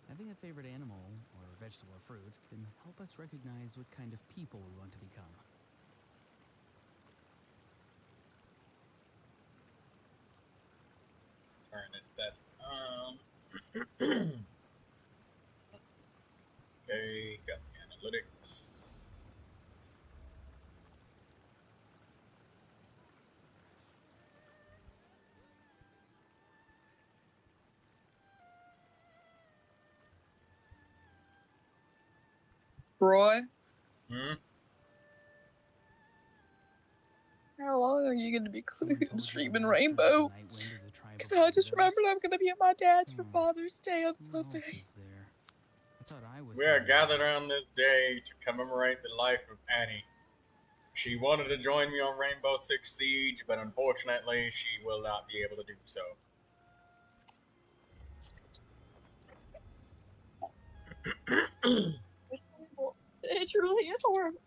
Having a favorite animal, or vegetable or fruit, can help us recognize what kind of people we want to become. Turn it that. Okay, got the analytics. Roy? Hmm? How long are you going to be Someone told you the streaming masters of the Rainbow? Night Wind is a tribe of I just rainbows? remembered I'm going to be at my dad's for Hmm. Father's Day on Who else Sunday. is there? I thought I was We the are only gathered one. on this day to commemorate the life of Annie. She wanted to join me on Rainbow Six Siege, but unfortunately, she will not be able to do so. It's horrible. It truly is horrible.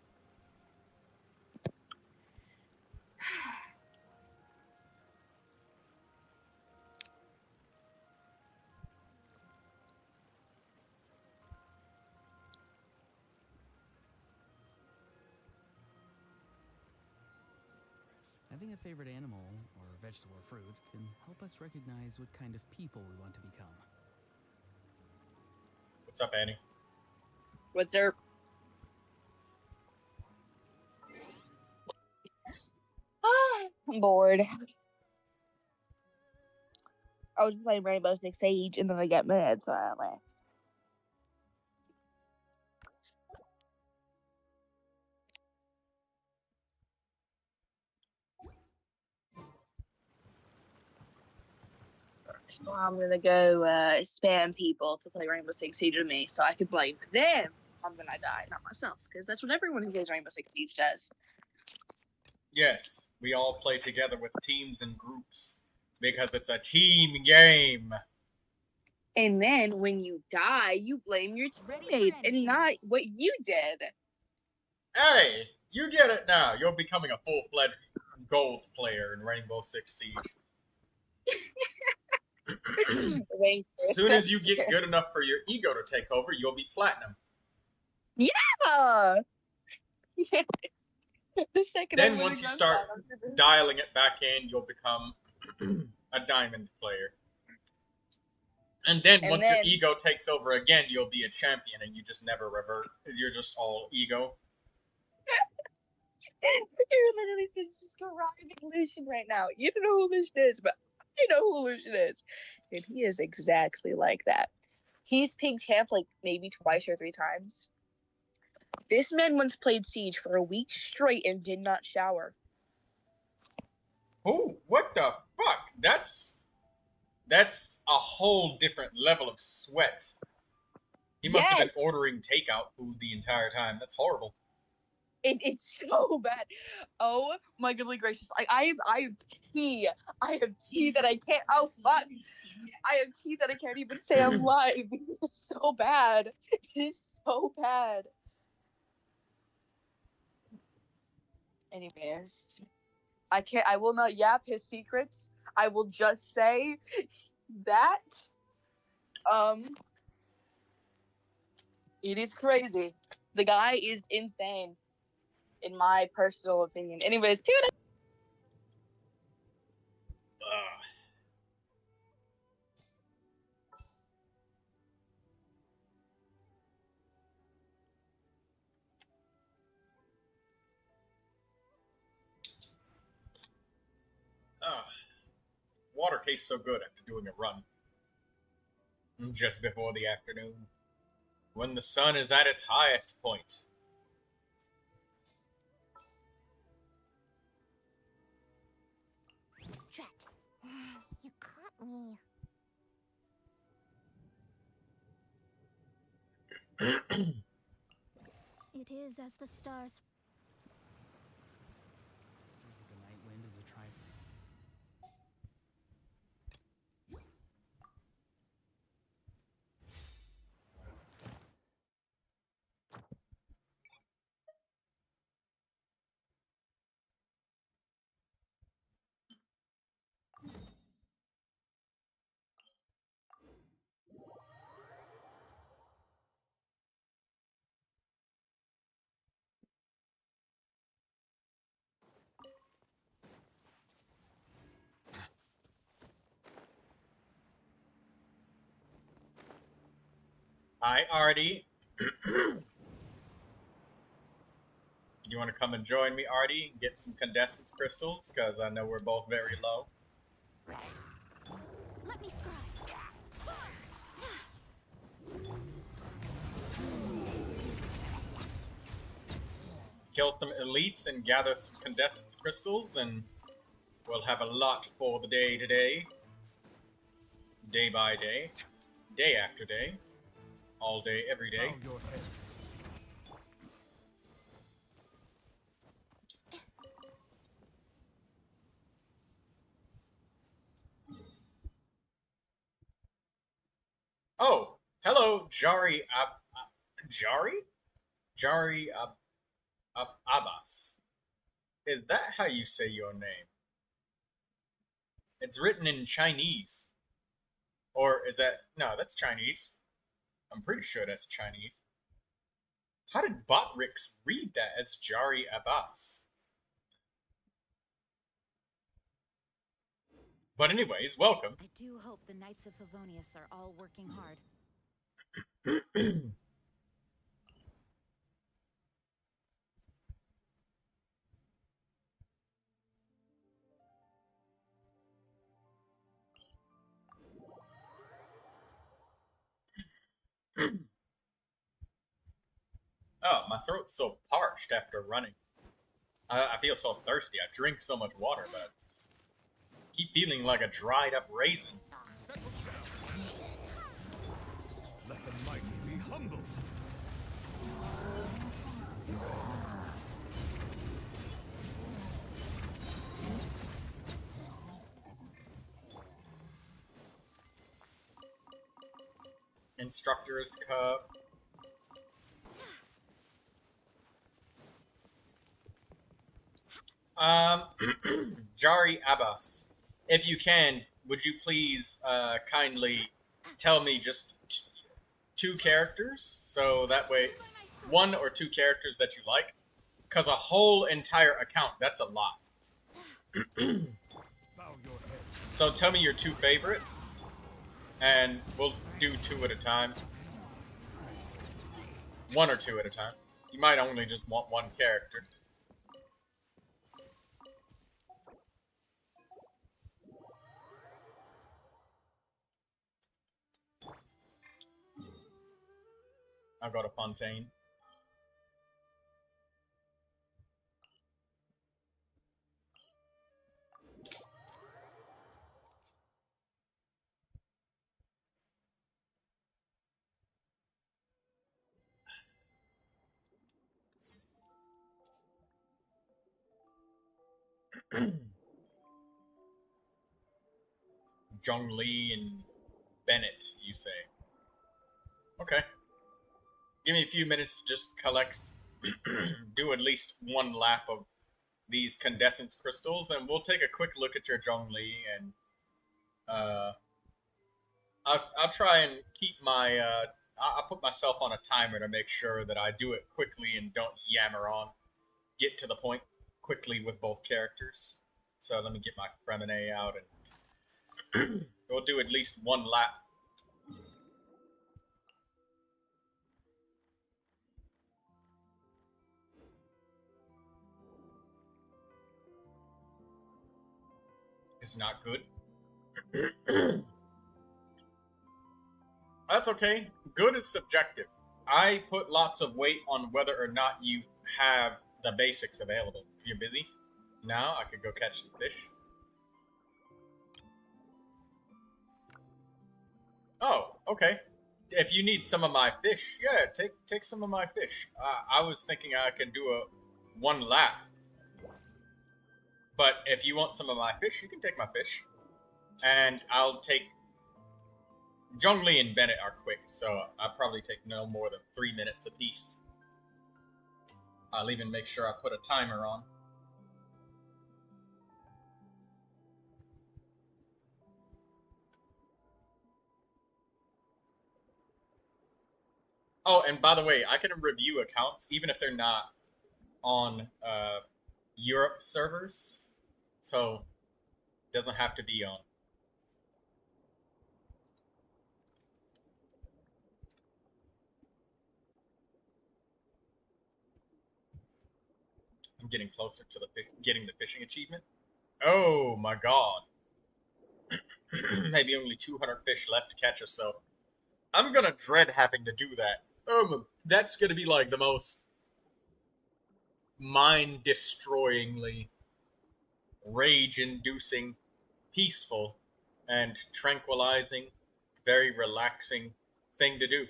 Having a favorite animal, or vegetable or fruit, can help us recognize what kind of people we want to become. What's up, Annie? What's there? I'm bored. I was playing Rainbow Six Siege and then I got mad, so I left. So I'm gonna go spam people to play Rainbow Six Siege with me so I can blame them when I die, not myself, because that's what everyone who plays Rainbow Six Siege does. Yes, we all play together with teams and groups because it's a team game. And then when you die, you blame your teammates and not what you did. Hey, you get it now. You're becoming a full-fledged gold player in Rainbow Six Siege. As soon as you get good enough for your ego to take over, you'll be platinum. Yeah. Then once you start dialing it back in, you'll become a diamond player. And then once your ego takes over again, you'll be a champion and you just never revert. You're just all ego. You're literally describing Lucian right now. You don't know who Lucian is, but I know who Lucian is. And he is exactly like that. He's pig champ like maybe twice or 3 times. This man once played Siege for a week straight and did not shower. Oh, what the fuck? That's a whole different level of sweat. He must have been ordering takeout food the entire time. That's horrible. It's so bad. Oh my goodly gracious! I have tea. I have tea that I can't. Oh fuck! I have tea that I can't even say I'm live. It's so bad. It is so bad. Anyways, I will not yap his secrets. I will just say that it is crazy. The guy is insane, in my personal opinion. Anyways, tune in. Water tastes so good after doing a run. Just before the afternoon. When the sun is at its highest point. Drat. You caught me. It is as the stars. Sisters of the Night Wind is a tribe. Hi, Artie. You want to come and join me, Artie, and get some condensance crystals? Because I know we're both very low. Let me scry. Kill some elites and gather some condensance crystals, and we'll have a lot for the day today. Day by day. Day after day. All day, every day. Bow your head. Oh, hello, Jari Jari? Jari Abbas. Is that how you say your name? It's written in Chinese. Or is that... No, that's Chinese. I'm pretty sure that's Chinese. How did Botrix read that as Jari Abbas? But anyways, welcome. I do hope the Knights of Favonius are all working hard. Oh, my throat's so parched after running. I feel so thirsty. I drink so much water, but I keep feeling like a dried up raisin. Settle down. Let the mighty be humbled. Instructor's cup. Jari Abbas, if you can, would you please kindly tell me just two characters, so that way, one or two characters that you like, because a whole entire account, that's a lot. Bow your head. So tell me your two favorites, and we'll do two at a time. One or two at a time. You might only just want one character. I'll go to Fontaine. Zhongli and Bennett, you say? Okay. Give me a few minutes to just collect, do at least one lap of these condensance crystals, and we'll take a quick look at your Zhongli, and I'll try and keep my, I'll put myself on a timer to make sure that I do it quickly and don't yammer on. Get to the point quickly with both characters. So let me get my Fremine out, and we'll do at least one lap. It's not good. That's okay. Good is subjective. I put lots of weight on whether or not you have the basics available. If you're busy, now I could go catch some fish. Oh, okay. if you need some of my fish, yeah, take some of my fish. I was thinking I could do a 1 lap. But if you want some of my fish, you can take my fish. And I'll take... Zhongli and Bennett are quick, so I'll probably take no more than 3 minutes apiece. I'll even make sure I put a timer on. Oh, and by the way, I can review accounts even if they're not on Europe servers. So, it doesn't have to be on. I'm getting closer to getting the fishing achievement. Oh my god. Maybe only 200 fish left to catch us, so I'm gonna dread having to do that. That's gonna be like the most mind-destroyingly rage-inducing, peaceful, and tranquilizing, very relaxing thing to do.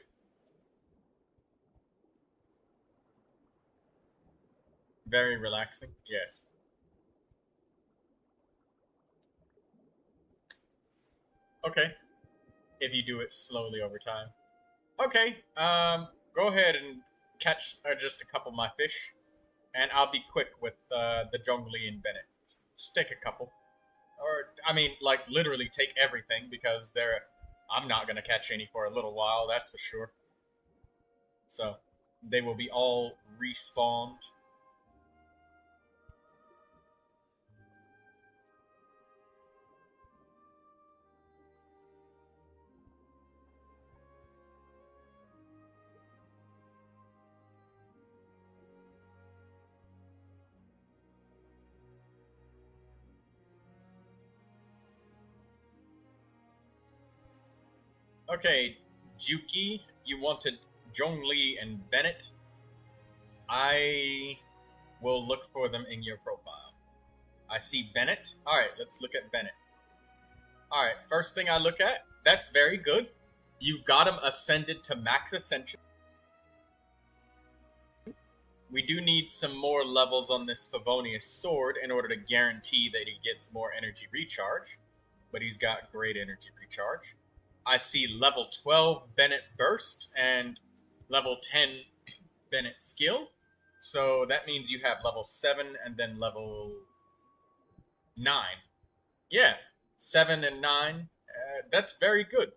Very relaxing, yes. Okay. If you do it slowly over time. Okay, go ahead and catch just a couple of my fish, and I'll be quick with the Zhongli and Bennett. Just take a couple. Or, I mean, like, literally take everything, because I'm not going to catch any for a little while, that's for sure. So, they will be all respawned. Okay, Juki, you wanted Zhongli and Bennett. I will look for them in your profile. I see Bennett. Alright, let's look at Bennett. Alright, first thing I look at, that's very good. You've got him ascended to max ascension. We do need some more levels on this Favonius sword in order to guarantee that he gets more energy recharge. But he's got great energy recharge. I see level 12 Bennett Burst and level 10 Bennett Skill. So that means you have level 7 and then level 9. Yeah, 7 and 9. That's very good.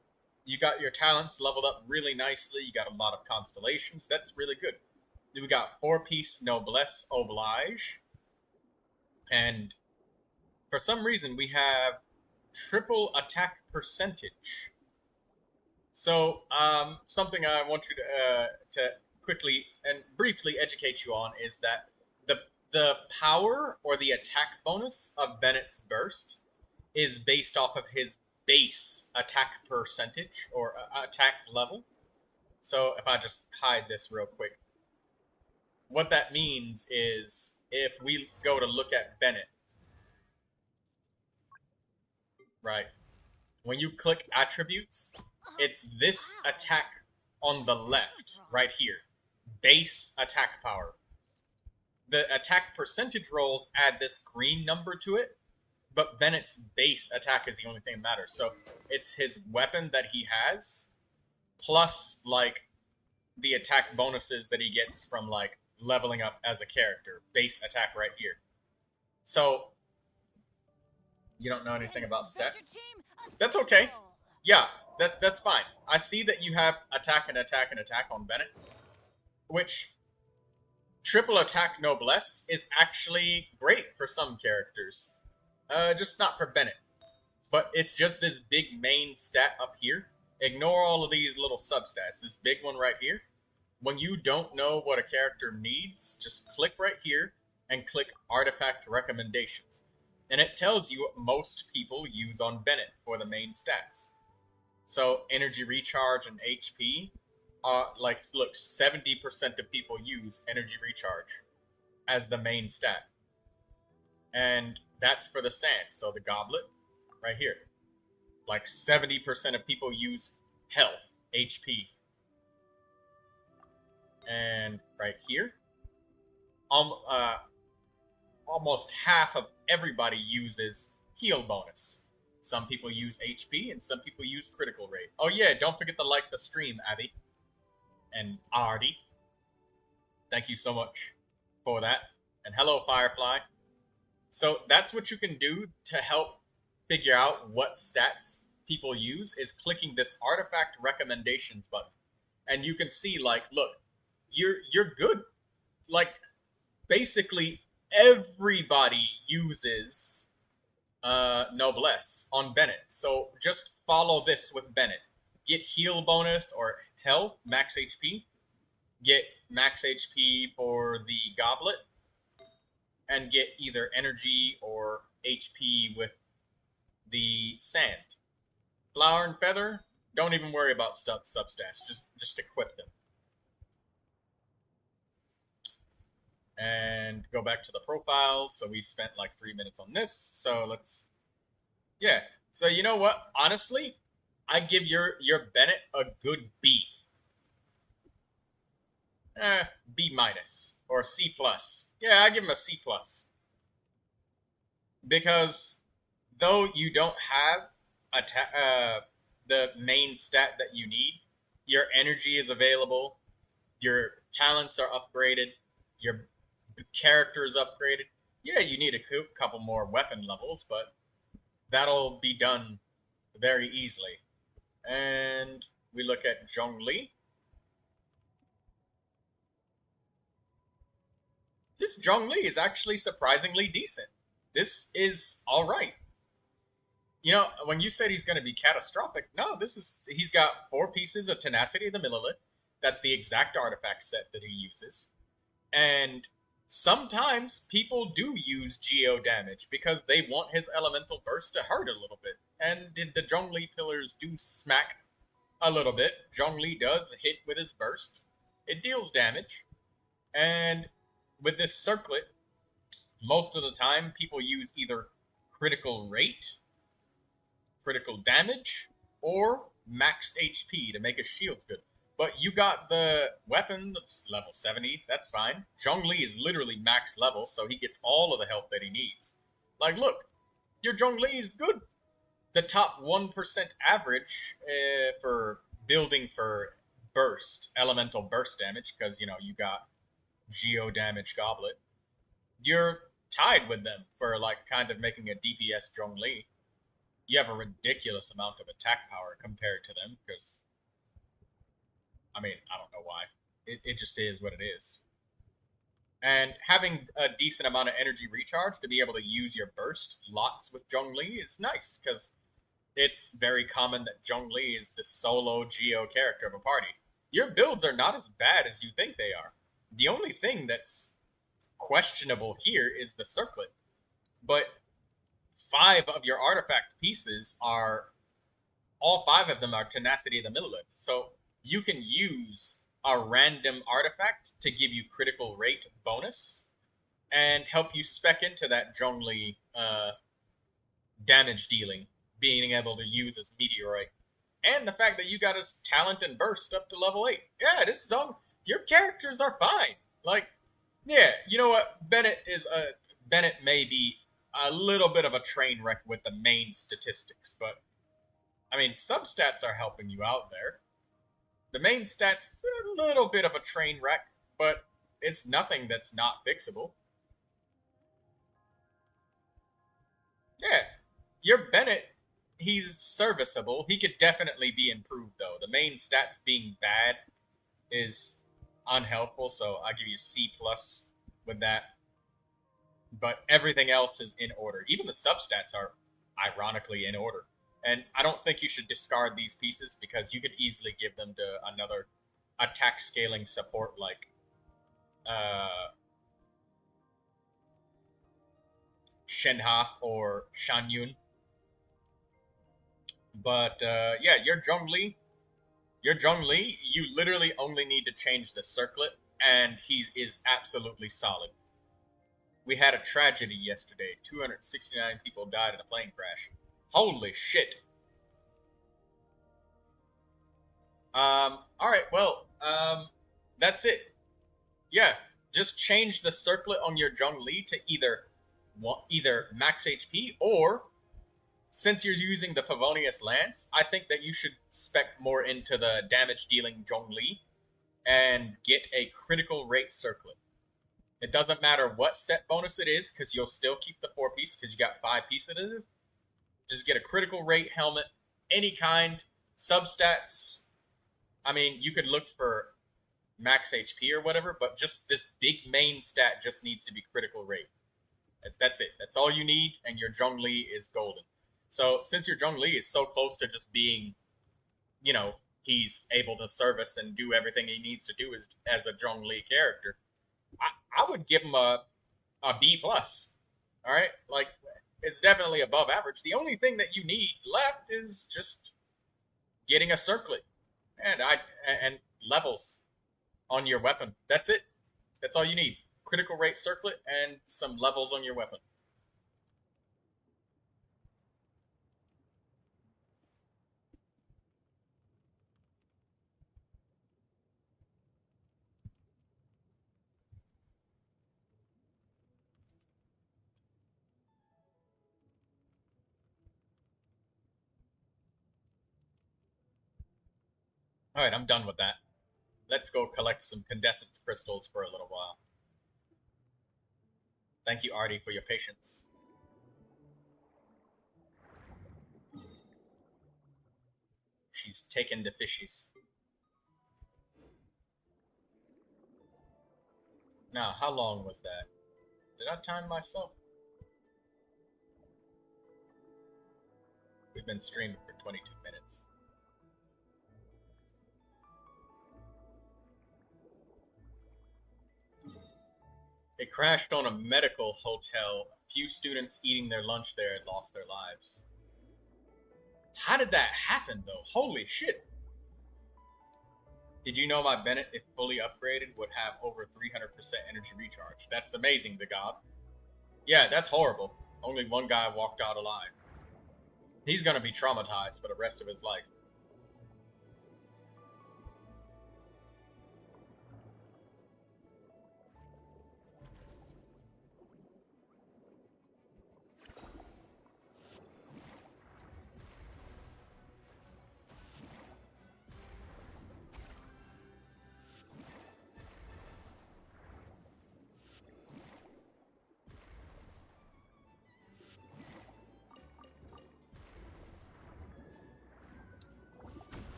You got your talents leveled up really nicely. You got a lot of constellations. That's really good. We got 4-piece Noblesse Oblige. And for some reason, we have triple attack percentage. So, something I want you to quickly and briefly educate you on is that the power or the attack bonus of Bennett's Burst is based off of his base attack percentage or attack level. So, if I just hide this real quick, what that means is if we go to look at Bennett, right, when you click attributes, it's this attack on the left, right here. Base attack power. The attack percentage rolls add this green number to it, but Bennett's base attack is the only thing that matters. So it's his weapon that he has, plus, like, the attack bonuses that he gets from, like, leveling up as a character. Base attack right here. So, you don't know anything about stats? That's okay. Yeah. That's fine. I see that you have attack and attack and attack on Bennett, which triple attack noblesse is actually great for some characters. Just not for Bennett. But it's just this big main stat up here. Ignore all of these little substats. This big one right here. When you don't know what a character needs, just click right here and click Artifact Recommendations. And it tells you what most people use on Bennett for the main stats. So, energy recharge and HP, like, look, 70% of people use energy recharge as the main stat. And that's for the sand. So, the goblet, right here. Like, 70% of people use health HP. And right here, almost half of everybody uses heal bonus. Some people use HP and some people use critical rate. Oh yeah, don't forget to like the stream, Abby. And Artie. Thank you so much for that. And hello, Firefly. So that's what you can do to help figure out what stats people use, is clicking this artifact recommendations button. And you can see, like, look, you're good. Like, basically everybody uses Noblesse on Bennett. So just follow this with Bennett. Get heal bonus or health, max HP. Get max HP for the goblet. And get either energy or HP with the sand. Flower and feather, don't even worry about substats. Just equip them. And go back to the profile. So we spent like 3 minutes on this. So let's, yeah. So you know what? Honestly, I give your Bennett a good B. B minus or C plus. Yeah, I give him a C plus. Because though you don't have the main stat that you need, your energy is available, your talents are upgraded, your character is upgraded. Yeah, you need a couple more weapon levels, but that'll be done very easily. And we look at Zhongli. This Zhongli is actually surprisingly decent. This is all right. You know, when you said he's going to be catastrophic, no, he's got 4 pieces of Tenacity of the Millilith. That's the exact artifact set that he uses. And sometimes people do use geo damage because they want his elemental burst to hurt a little bit. And the Zhongli pillars do smack a little bit. Zhongli does hit with his burst. It deals damage. And with this circlet, most of the time people use either critical rate, critical damage, or maxed HP to make his shields good. But you got the weapon that's level 70, that's fine. Zhongli is literally max level, so he gets all of the health that he needs. Like, look, your Zhongli is good. The top 1% average for building for burst, elemental burst damage, because, you know, you got geo damage goblet. You're tied with them for, like, kind of making a DPS Zhongli. You have a ridiculous amount of attack power compared to them, because, I mean, I don't know why. It just is what it is. And having a decent amount of energy recharge to be able to use your burst lots with Zhongli is nice, because it's very common that Zhongli is the solo geo character of a party. Your builds are not as bad as you think they are. The only thing that's questionable here is the circlet. But 5 of your artifact pieces are, all 5 of them are Tenacity of the Millilith. So you can use a random artifact to give you critical rate bonus and help you spec into that Zhongli damage dealing, being able to use his meteorite. And the fact that you got his talent and burst up to level 8. Yeah, this is all, your characters are fine. Like, yeah, you know what? Bennett may be a little bit of a train wreck with the main statistics, but I mean, substats are helping you out there. The main stats, a little bit of a train wreck, but it's nothing that's not fixable. Yeah, your Bennett, he's serviceable. He could definitely be improved, though. The main stats being bad is unhelpful, so I'll give you C+ with that. But everything else is in order. Even the substats are ironically in order. And I don't think you should discard these pieces because you could easily give them to another attack scaling support like Shenhe or Shanyun. But yeah, your Zhongli, you literally only need to change the circlet and he is absolutely solid. We had a tragedy yesterday. 269 people died in a plane crash. Holy shit. All right. Well, that's it. Yeah. Just change the circlet on your Zhongli to either max HP, or since you're using the Favonius Lance, I think that you should spec more into the damage dealing Zhongli and get a critical rate circlet. It doesn't matter what set bonus it is, because you'll still keep the 4-piece because you got 5 pieces. Just get a critical rate helmet, any kind, substats. I mean, you could look for max HP or whatever, but just this big main stat just needs to be critical rate. That's it. That's all you need, and your Zhongli is golden. So since your Zhongli is so close to just being, you know, he's able to service and do everything he needs to do as a Zhongli character, I would give him a B+. All right? Like, it's definitely above average. The only thing that you need left is just getting a circlet and levels on your weapon. That's it. That's all you need. Critical rate circlet and some levels on your weapon. All right, I'm done with that. Let's go collect some condensance crystals for a little while. Thank you, Artie, for your patience. She's taken the fishies. Now, how long was that? Did I time myself? We've been streaming for 22 minutes. It crashed on a medical hotel. A few students eating their lunch there had lost their lives. How did that happen, though? Holy shit. Did you know my Bennett, if fully upgraded, would have over 300% energy recharge? That's amazing, the god. Yeah, that's horrible. Only one guy walked out alive. He's gonna be traumatized for the rest of his life.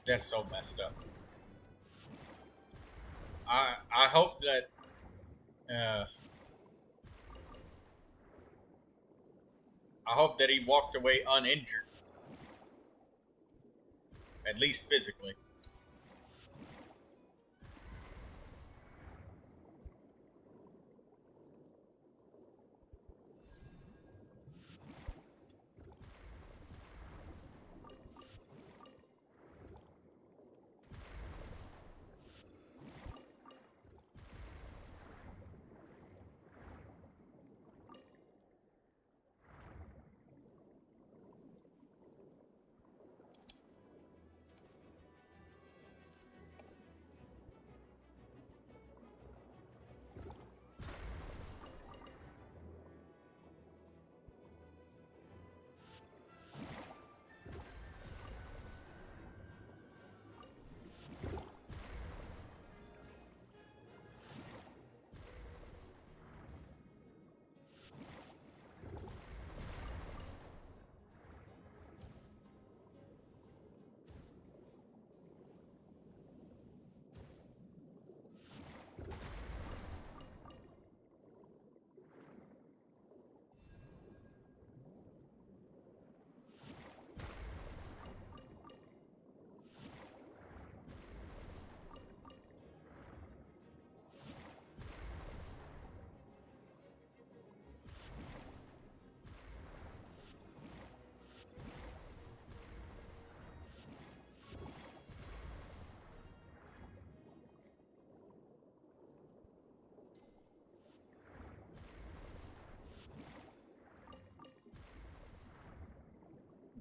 That's so messed up. I hope that I hope that he walked away uninjured, at least physically.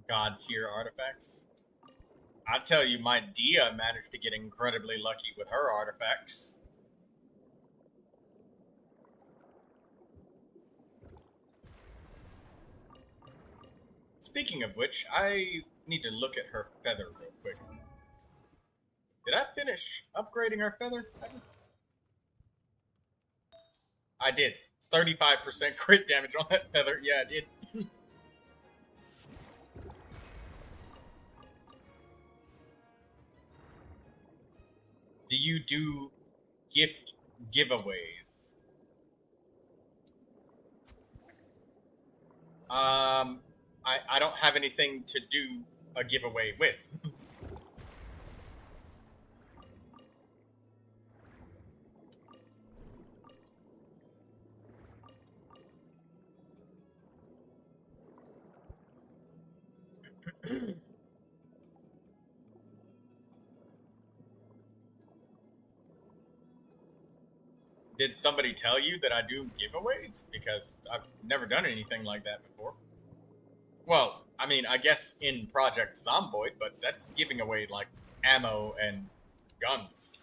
God tier artifacts. I tell you, my Dia managed to get incredibly lucky with her artifacts. Speaking of which, I need to look at her feather real quick. Did I finish upgrading her feather? I did. 35% crit damage on that feather. Yeah, I did. Do you do gift giveaways? I don't have anything to do a giveaway with. Did somebody tell you that I do giveaways? Because I've never done anything like that before. Well, I mean, I guess in Project Zomboid, but that's giving away, like, ammo and guns.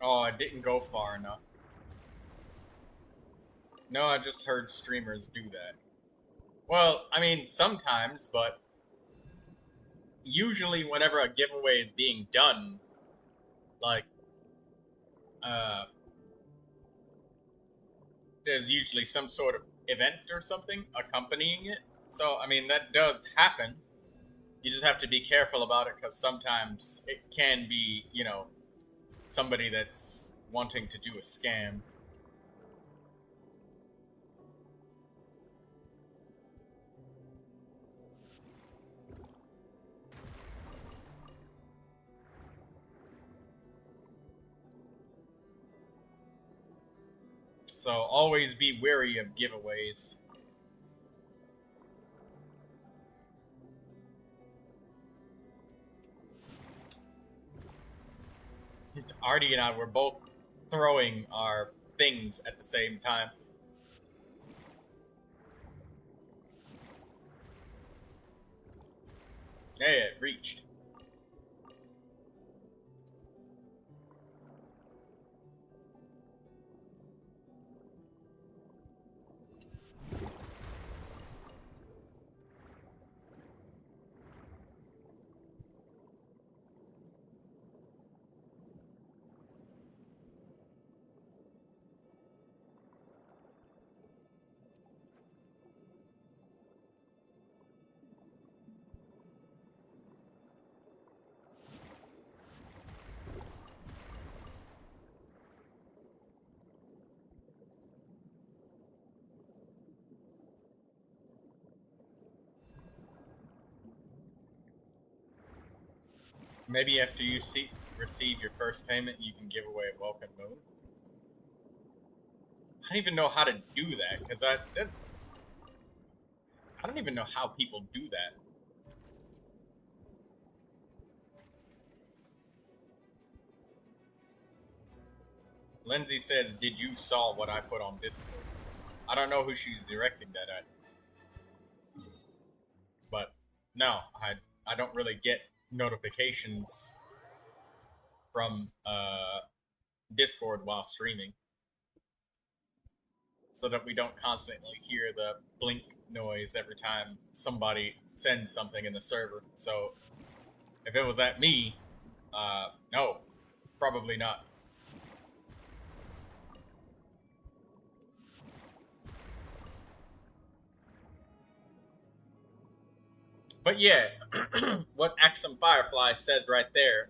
Oh, I didn't go far enough. No, I just heard streamers do that. Well, I mean, sometimes, but usually whenever a giveaway is being done, like, there's usually some sort of event or something accompanying it. So, I mean, that does happen. You just have to be careful about it, because sometimes it can be, you know, somebody that's wanting to do a scam. So always be wary of giveaways. Artie and I were both throwing our things at the same time. Yeah, it reached. Maybe after you receive your first payment, you can give away a Welcome Moon. I don't even know how to do that, because I don't even know how people do that. Lindsay says, "Did you saw what I put on Discord?" I don't know who she's directing that at. But no, I don't really get notifications from Discord while streaming, so that we don't constantly hear the blink noise every time somebody sends something in the server. So if it was at me, no, probably not. But yeah, what Axum Firefly says right there,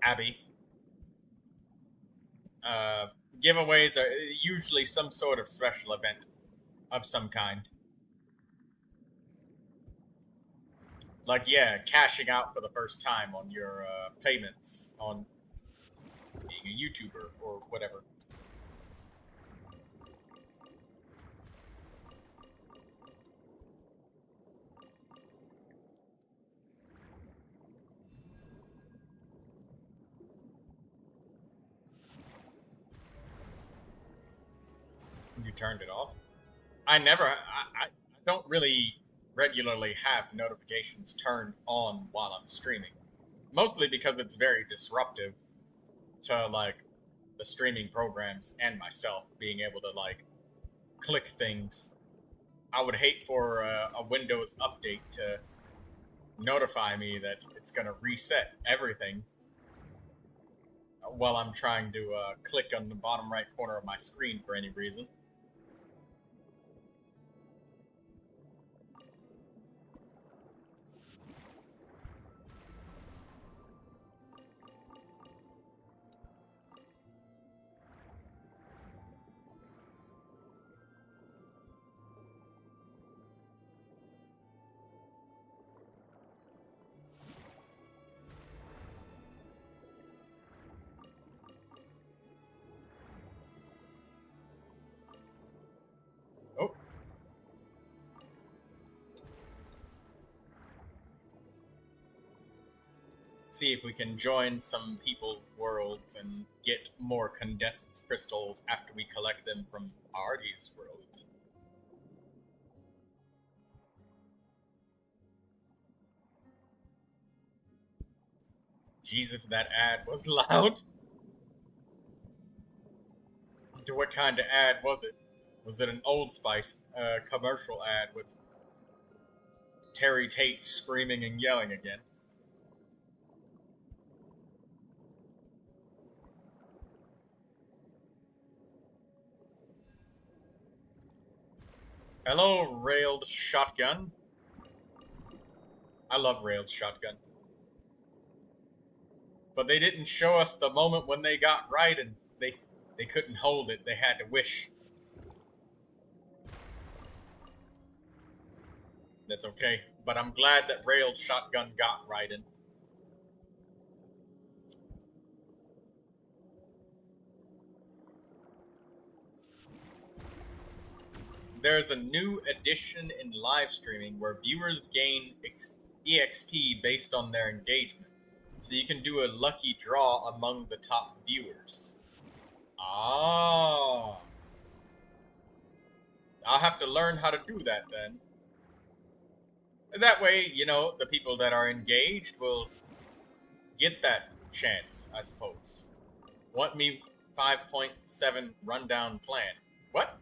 Abby, giveaways are usually some sort of special event of some kind. Like, yeah, cashing out for the first time on your payments on being a YouTuber or whatever. You turned it off? I don't really regularly have notifications turned on while I'm streaming. Mostly because it's very disruptive to, like, the streaming programs and myself being able to, like, click things. I would hate for a Windows update to notify me that it's going to reset everything while I'm trying to click on the bottom right corner of my screen for any reason. Oh. See if we can join some people's worlds and get more condensed crystals after we collect them from Artie's world. Jesus, that ad was loud. What kind of ad was it? Was it an Old Spice commercial ad with Terry Tate screaming and yelling again? Hello, Railed Shotgun. I love Railed Shotgun. But they didn't show us the moment when they got right and they couldn't hold it. They had to wish. That's okay. But I'm glad that Railed Shotgun got Raiden. There's a new addition in live streaming where viewers gain EXP based on their engagement. So you can do a lucky draw among the top viewers. Ah. I'll have to learn how to do that then. That way, you know, the people that are engaged will get that chance, I suppose. Want me 5.7 rundown plan. What?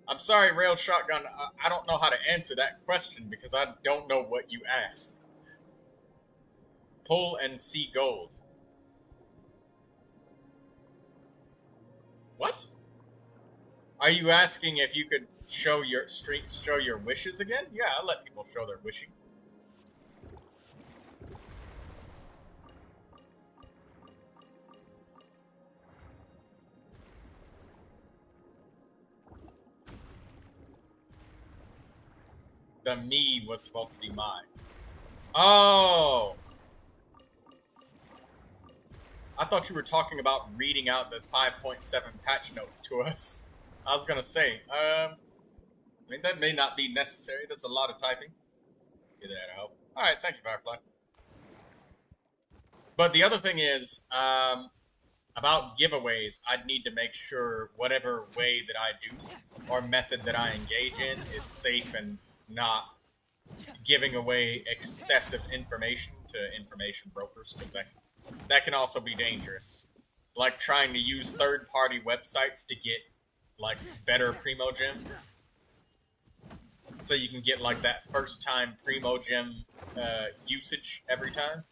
I'm sorry, Railed Shotgun, I don't know how to answer that question because I don't know what you asked. Pull and see gold. What? Are you asking if you could show your wishes again? Yeah, I'll let people show their wishing. The me was supposed to be mine. Oh! I thought you were talking about reading out the 5.7 patch notes to us. I was gonna say, I mean, that may not be necessary. That's a lot of typing. Get that to help. Alright, thank you, Firefly. But the other thing is, about giveaways, I'd need to make sure whatever way that I do, or method that I engage in, is safe and not giving away excessive information to information brokers, because that can also be dangerous. Like trying to use third-party websites to get, like, better Primo Gems. So you can get, like, that first-time Primo Gem usage every time.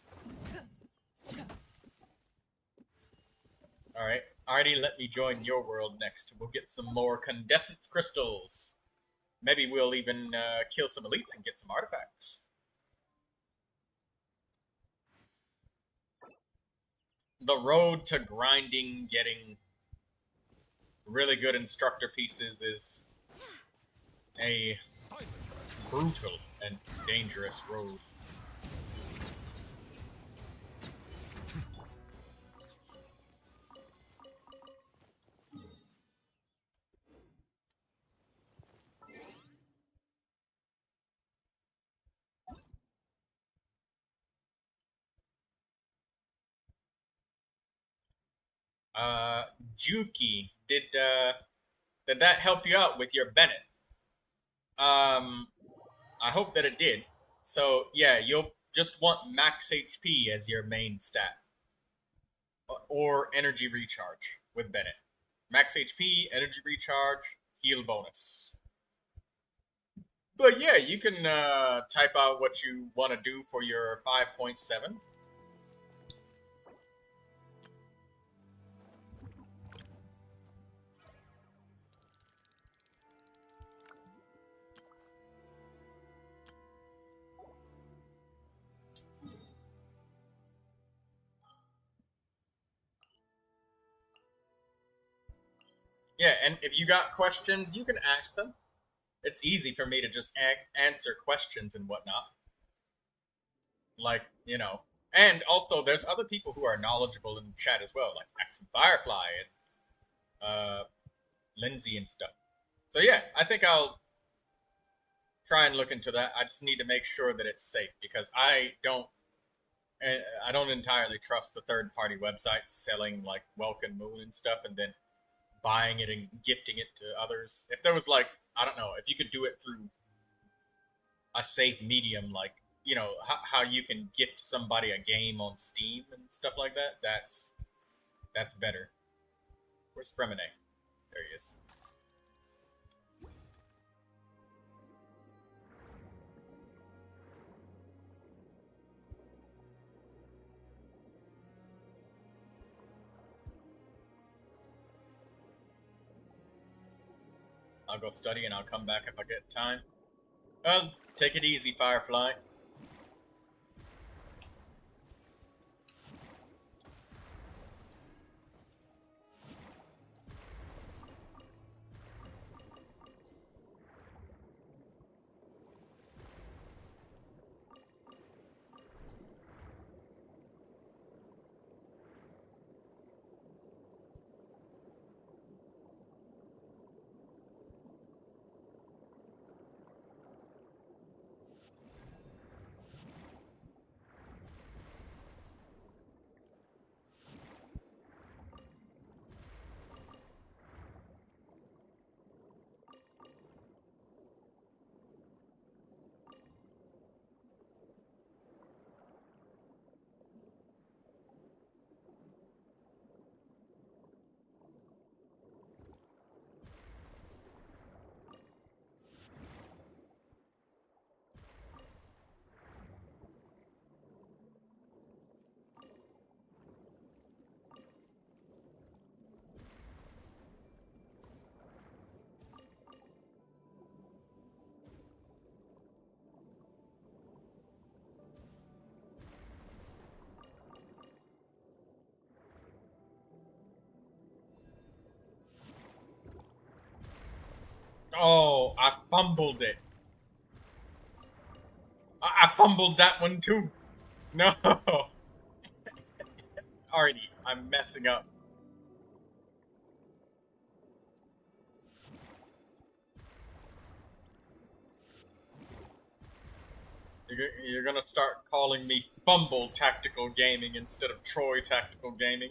Alright. Alrighty, let me join your world next. We'll get some more Condescence Crystals. Maybe we'll even kill some elites and get some artifacts. the road to grinding, getting really good instructor pieces is a Silence. brutal and dangerous road. Juki, did that help you out with your Bennett? I hope that it did. So yeah, you'll just want max HP as your main stat, or energy recharge with Bennett. Max HP, energy recharge, heal bonus. But yeah, you can type out what you want to do for your 5.7. Yeah, and if you got questions, you can ask them. It's easy for me to just answer questions and whatnot. Like, you know. And also, there's other people who are knowledgeable in the chat as well, like Axe and Firefly and Lindsay and stuff. So yeah, I think I'll try and look into that. I just need to make sure that it's safe, because I don't entirely trust the third-party websites selling like Welkin Moon and stuff, and then buying it and gifting it to others. If there was like, I don't know, if you could do it through a safe medium, like, you know, how you can gift somebody a game on Steam and stuff like that, that's better. Where's Fremine? There he is. I'll go study and I'll come back if I get time. Well, take it easy, Firefly. Oh, I fumbled it. I fumbled that one too. No. Alrighty, I'm messing up. You're gonna start calling me Fumble Tactical Gaming instead of Troy Tactical Gaming.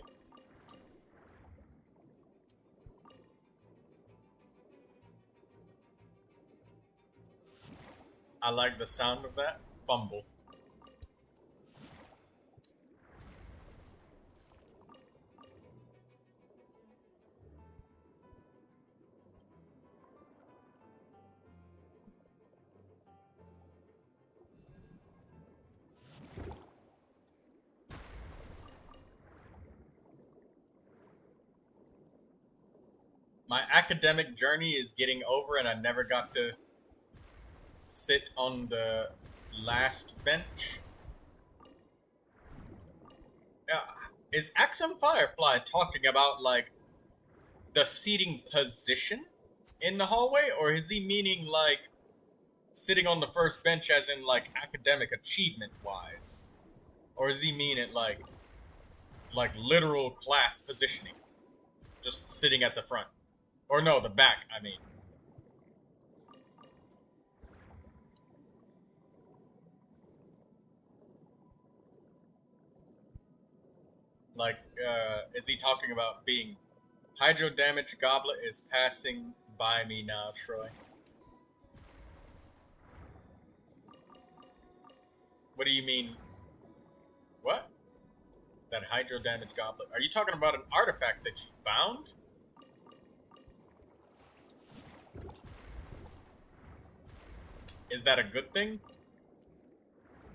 I like the sound of that. Fumble. My academic journey is getting over, and I never got to sit on the last bench. is Axum Firefly talking about, like, the seating position in the hallway? Or is he meaning, like, sitting on the first bench as in, like, academic achievement-wise? Or does he mean it, like literal class positioning? Just sitting at the front. Or no, the back, I mean. Like, is he talking about being hydro damage goblet is passing by me now, Troy? What do you mean? What? That hydro damage goblet. Are you talking about an artifact that you found? Is that a good thing?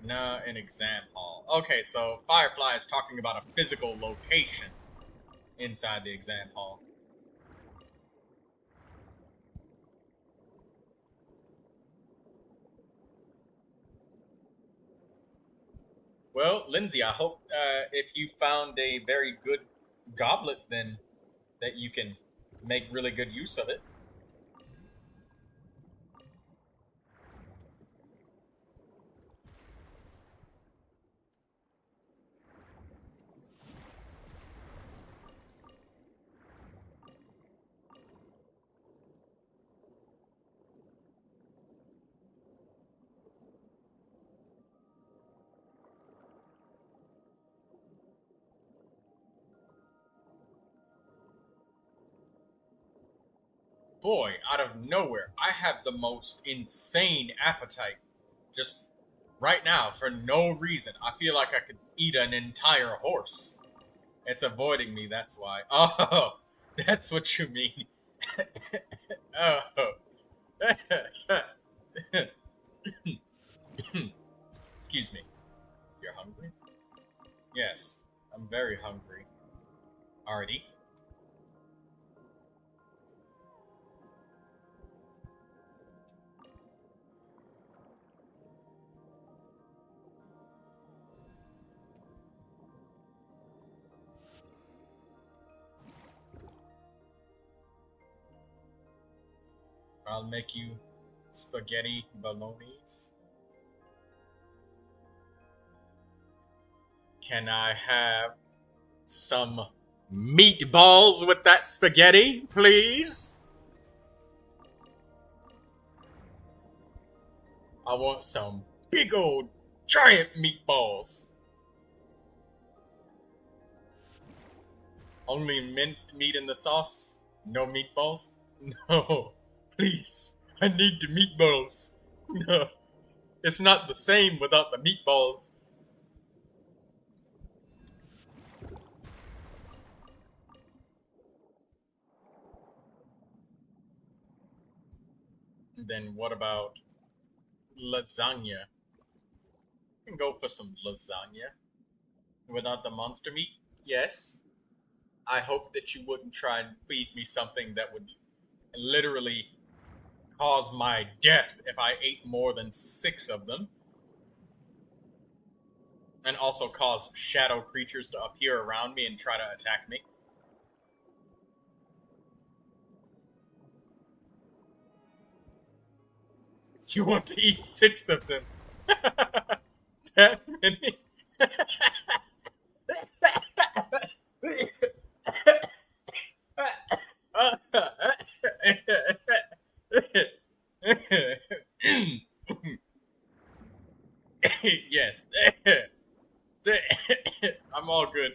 Nah, an exam hall. Okay, so Firefly is talking about a physical location inside the exam hall. Well, Lindsay, I hope if you found a very good goblet, then that you can make really good use of it. Boy, out of nowhere, I have the most insane appetite. Just right now, for no reason. I feel like I could eat an entire horse. It's avoiding me, that's why. Oh, that's what you mean. Oh. Excuse me. You're hungry? Yes, I'm very hungry. Already? I'll make you spaghetti bolognese. Can I have some meatballs with that spaghetti, please? I want some big old giant meatballs. Only minced meat in the sauce? No meatballs? No. Please, I need the meatballs. No, it's not the same without the meatballs. Then what about lasagna? You can go for some lasagna. Without the monster meat? Yes. I hope that you wouldn't try and feed me something that would literally cause my death if I ate more than 6 of them. And also cause shadow creatures to appear around me and try to attack me. You want to eat 6 of them? That many? Yes. I'm all good.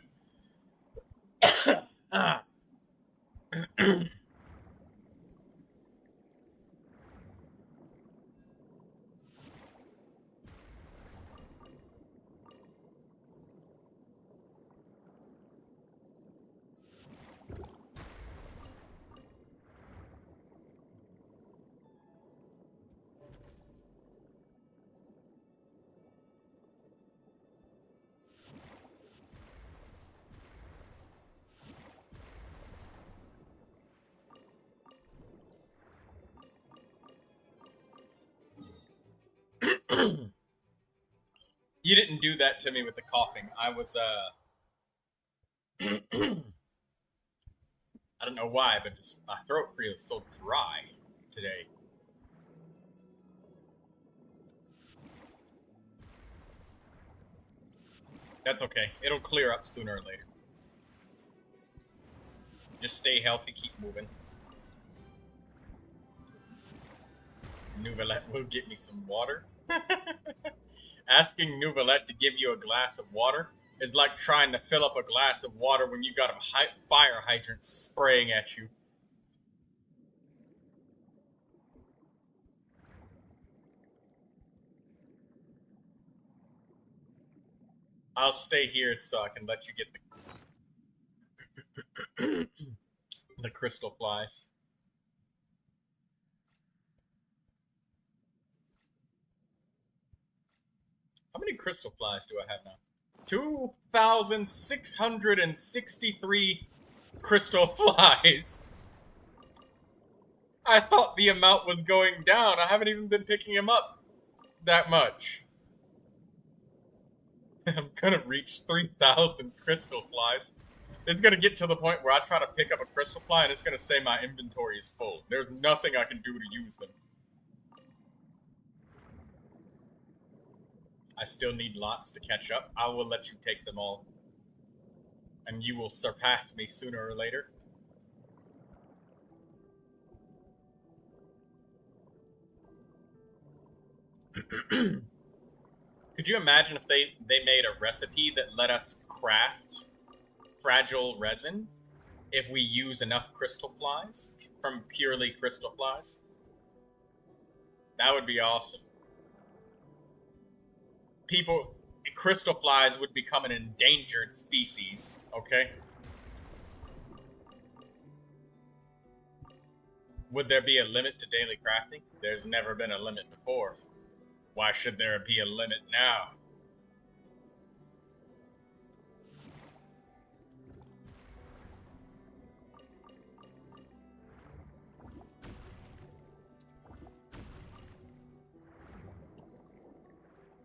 You didn't do that to me with the coughing. I was I don't know why, but just my throat feels so dry today. That's okay. It'll clear up sooner or later. Just stay healthy, keep moving. Neuvilette will get me some water. Asking Neuvilette to give you a glass of water is like trying to fill up a glass of water when you got a fire hydrant spraying at you. I'll stay here so I can let you get the crystal flies. How many crystal flies do I have now? 2,663 crystal flies. I thought the amount was going down. I haven't even been picking them up that much. I'm gonna reach 3,000 crystal flies. It's gonna get to the point where I try to pick up a crystal fly and it's gonna say my inventory is full. There's nothing I can do to use them. I still need lots to catch up. I will let you take them all. And you will surpass me sooner or later. Could you imagine if they made a recipe that let us craft fragile resin if we use enough crystal flies from purely crystal flies? That would be awesome. Crystal flies would become an endangered species, okay? Would there be a limit to daily crafting? There's never been a limit before. Why should there be a limit now?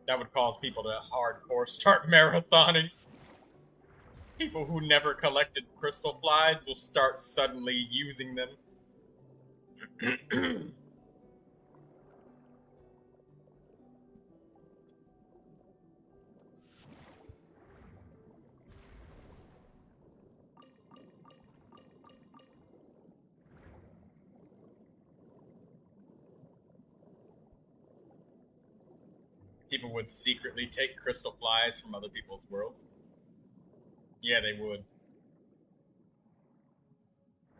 That would cause people to hardcore start marathoning. People who never collected crystal flies will start suddenly using them. People would secretly take crystal flies from other people's worlds. Yeah, they would.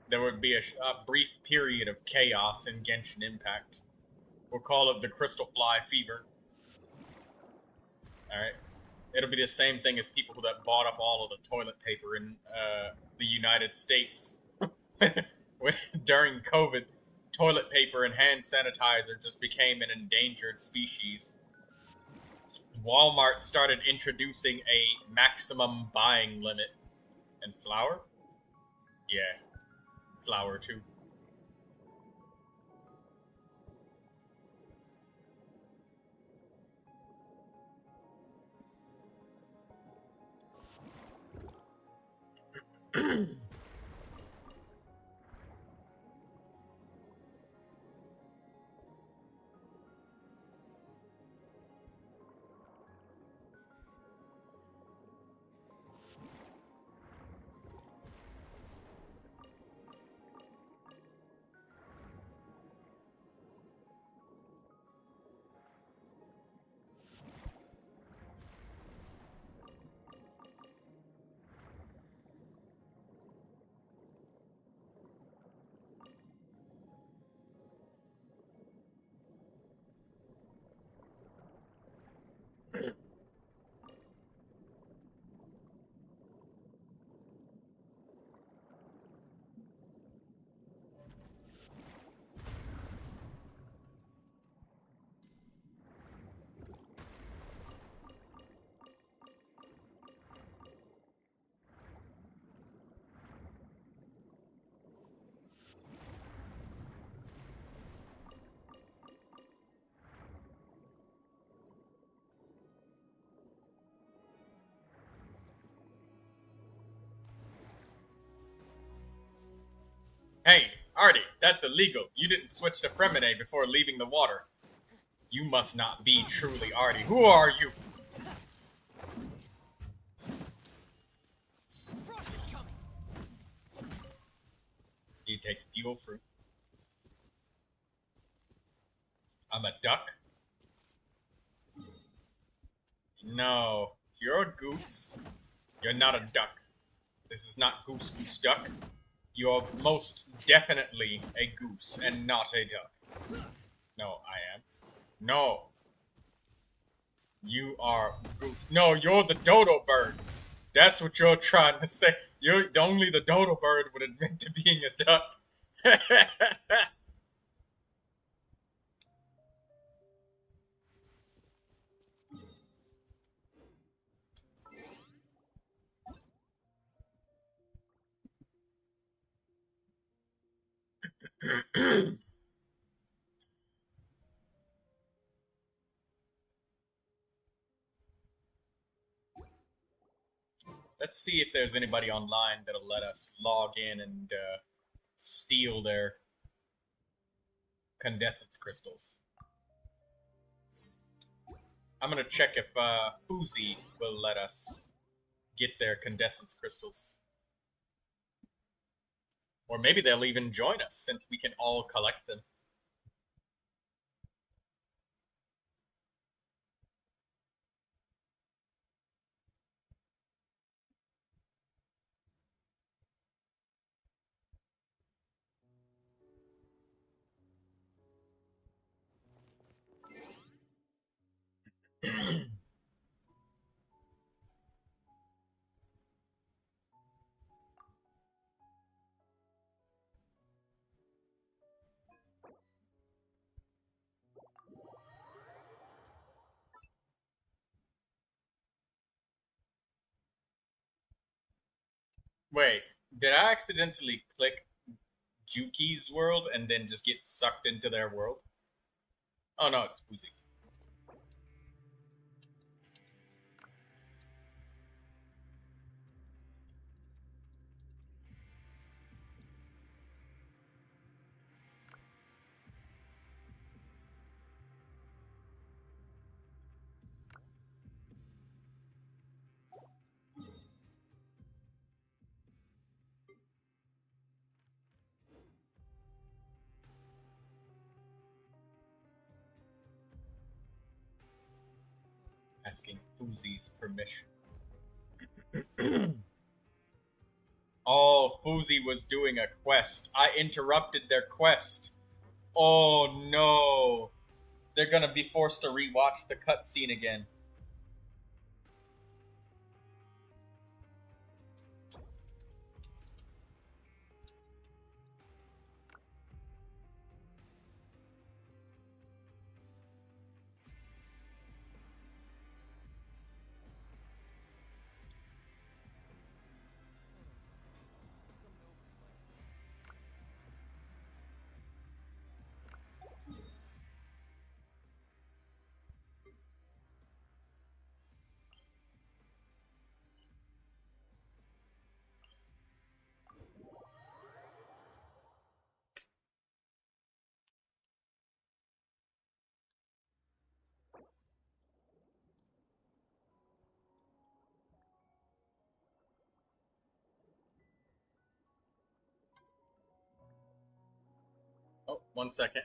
There would be a brief period of chaos in Genshin Impact. We'll call it the crystal fly fever. Alright? It'll be the same thing as people that bought up all of the toilet paper in the United States. During COVID, toilet paper and hand sanitizer just became an endangered species. Walmart started introducing a maximum buying limit. And flour? Yeah, flour too. Hey, Artie, that's illegal. You didn't switch to Fremine before leaving the water. You must not be truly Artie. Who are you? Frost is coming. You take fuel fruit. I'm a duck? No, you're a goose. You're not a duck. This is not goose duck. You're most definitely a goose and not a duck. No, I am. No. You are goose. No, you're the dodo bird. That's what you're trying to say. You're only the dodo bird would admit to being a duck. Let's see if there's anybody online that'll let us log in and steal their condensance crystals. I'm gonna check if Fuzi will let us get their condensance crystals. Or maybe they'll even join us since we can all collect them. Wait, did I accidentally click Juki's world and then just get sucked into their world? Oh no, it's Fuzi. Asking Fuzi's permission. Oh, Fuzi was doing a quest. I interrupted their quest. Oh no. They're gonna be forced to rewatch the cutscene again. Oh, 1 second.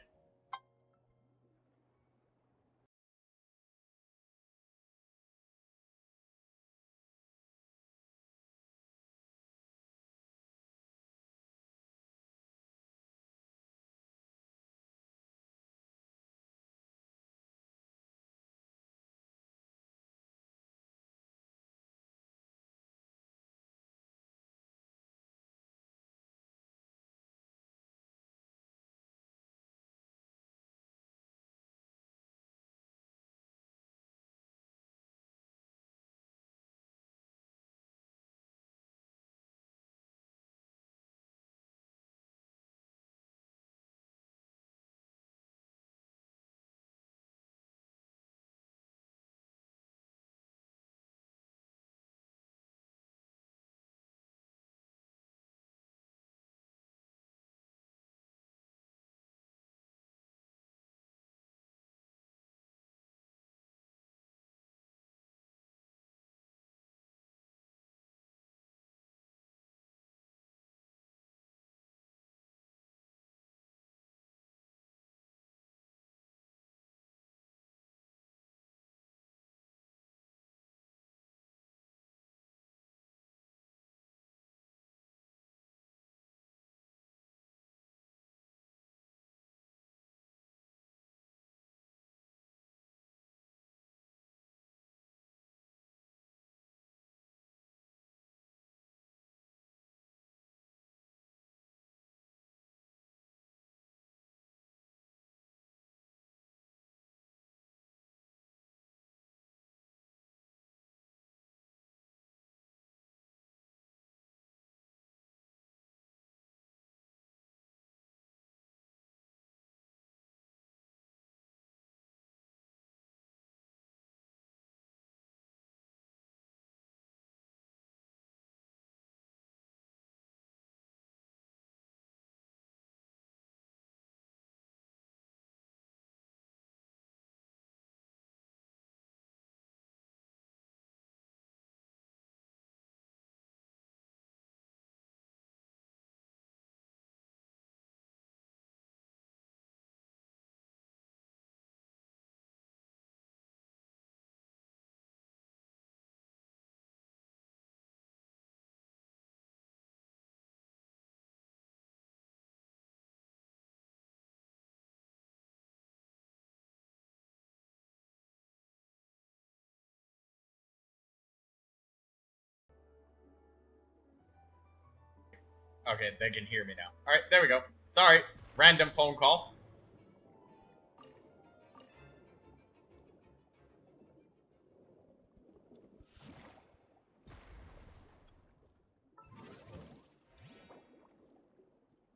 Okay, they can hear me now. Alright, there we go. Sorry, random phone call.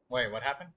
Wait, what happened?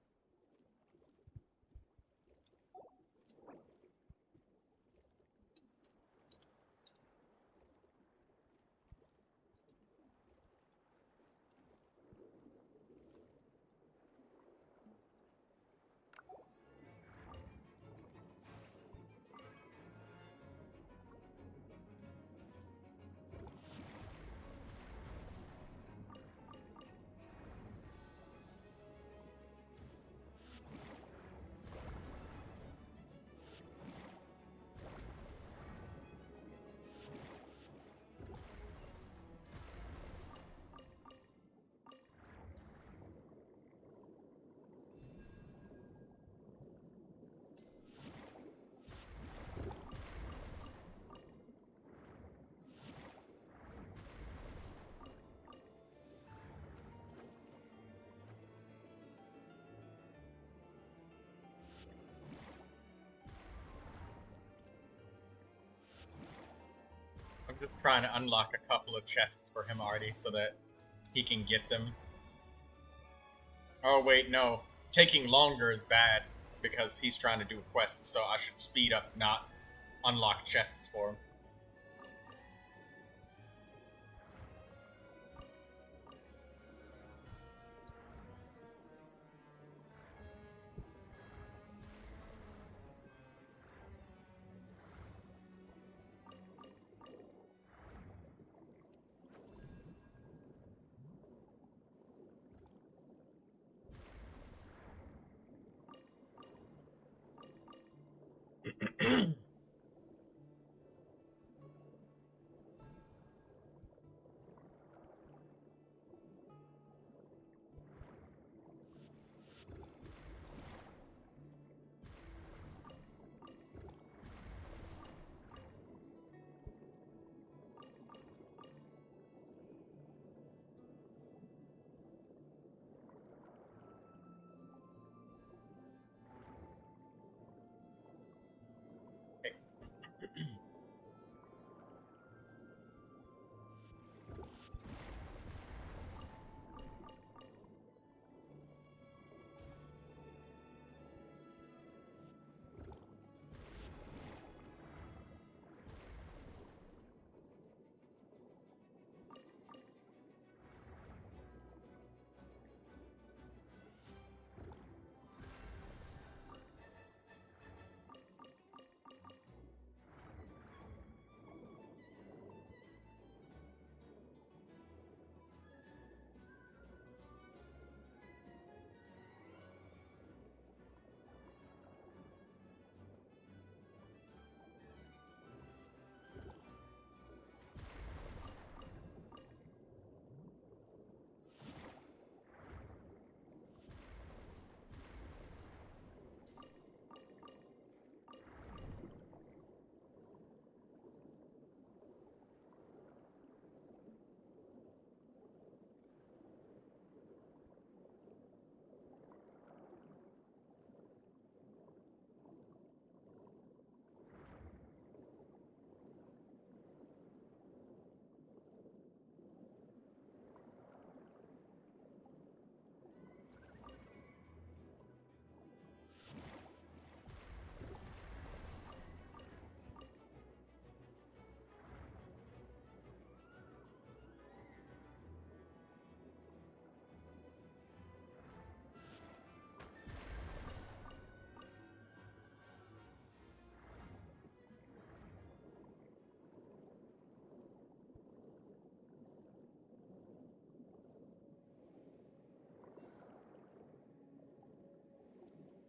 I'm just trying to unlock a couple of chests for him already so that he can get them. Oh wait, no. Taking longer is bad because he's trying to do a quest, so I should speed up, not unlock chests for him.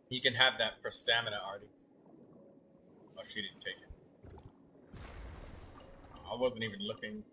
You can have that for stamina, Artie. Oh, she didn't take it. I wasn't even looking.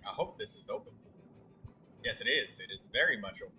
I hope this is open. Yes, it is. It is very much open.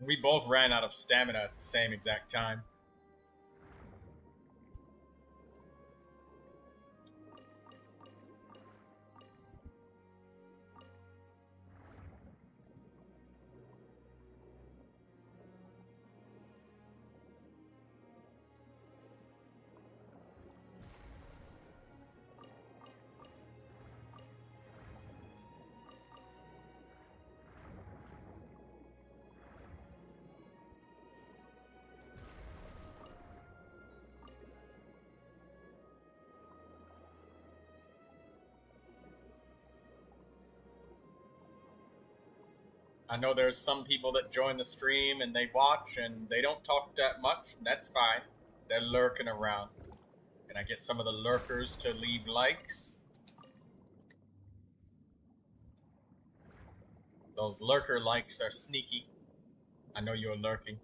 We both ran out of stamina at the same exact time. I know there's some people that join the stream and they watch and they don't talk that much. That's fine. They're lurking around. Can I get some of the lurkers to leave likes? Those lurker likes are sneaky. I know you're lurking.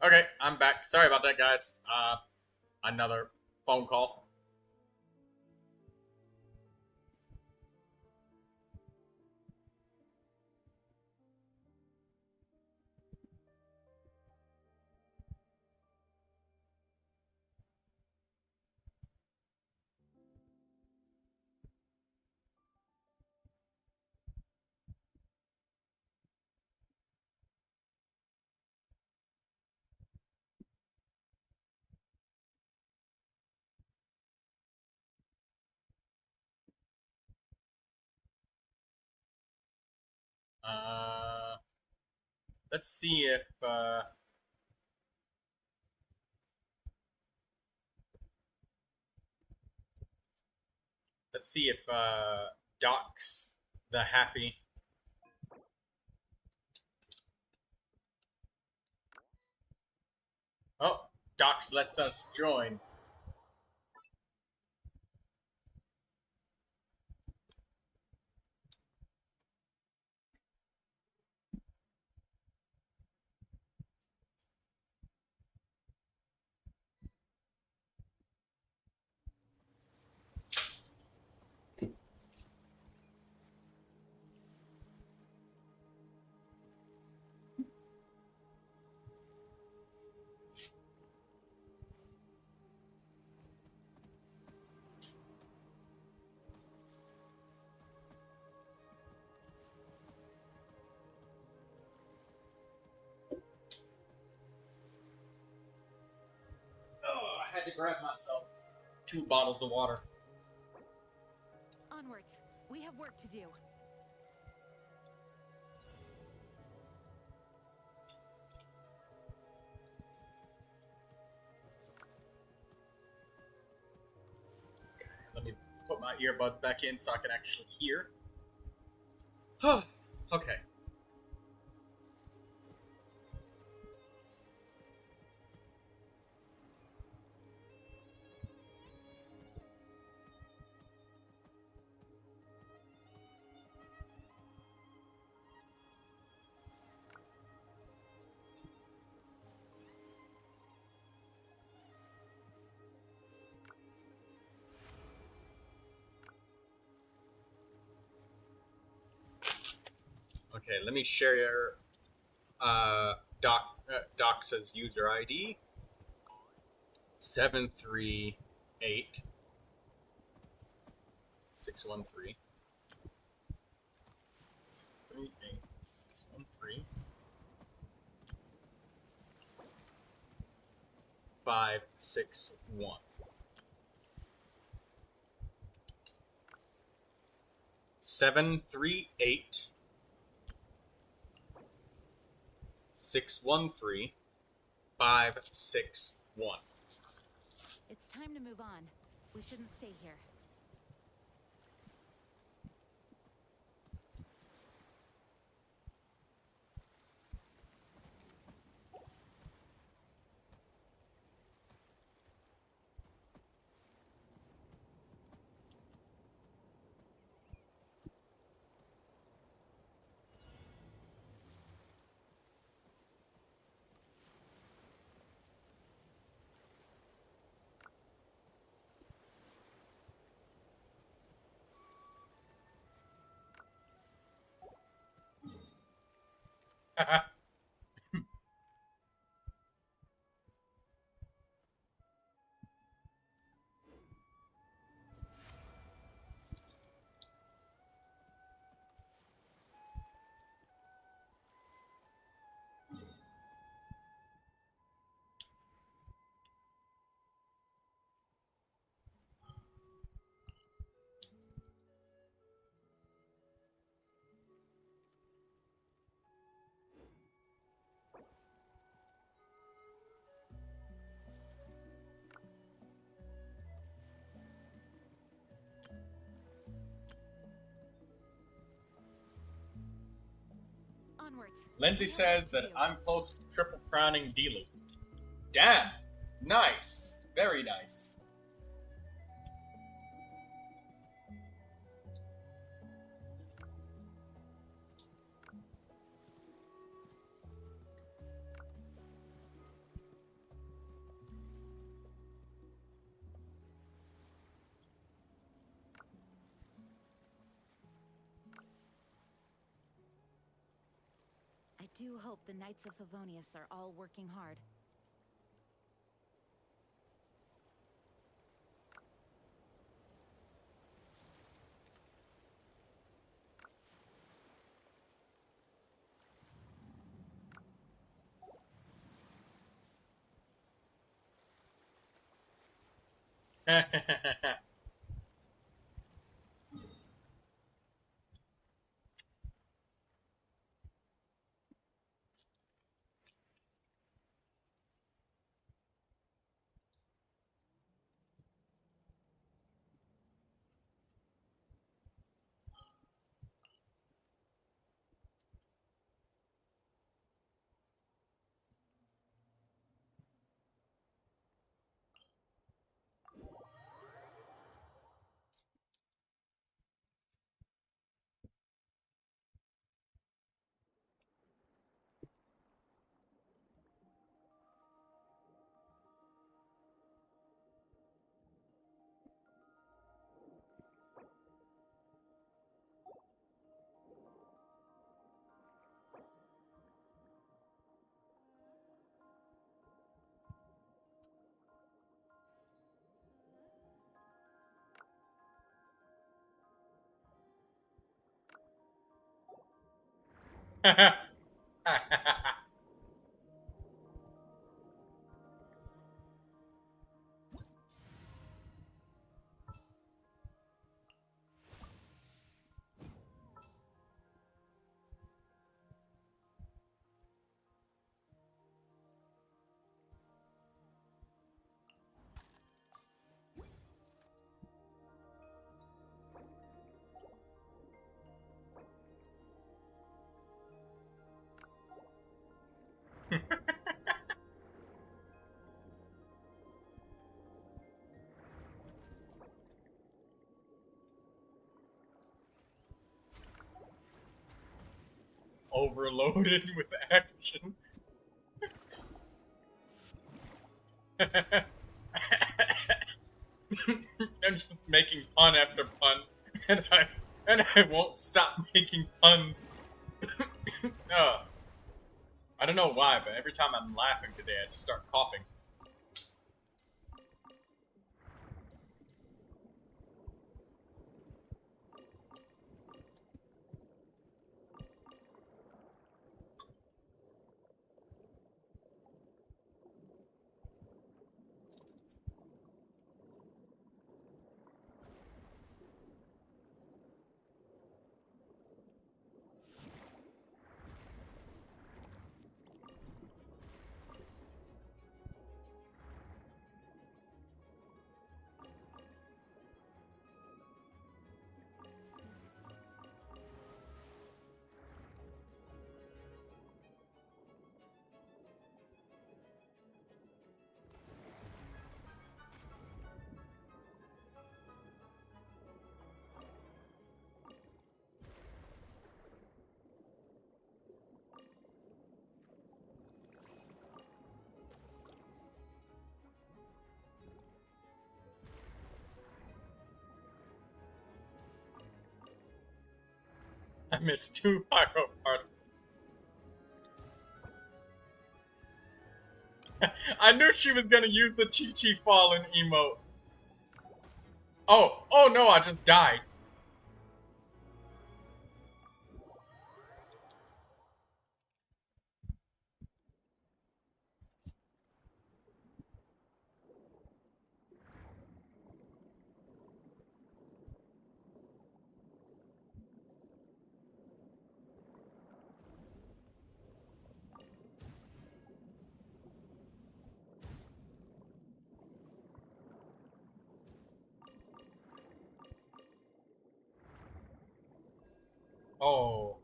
Okay, I'm back. Sorry about that, guys. Another phone call. Let's see if Doc's the happy. Oh, Docs lets us join. Oh, I had to grab myself 2 bottles of water. Onwards. We have work to do. Let me put my earbuds back in so I can actually hear. Okay. Okay, let me share your Doc says user ID 738 613 638 613 561 738 613 561. It's time to move on. We shouldn't stay here. Onwards. Lindsay We have says work to that do. I'm close to triple crowning D-Loop. Damn! Nice. Very nice. do hope the Knights of Favonius are all working hard. Overloaded with action. I'm just making pun after pun, and I won't stop making puns. I don't know why, but every time I'm laughing today, I just start coughing. I missed 2 pyro particles. I knew she was gonna use the Chi-Chi Fallen emote. Oh no, I just died. Oh.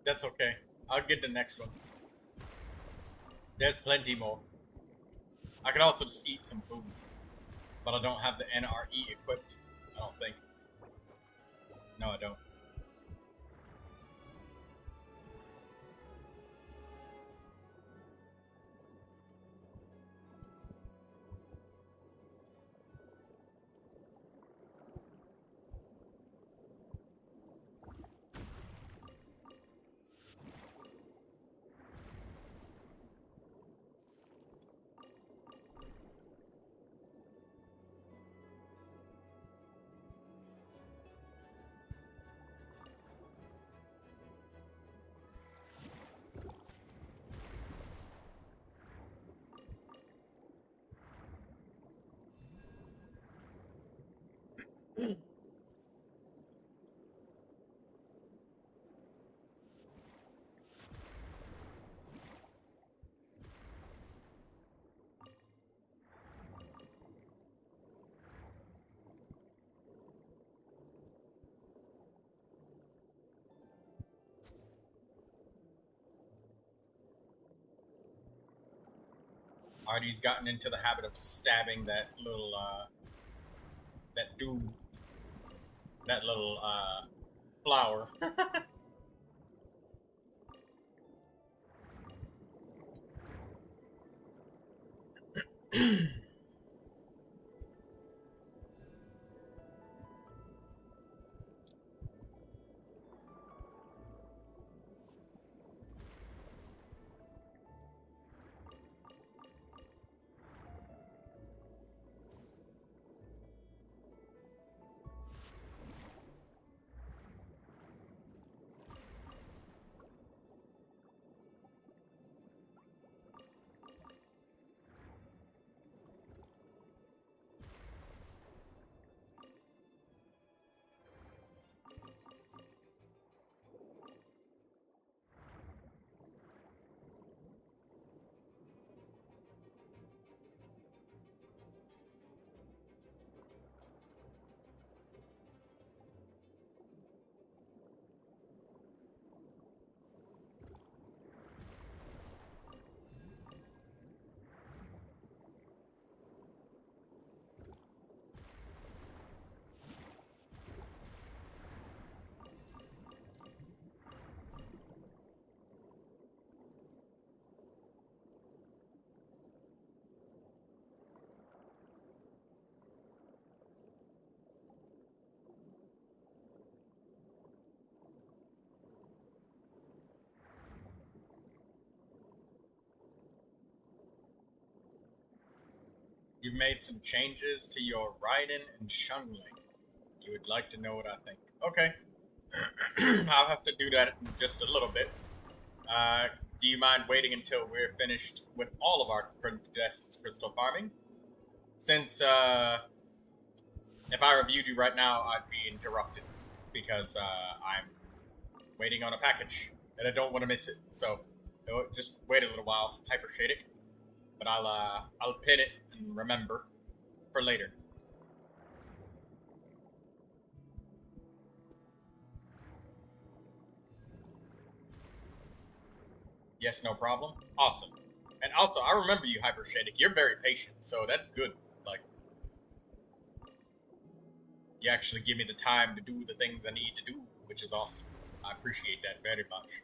That's okay. I'll get the next one. There's plenty more. I could also just eat some food. But I don't have the NRE equipped. I don't think. No, I don't. Artie's gotten into the habit of stabbing that little, that dude, that little, flower. You've made some changes to your Raiden and Shunling. You would like to know what I think. Okay. I'll have to do that in just a little bit. Do you mind waiting until we're finished with all of our crystal farming? Since, if I reviewed you right now, I'd be interrupted. Because, I'm waiting on a package. And I don't want to miss it. So, just wait a little while. Hypershade it. But I'll pin it and remember for later. Yes, no problem. Awesome. And also, I remember you, Hypershadic. You're very patient, so that's good. Like, you actually give me the time to do the things I need to do, which is awesome. I appreciate that very much.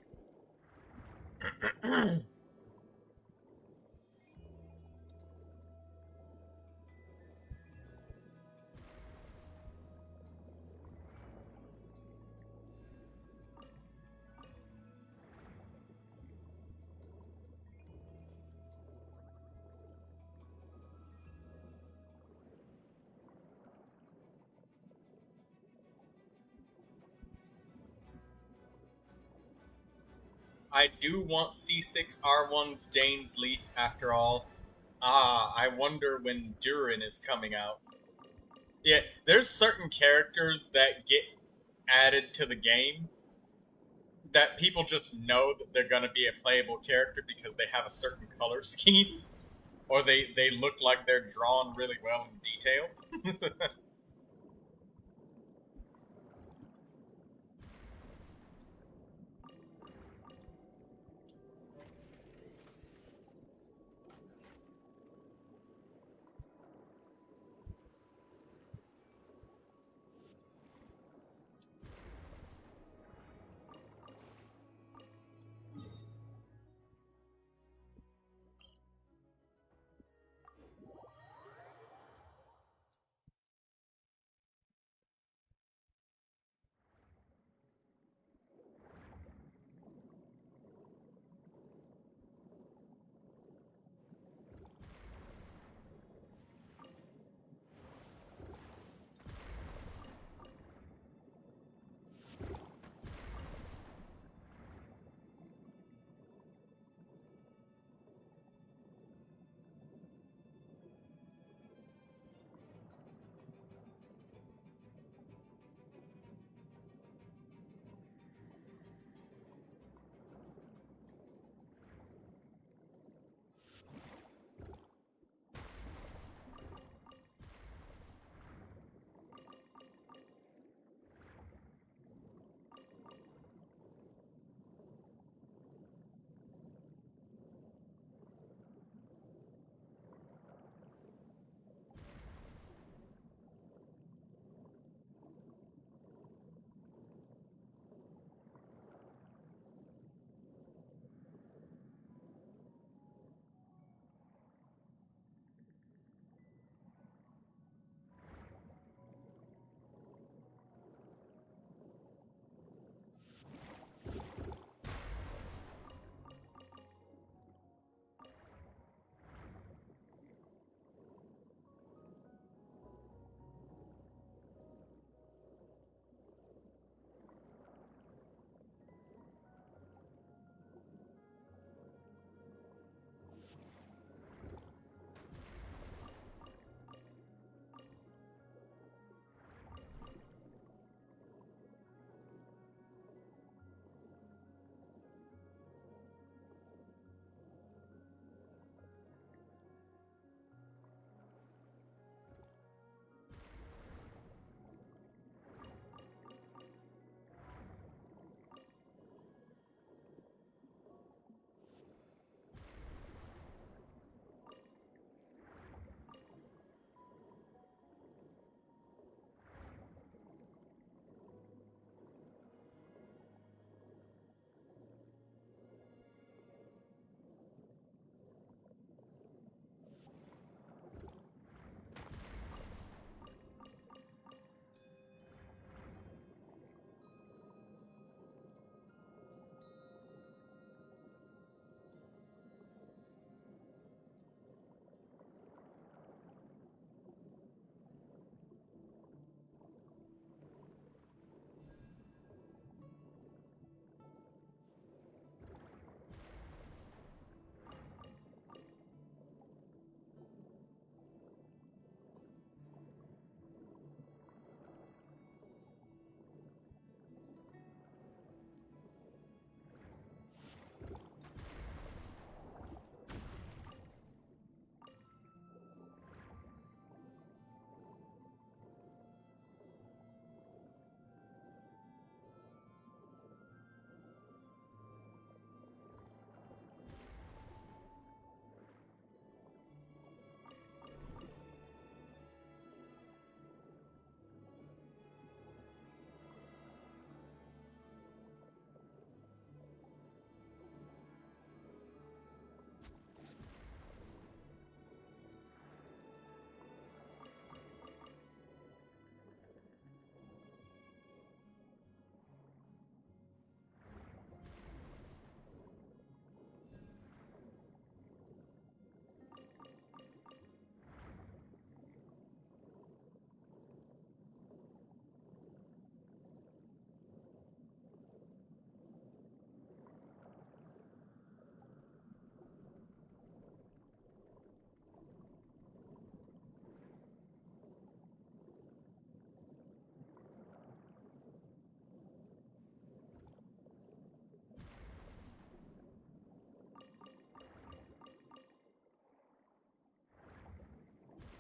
I do want C6R1's Dane's Leaf after all. I wonder when Durin is coming out. Yeah, there's certain characters that get added to the game that people just know that they're gonna be a playable character because they have a certain color scheme. Or they look like they're drawn really well and detailed.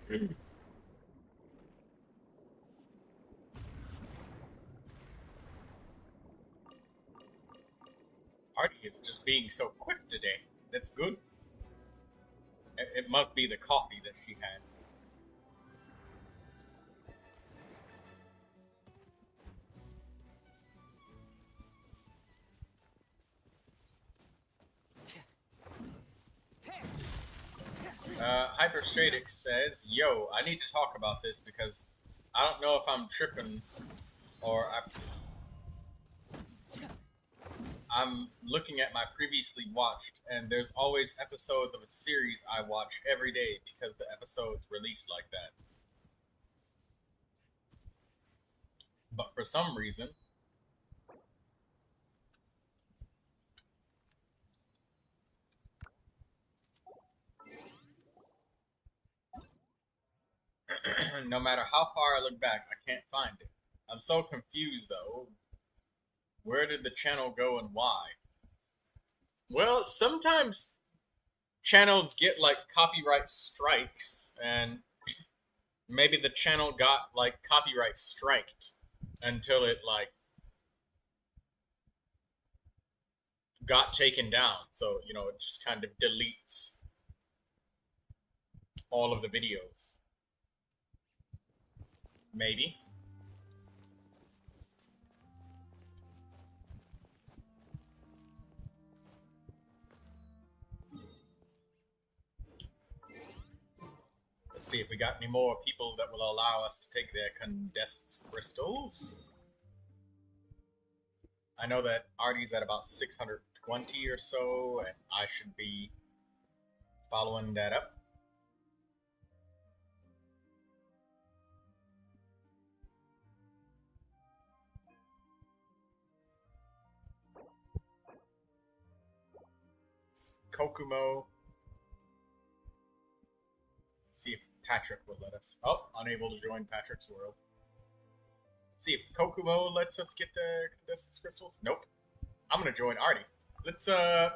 Artie is just being so quick today. That's good. It must be the coffee that she had. Hyperstratic says, yo, I need to talk about this because I don't know if I'm tripping or I'm looking at my previously watched, and there's always episodes of a series I watch every day because the episode's released like that. But for some reason, no matter how far I look back, I can't find it. I'm so confused though. Where did the channel go and why? Well, sometimes channels get like copyright strikes, and maybe the channel got like copyright striked until it like got taken down. So, you know, it just kind of deletes all of the videos. Maybe. Let's see if we got any more people that will allow us to take their condensed crystals. I know that Artie's at about 620 or so, and I should be following that up. Kokumo. See if Patrick will let us. Oh, unable to join Patrick's world. See if Kokumo lets us get the condensed crystals. Nope. I'm gonna join Artie. Let's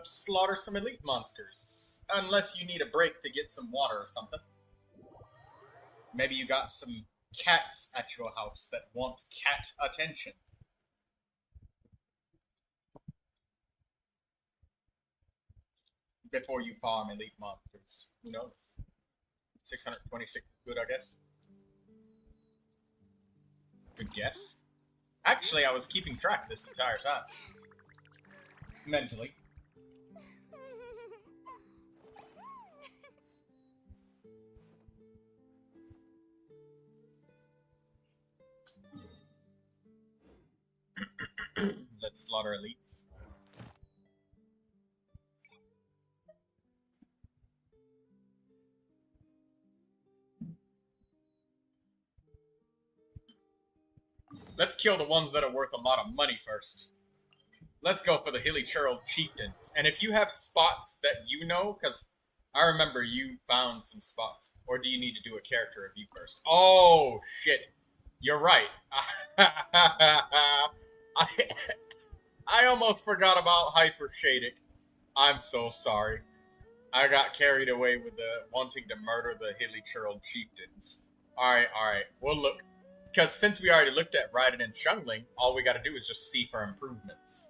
slaughter some elite monsters. Unless you need a break to get some water or something. Maybe you got some cats at your house that want cat attention. Before you farm elite monsters. Who knows? 626 is good, I guess. Good guess. Actually, I was keeping track this entire time. Mentally. Let's slaughter elites. Let's kill the ones that are worth a lot of money first. Let's go for the Hilly Churl Chieftains. And if you have spots that you know, because I remember you found some spots, or do you need to do a character review first? Oh, shit. You're right. I almost forgot about Hyper Shadic. I'm so sorry. I got carried away with the wanting to murder the Hilly Churl Chieftains. Alright. Well, look. Because since we already looked at Raiden and Xiangling, all we gotta do is just see for improvements.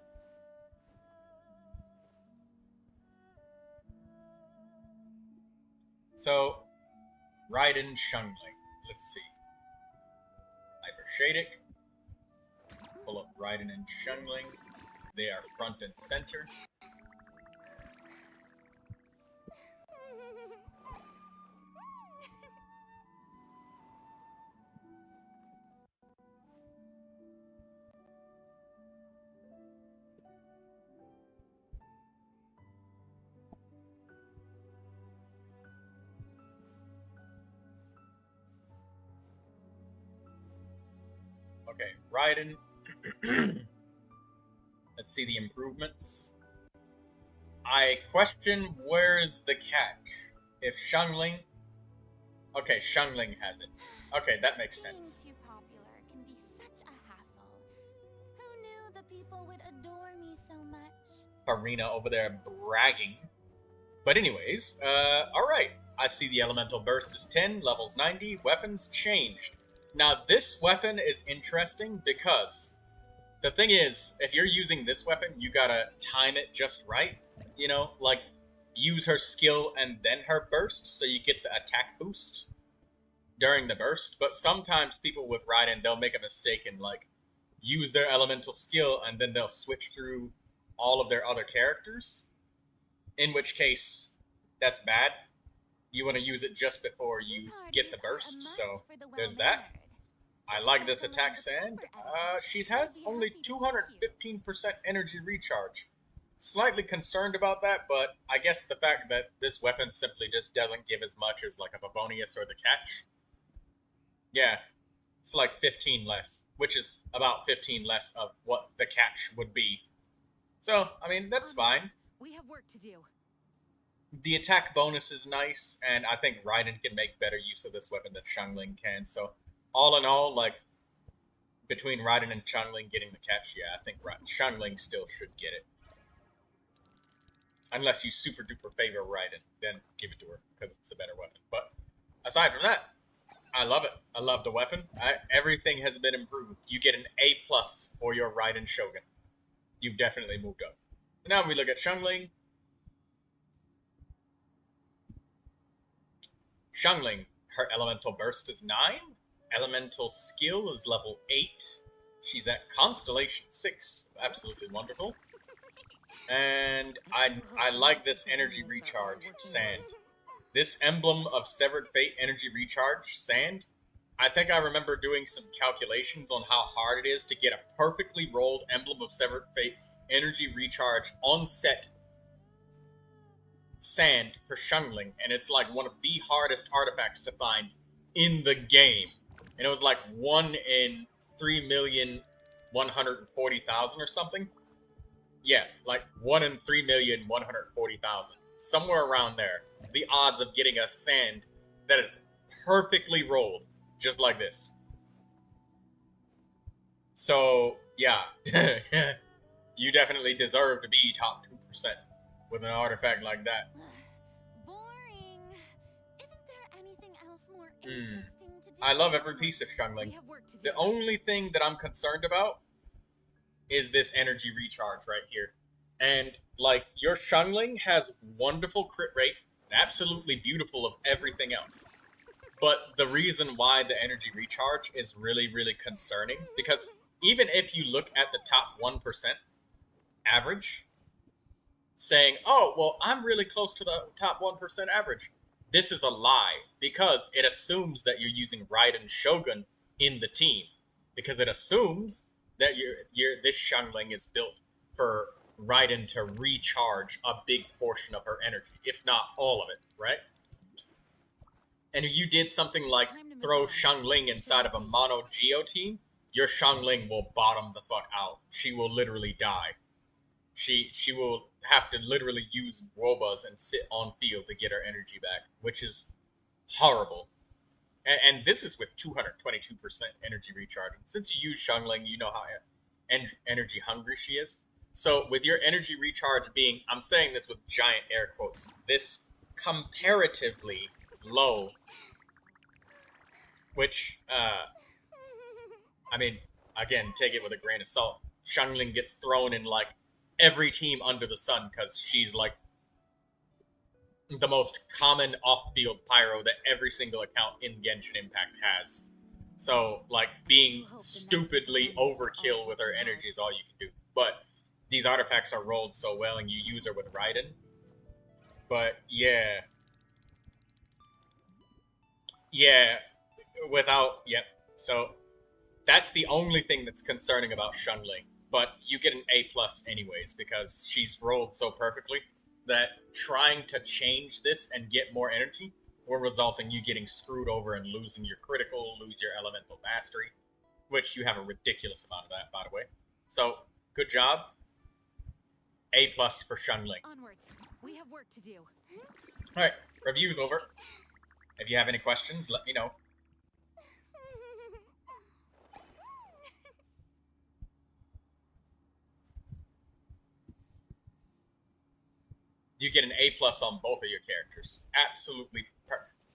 So, Raiden, Xiangling. Let's see. Hyper Shadic. Pull up Raiden and Xiangling. They are front and center. Okay, Raiden. Let's see the improvements. I question where is the catch. If Xiangling... Okay, Xiangling has it. Okay, that makes sense. Being too popular can be such a hassle. Who knew the people would adore me so much? Farina over there bragging. But anyways, alright. I see the elemental burst is 10, levels 90, weapons changed. Now this weapon is interesting because the thing is, if you're using this weapon, you gotta time it just right. You know, like use her skill and then her burst, so you get the attack boost during the burst. But sometimes people with Raiden, they'll make a mistake and like use their elemental skill and then they'll switch through all of their other characters. In which case, that's bad. You want to use it just before you get the burst, so there's that. I like this attack, Sand. She has only 215% energy recharge. Slightly concerned about that, but I guess the fact that this weapon simply just doesn't give as much as like a Favonius or the Catch. Yeah, it's like 15 less, which is about 15 less of what the Catch would be. So, I mean, that's fine. We have work to do. The attack bonus is nice, and I think Raiden can make better use of this weapon than Xiangling can. So, all in all, like, between Raiden and Xiangling getting the Catch, yeah, I think Xiangling still should get it. Unless you super duper favor Raiden, then give it to her, because it's a better weapon. But aside from that, I love it. I love the weapon. Everything has been improved. You get an A+ for your Raiden Shogun. You've definitely moved up. Now we look at Xiangling. Xiangling, her elemental burst is 9. Elemental skill is level 8. She's at Constellation 6. Absolutely wonderful. And I like this energy recharge, Sand. This emblem of Severed Fate energy recharge, Sand. I think I remember doing some calculations on how hard it is to get a perfectly rolled emblem of Severed Fate energy recharge on set Sand for Xiangling, and it's like one of the hardest artifacts to find in the game. And it was like 1 in 3,140,000 or something. Yeah, like 1 in 3,140,000. Somewhere around there. The odds of getting a Sand that is perfectly rolled, just like this. So, yeah. You definitely deserve to be top 2% with an artifact like that. Boring. Isn't there anything else more interesting to do? I love every piece of Xiangling. The only thing that I'm concerned about is this energy recharge right here. And, like, your Xiangling has wonderful crit rate, absolutely beautiful of everything else. But the reason why the energy recharge is really, really concerning, because even if you look at the top 1% average, saying, oh, well, I'm really close to the top 1% average, this is a lie, because it assumes that you're using Raiden Shogun in the team. Because it assumes that this Xiangling is built for Raiden to recharge a big portion of her energy, if not all of it, right? And if you did something like throw Xiangling inside of a mono Geo team, your Xiangling will bottom the fuck out. She will literally die. She will have to literally use Wobas and sit on field to get her energy back, which is horrible. And this is with 222% energy recharging. Since you use Xiangling, you know how energy hungry she is. So with your energy recharge being, I'm saying this with giant air quotes, this comparatively low, which, I mean, again, take it with a grain of salt. Xiangling gets thrown in, like, every team under the sun because she's, like, the most common off-field pyro that every single account in Genshin Impact has. So, like, being stupidly overkill with her energy is all you can do. But these artifacts are rolled so well and you use her with Raiden. But, yeah. Yeah, yep. So, that's the only thing that's concerning about Xiangling. But you get an A+ anyways, because she's rolled so perfectly that trying to change this and get more energy will result in you getting screwed over and losing your critical, lose your elemental mastery, which you have a ridiculous amount of that, by the way. So, good job. A+ for Xiangling. Onwards. We have work to do. Alright, review's over. If you have any questions, let me know. you get an A+ on both of your characters. Absolutely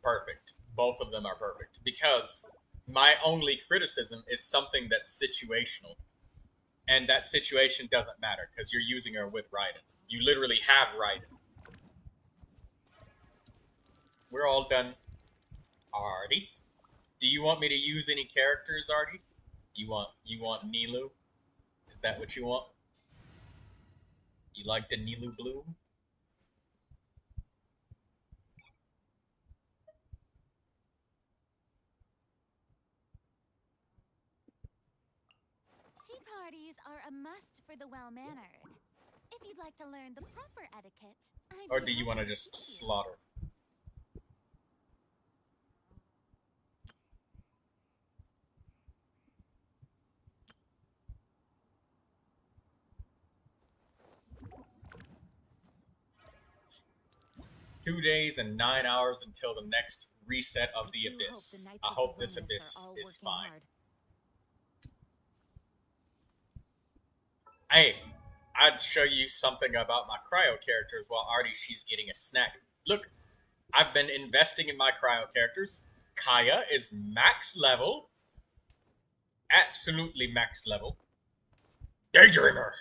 perfect. Both of them are perfect. Because my only criticism is something that's situational. And that situation doesn't matter because you're using her with Raiden. You literally have Raiden. We're all done. Artie, do you want me to use any characters, Artie? You want Nilou? Is that what you want? You like the Nilou bloom? Tea parties are a must for the well-mannered. If you'd like to learn the proper etiquette, Or do you want to just slaughter? Two days and 9 hours until the next reset of the Abyss. I hope this Abyss is fine. Hey, I'd show you something about my cryo characters while Artie, she's getting a snack. Look, I've been investing in my cryo characters. Kaya is max level. Absolutely max level. Daydreamer!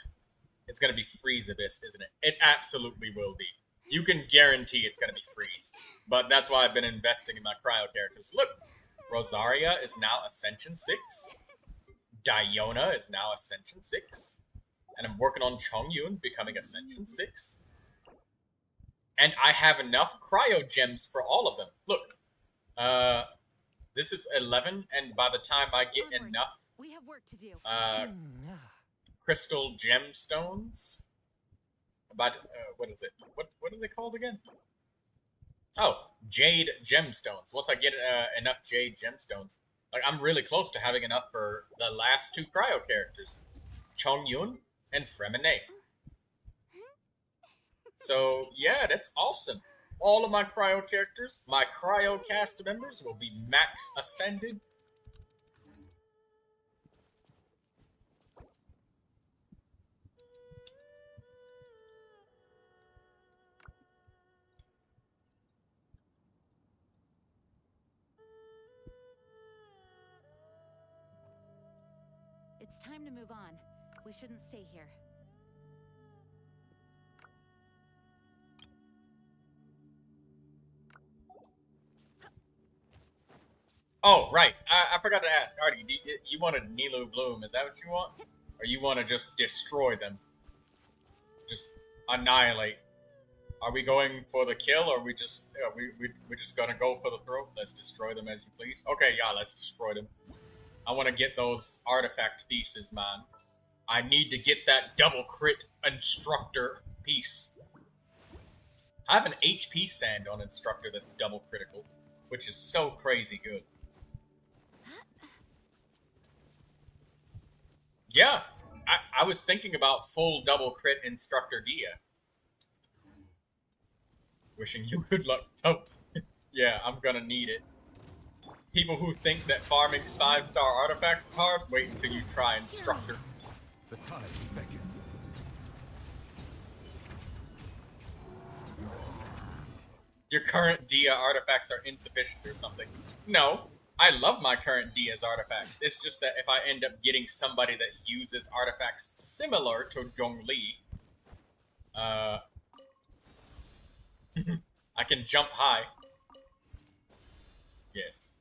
It's going to be Freeze Abyss, isn't it? It absolutely will be. You can guarantee it's going to be Freeze. But that's why I've been investing in my cryo characters. Look, Rosaria is now Ascension 6. Diona is now Ascension 6. And I'm working on Chongyun becoming Ascension 6. And I have enough cryo gems for all of them. Look, this is 11, and by the time I get enough We have work to do. crystal gemstones, about what is it? What are they called again? Oh, jade gemstones. Once I get enough jade gemstones, like I'm really close to having enough for the last two cryo characters, Chongyun and Fremine. So yeah, that's awesome. All of my cryo characters, my cryo cast members will be max ascended. It's time to move on. We shouldn't stay here. Oh, right. I forgot to ask. Artie, you wanted Nilou Bloom. Is that what you want? Or you want to just destroy them? Just annihilate. Are we going for the kill, or we just we're just gonna go for the throat? Let's destroy them as you please. Okay, yeah, let's destroy them. I want to get those artifact pieces, man. I need to get that double crit instructor piece. I have an HP sand on instructor that's double critical, which is so crazy good. Yeah, I was thinking about full double crit instructor Dia. Wishing you good luck. Oh, yeah, I'm gonna need it. People who think that farming 5-star artifacts is hard, wait until you try instructor. The tides beckon. Your current Dia artifacts are insufficient or something. No, I love my current Dia's artifacts. It's just that if I end up getting somebody that uses artifacts similar to Zhongli, I can jump high. Yes.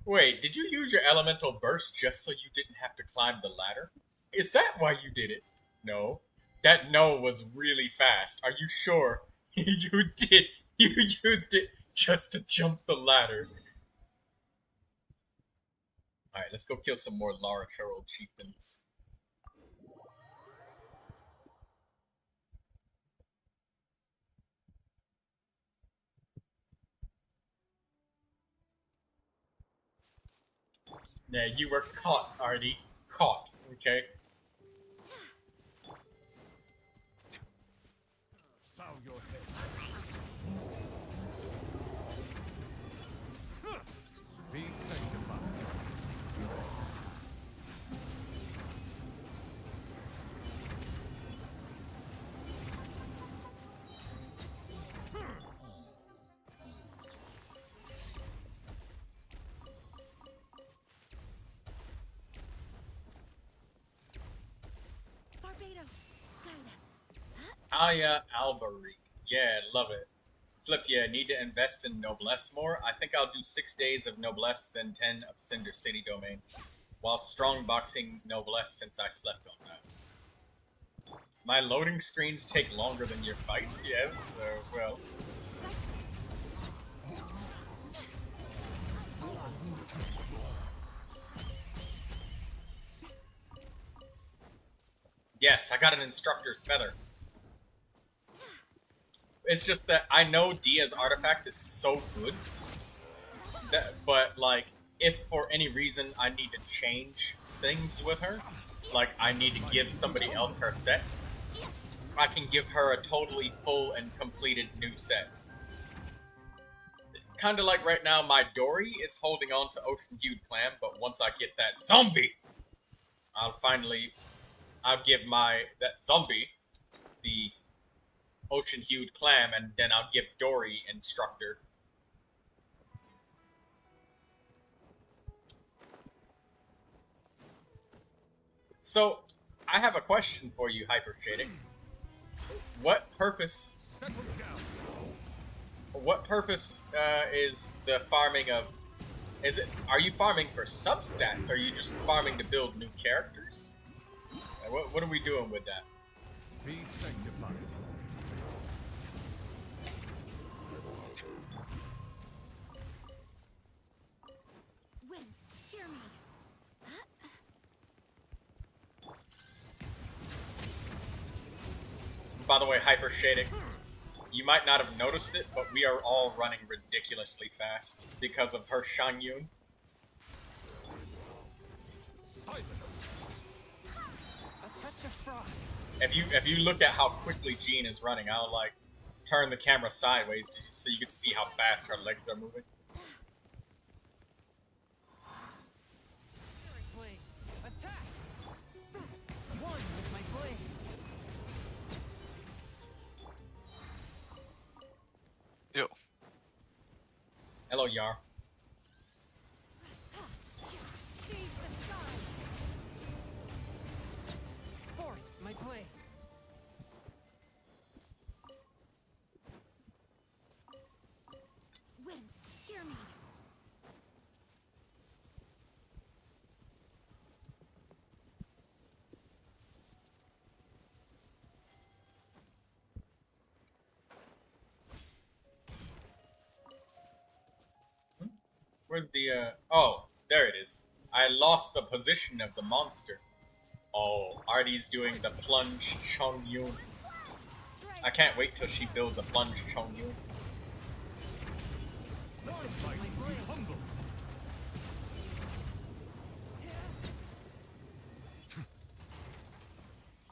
Wait, did you use your elemental burst just so you didn't have to climb the ladder? Is that why you did it? No. That no was really fast. Are you sure? You did. You used it just to jump the ladder. Alright, let's go kill some more Lara Churl chieftains. Yeah, you were caught, Artie. Caught, okay? Bow your head. Be sanctified. Aya Alberic. Yeah, love it. Flip, yeah, need to invest in Noblesse more. I think I'll do 6 days of Noblesse, then 10 of Cinder City Domain. While strongboxing Noblesse since I slept on that. My loading screens take longer than your fights, yes, well. Yes, I got an instructor's feather. It's just that I know Dia's artifact is so good, but like, if for any reason I need to change things with her, like I need to give somebody else her set, I can give her a totally full and completed new set. Kind of like right now, my Dory is holding on to Ocean Hued Clam, but once I get that zombie, I'll give that zombie the Ocean Hued Clam, and then I'll give Dory Instructor. So, I have a question for you, Hyper Shading. What purpose is the farming of... Are you farming for substats? Or are you just farming to build new characters? What are we doing with that? Be sanctified. Wind, hear me. By the way, Hyper Shading, you might not have noticed it, but we are all running ridiculously fast because of her Shangyun. Silence. A touch of frost. If you look at how quickly Jean is running, I'll like turn the camera sideways so you can see how fast her legs are moving. Attack! One with my blade. Yo. Hello, Yar. Seize the sky. Forth, my blade. Wind, hear me. Where's the, oh, there it is. I lost the position of the monster. Oh, Artie's doing the plunge Chongyun. I can't wait till she builds a plunge Chongyun. Humble.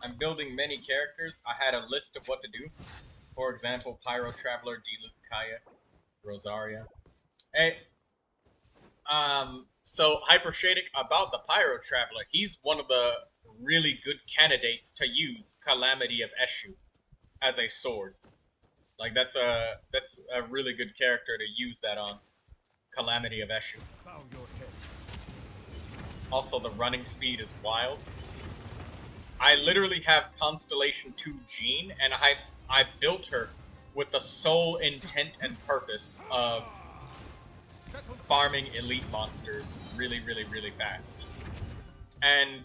I'm building many characters. I had a list of what to do. For example, Pyro Traveler, Diluc, Kaya, Rosaria. Hey, so Hyper Shading, about the Pyro Traveler, he's one of the really good candidates to use Calamity of Eshu as a sword. Like that's a really good character to use that on. Calamity of Eshu. Bow your head. Also, the running speed is wild. I literally have Constellation 2 Jean, and I built her with the sole intent and purpose of farming elite monsters really, really, really fast. And,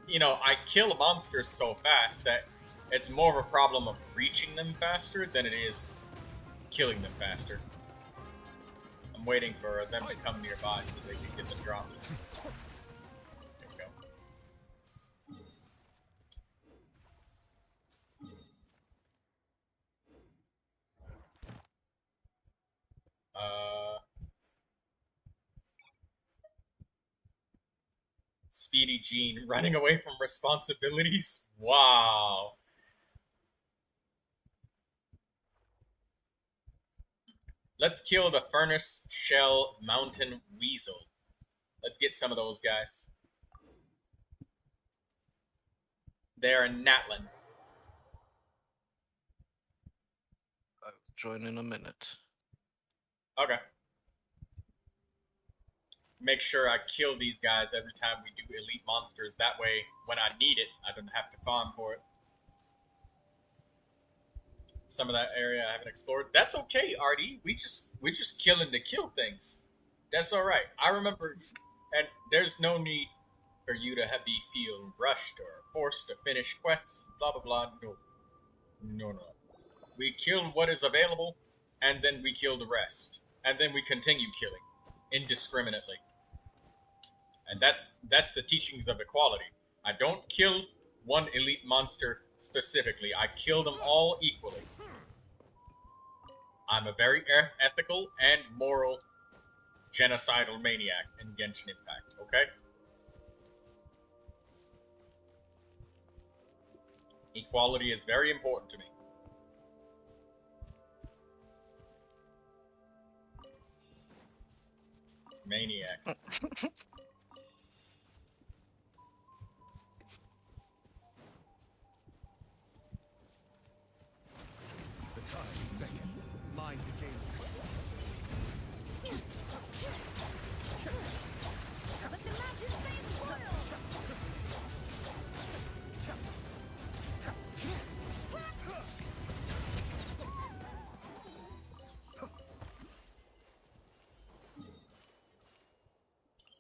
you know, I kill monsters so fast that it's more of a problem of reaching them faster than it is killing them faster. I'm waiting for them to come nearby so they can get the drops. There we go. Speedy Jean running away from responsibilities? Wow. Let's kill the Furnace Shell Mountain Weasel. Let's get some of those guys. They're in Natlan. I'll join in a minute. Okay. Make sure I kill these guys every time we do elite monsters. That way, when I need it, I don't have to farm for it. some of that area I haven't explored. That's okay, Artie. We just killing to kill things. That's all right. I remember, and there's no need for you to feel rushed or forced to finish quests. Blah blah blah. No. We kill what is available, and then we kill the rest, and then we continue killing indiscriminately. And that's the teachings of equality. I don't kill one elite monster specifically. I kill them all equally. I'm a very ethical and moral genocidal maniac in Genshin Impact, okay? Equality is very important to me. Maniac. The time beckon. Mind the game. Let the mountains fade spoil!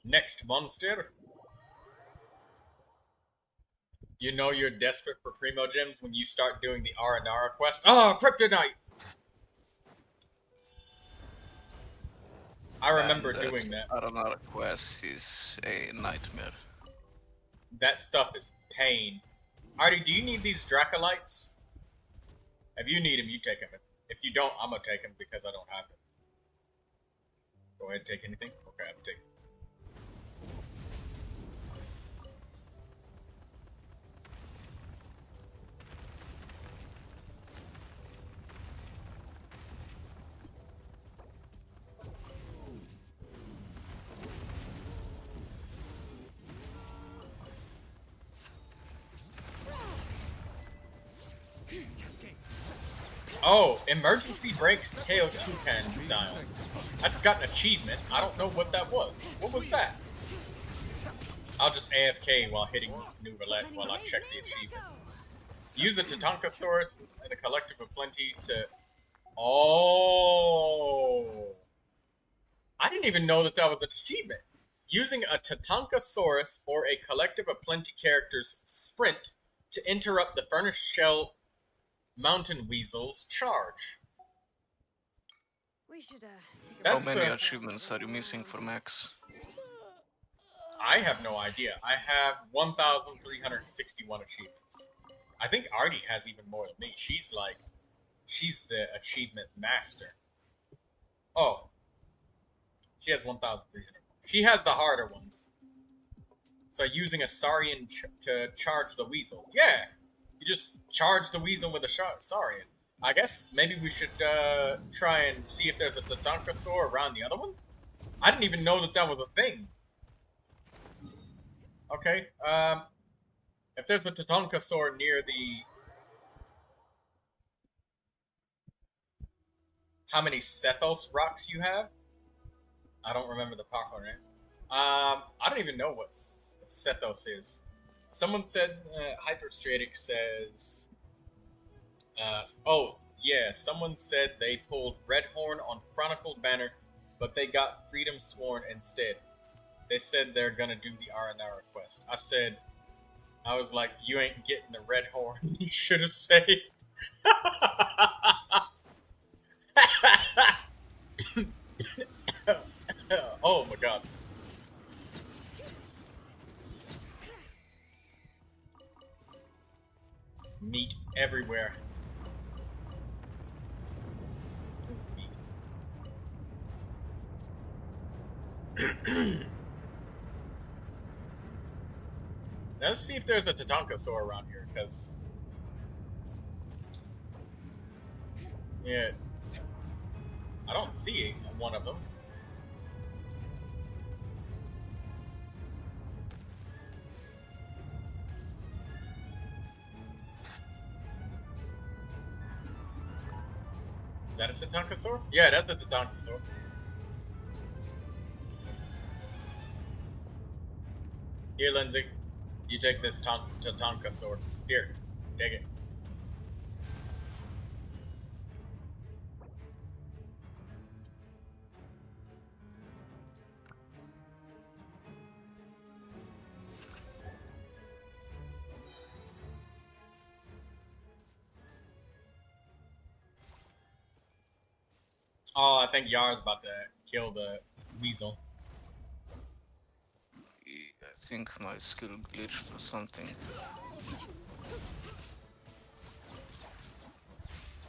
Next monster. You know you're desperate for Primo Gems when you start doing the Aranara quest. Oh, Kryptonite! I remember doing that. Aranara quest is a nightmare. That stuff is pain. Artie, do you need these Dracolites? If you need them, you take them. If you don't, I'm gonna take them because I don't have them. Go ahead, take anything? Okay, I'll take it. Oh, emergency brakes tail toucan style. I just got an achievement. I don't know what that was. What was that? I'll just AFK while hitting Neuvilette while I check the achievement. Use a Tatankasaurus and a Collective of Plenty to... Oh! I didn't even know that was an achievement. Using a Tatankasaurus or a Collective of Plenty character's sprint to interrupt the Furnace Shell Mountain Weasel's charge. We should, How many achievements are you missing for Max? I have no idea. I have 1,361 achievements. I think Artie has even more than me. She's the achievement master. Oh. She has 1,300. She has the harder ones. So using a Saurian to charge the weasel. Yeah! You just charge the weasel with a Saurian. I guess maybe we should try and see if there's a Tatankasaur around the other one? I didn't even know that was a thing. Okay, if there's a Tatankasaur near the... How many Sethos rocks you have? I don't remember the popular name. I don't even know what Sethos is. Someone said, Hyperstratic says... oh, yeah, someone said they pulled Redhorn on Chronicled Banner, but they got Freedom Sworn instead. They said they're gonna do the Aranara quest. I was like, you ain't getting the Redhorn. You should have saved. Oh my god. Meat everywhere. Now let's see if there's a Tatankasaur around here, because... Yeah. I don't see one of them. Is that a Tatankasaur? Yeah, that's a Tatankasaur. Here, Lindsay. You take this Tatankasaur. Here, take it. Oh, I think Yar's about to kill the weasel. I think my skill glitched or something.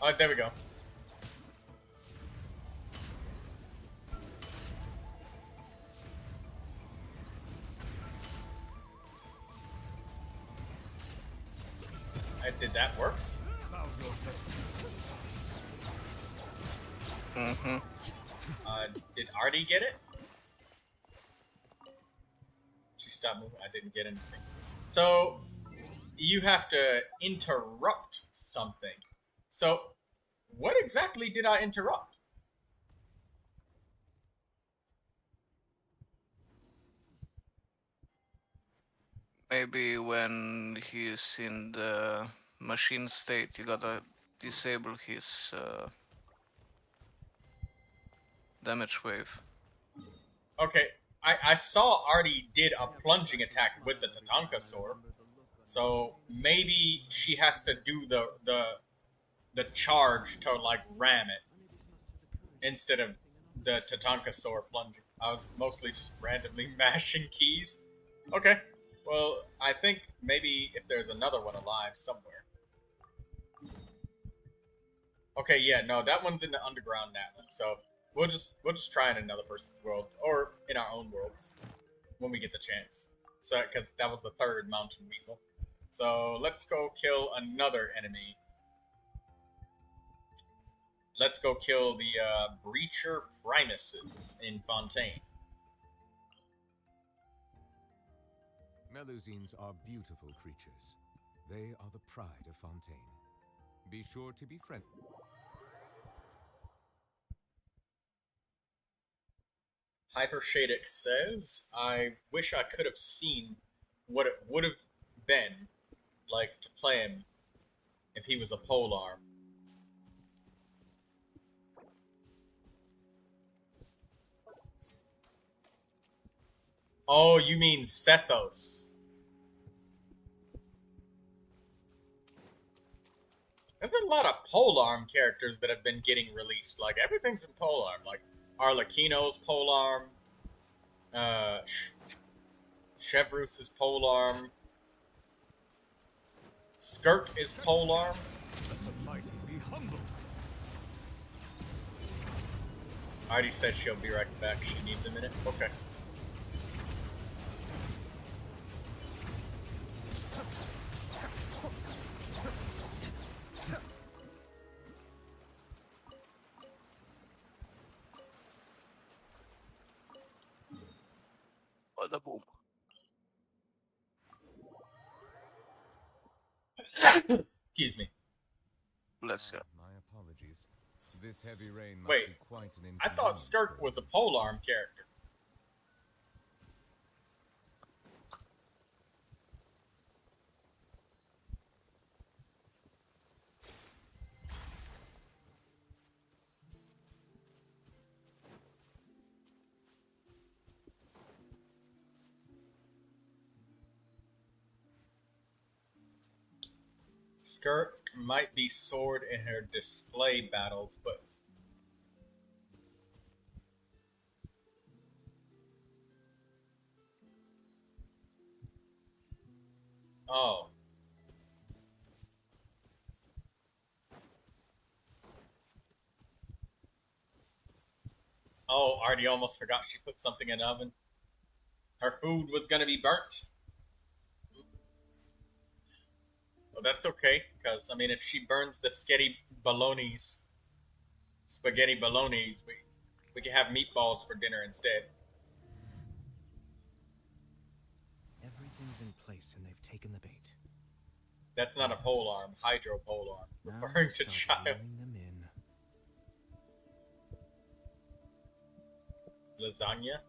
Oh, there we go. Did that work? Mm-hmm. Did Artie get it? She stopped moving. I didn't get anything. So you have to interrupt something. So what exactly did I interrupt? Maybe when he's in the machine state, you gotta disable his damage wave. Okay, I saw Artie did a plunging attack with the Tatanka sword, so maybe she has to do the charge to like ram it instead of the Tatanka sword plunging. I was mostly just randomly mashing keys. Okay, well I think maybe if there's another one alive somewhere. Okay, yeah, no, that one's in the underground now, so. We'll just try in another person's world, or in our own worlds, when we get the chance. So, because that was the third mountain weasel. So let's go kill another enemy. Let's go kill the Breacher Primuses in Fontaine. Melusines are beautiful creatures. They are the pride of Fontaine. Be sure to be friendly. Hypershadix says, I wish I could have seen what it would have been like to play him if he was a polearm. Oh, you mean Sethos. There's a lot of polearm characters that have been getting released. Like, everything's in polearm. Like, Arlecchino's polearm. Chevrus is polearm. Skirt is polearm. Let the mighty be humble. I already said she'll be right back. She needs a minute. Okay. Bada boom. Excuse me. Bless you. My apologies. This heavy rain must Wait, be quite an I thought inconvenience Skirk for was a you. polearm character. Skirk might be sword in her display battles, but oh. Oh, Artie almost forgot she put something in the oven. Her food was gonna be burnt. Well, that's okay, because, I mean, if she burns the spaghetti bolognese, we can have meatballs for dinner instead. Everything's in place and they've taken the bait. That's not a polearm, hydro polearm. Now Referring to start child. reeling them in. Lasagna?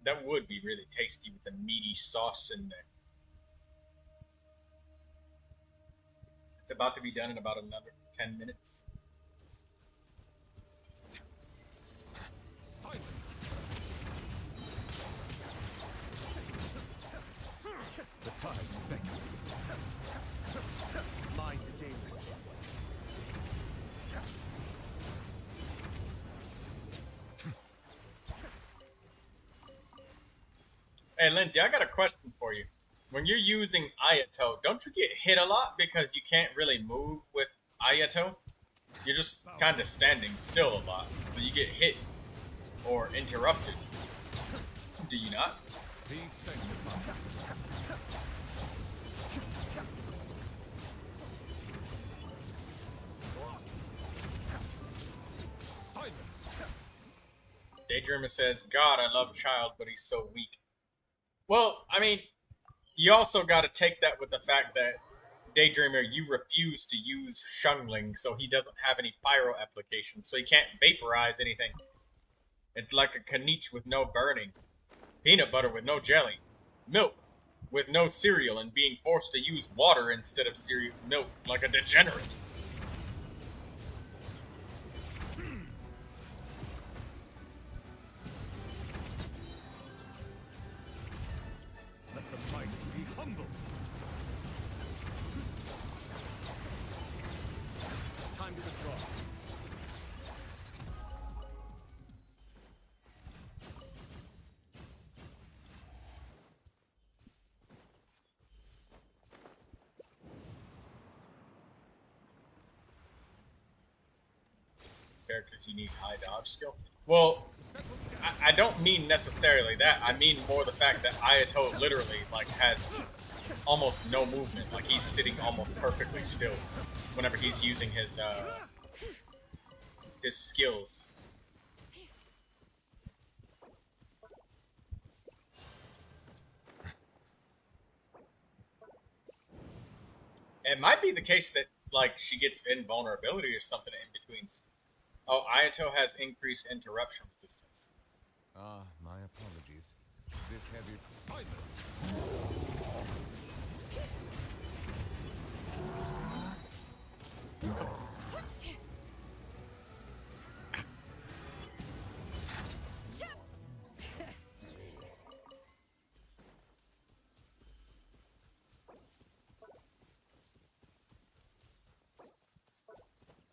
That would be really tasty with the meaty sauce in there. It's about to be done in about another 10 minutes. Silence! The tides beckon. Mind the deluge. Hey, Lindsay, I got a question for you. When you're using Ayato, don't you get hit a lot because you can't really move with Ayato? You're just kind of standing still a lot, so you get hit or interrupted. Do you not? Be sanctified. Silence. Daydreamer says, God, I love Child, but he's so weak. Well, I mean, you also got to take that with the fact that Daydreamer, you refuse to use Shungling, so he doesn't have any pyro application, so he can't vaporize anything. It's like a Kanich with no burning, peanut butter with no jelly, milk with no cereal, and being forced to use water instead of cereal milk like a degenerate. Let the mighty be humble. Time to withdraw. Characters you need high dodge skill. Well, I don't mean necessarily that. I mean more the fact that Ayato literally like has almost no movement. Like he's sitting almost perfectly still whenever he's using his skills. It might be the case that like she gets invulnerability or something in between. Oh, Ayato has increased interruption resistance. Ah, my apologies. This heavy silence.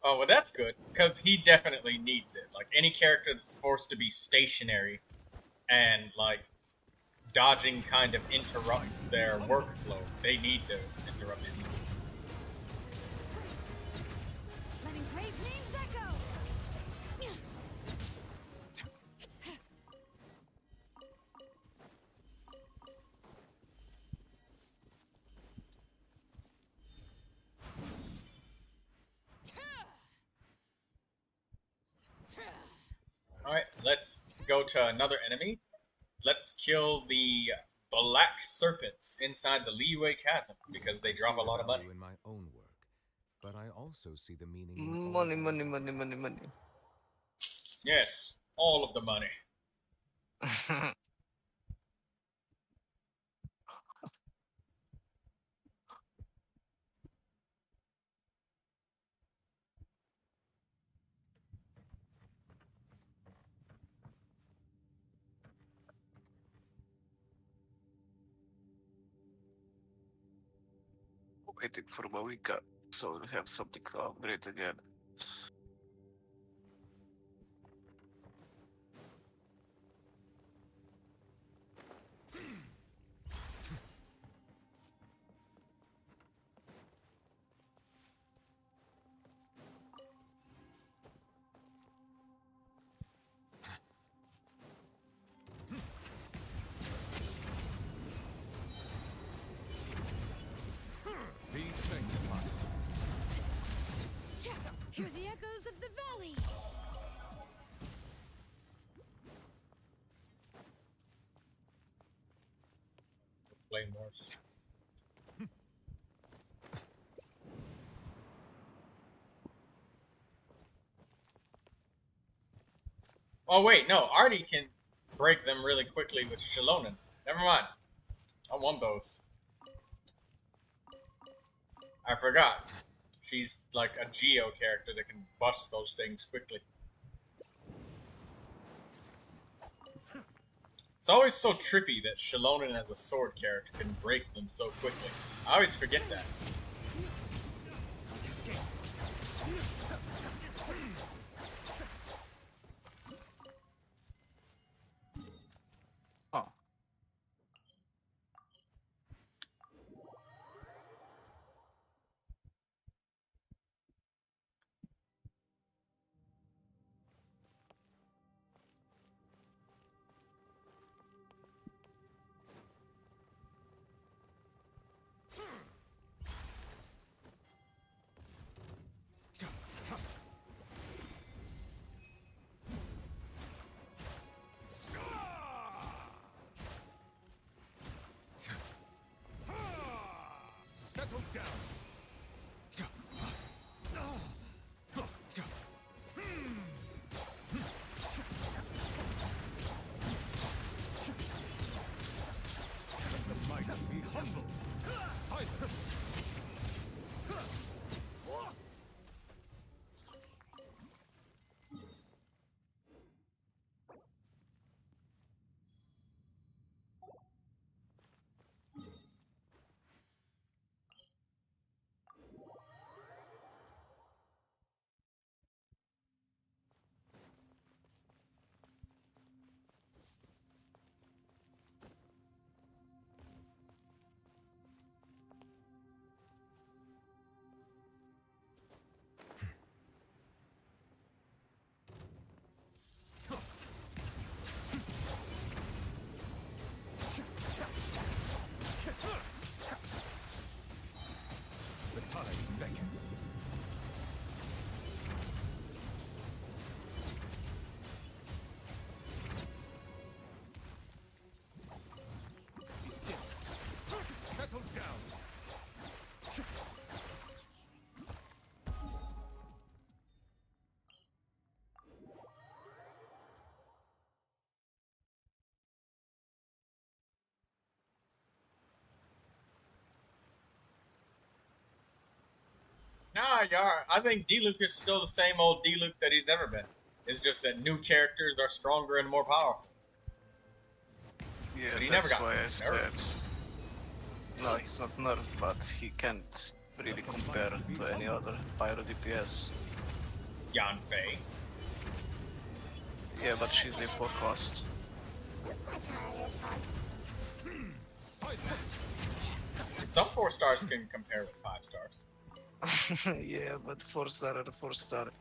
Oh, well, that's good, because he definitely needs it. Like, any character that's forced to be stationary and, like, dodging kind of interrupts their workflow. They need the interruption resistance. Letting brave names echo. Alright, let's go to another enemy. Let's kill the black serpents inside the Leeway Chasm, because they drop a lot of money. In my own work, but I also see the meaning in Money, money, money, money, money. Yes, all of the money. Waiting for Malika, so we'll have something to upgrade again. Be sanctified. Hear the echoes of the valley. Flame Wars. Oh wait, no, Artie can break them really quickly with Shilonen. Never mind. I won those. I forgot. She's like a Geo character that can bust those things quickly. It's always so trippy that Shilonen as a sword character can break them so quickly. I always forget that. Oh. Settle down. The mighty be humble. Silence. The tides beckon. Be still. Settle down. Nah, Yar, I think D-Luke is still the same old D-Luke that he's ever been. It's just that new characters are stronger and more powerful. Yeah, But he that's never got why I said. nerfed. No, he's not nerfed, but he can't really compare to any other pyro DPS. Yanfei. Yeah, but she's a 4 cost. Silence. Some 4 stars can compare with 5 stars. Yeah, but 4 star are 4 star.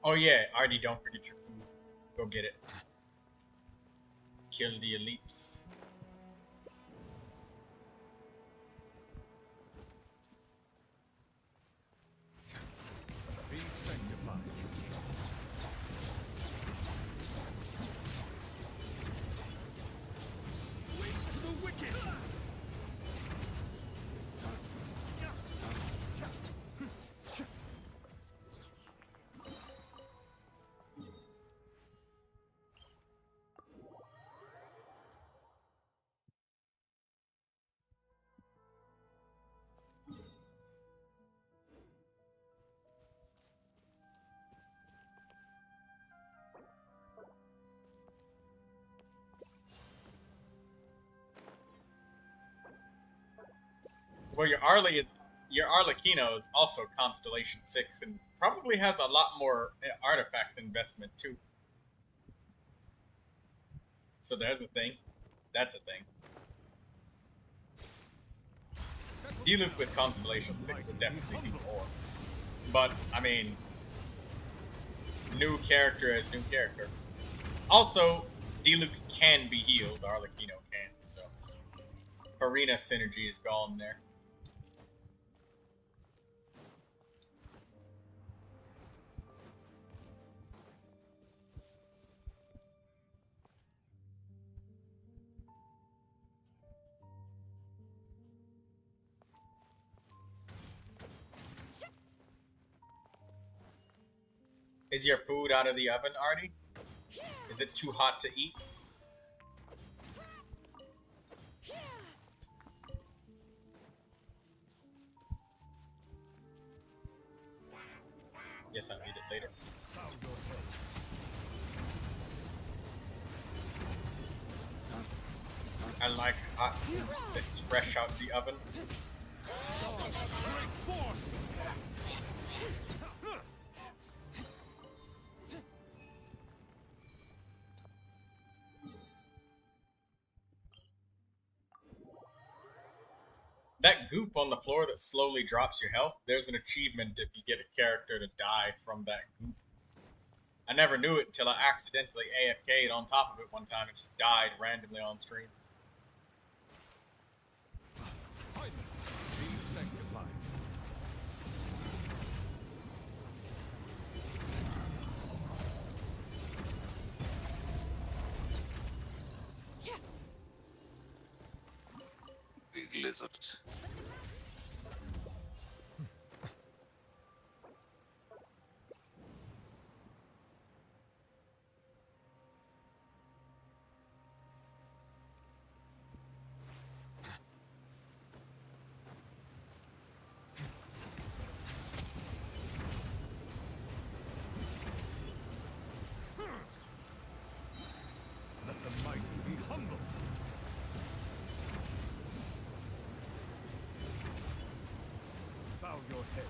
Oh yeah, Artie, don't forget your food. Go get it. Kill the elites. Be sanctified. Waste to the wicked. Well, your Arlecchino is also Constellation 6 and probably has a lot more artifact investment too. So there's a thing. That's a thing. D-Luke with Constellation 6 would definitely be more. But, I mean, new character as new character. Also, D-Luke can be healed, Arlecchino can, so arena synergy is gone there. Is your food out of the oven, Artie? Is it too hot to eat? Yes, I'll eat it later. I like hot food that's fresh out the oven. That goop on the floor that slowly drops your health, there's an achievement if you get a character to die from that goop. I never knew it until I accidentally AFK'd on top of it one time and just died randomly on stream. Silence. Be sanctified. Big lizard. Let the mighty be humble. Bow your head.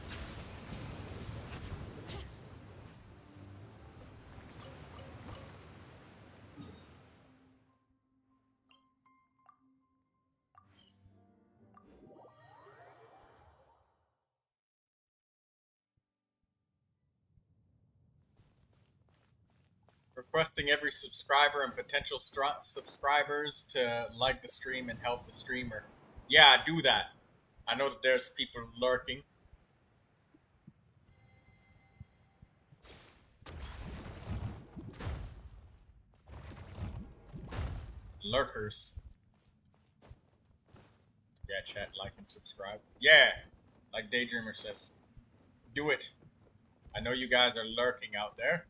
Requesting every subscriber and potential subscribers to like the stream and help the streamer. Yeah, do that. I know that there's people lurking. Lurkers. Yeah, chat, like and subscribe. Yeah, like Daydreamer says. Do it. I know you guys are lurking out there.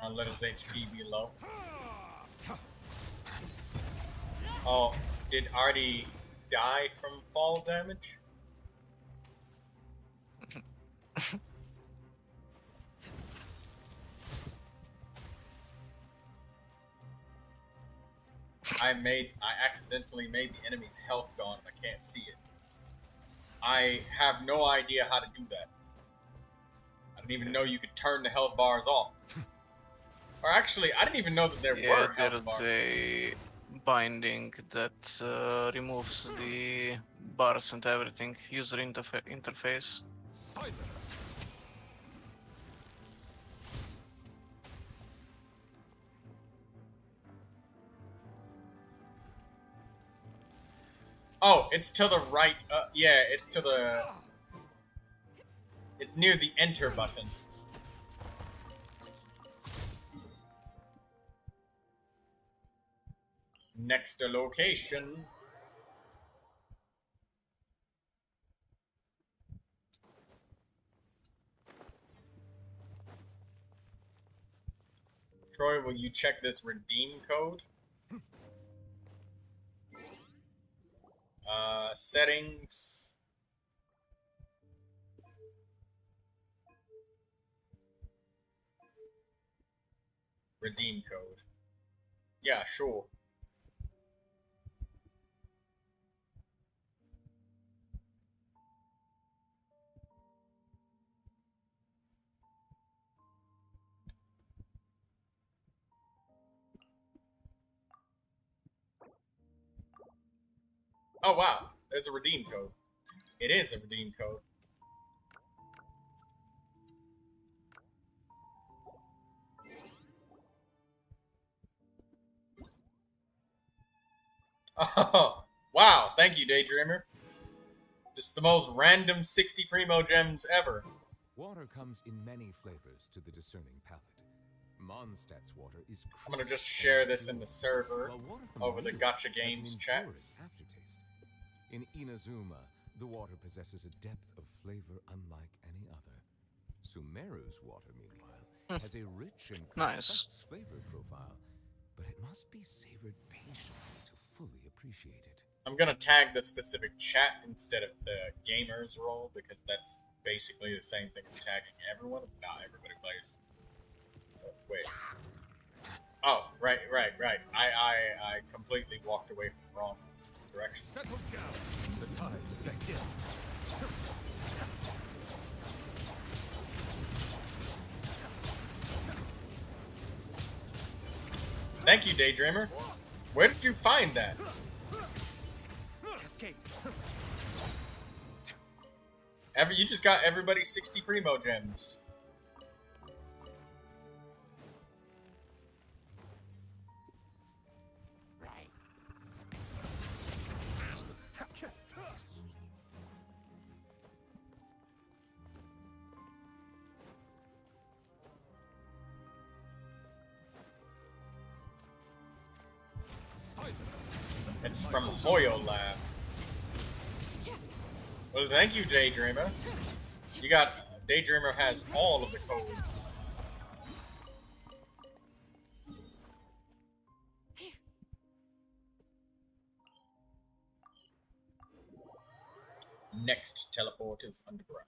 I'll let his HP be low. Oh, did Artie die from fall damage? I accidentally made the enemy's health gone and I can't see it. I have no idea how to do that. I didn't even know you could turn the health bars off. Or actually, I didn't even know that there were health bars. There's a binding that removes the bars and everything. User interface. Silence. Oh, it's to the right. Yeah, it's to the... It's near the enter button. Next location. Troy, will you check this redeem code? Settings. Redeem code. Yeah, sure. Oh wow, there's a redeem code. It is a redeem code. Oh, wow, thank you, Daydreamer. Just the most random 60 primo gems ever. Water comes in many flavors to the discerning palate. Mondstadt's water is crisp. I'm gonna just share this in the server over the Gacha Games chats. Aftertaste. In Inazuma, the water possesses a depth of flavor unlike any other. Sumeru's water, meanwhile, has a rich and complex flavor profile, but it must be savored patiently to fully appreciate it. I'm gonna tag the specific chat instead of the gamer's role because that's basically the same thing as tagging everyone. Not everybody plays. Wait. Oh, right. I completely walked away from the wrong direction. Settle down. The tides be still. Thank you, Daydreamer. Where did you find that? Cascade. You just got everybody 60 Primo Gems. It's from Hoyo Lab. Well, thank you, Daydreamer. You got... Daydreamer has all of the codes. Next teleport is underground.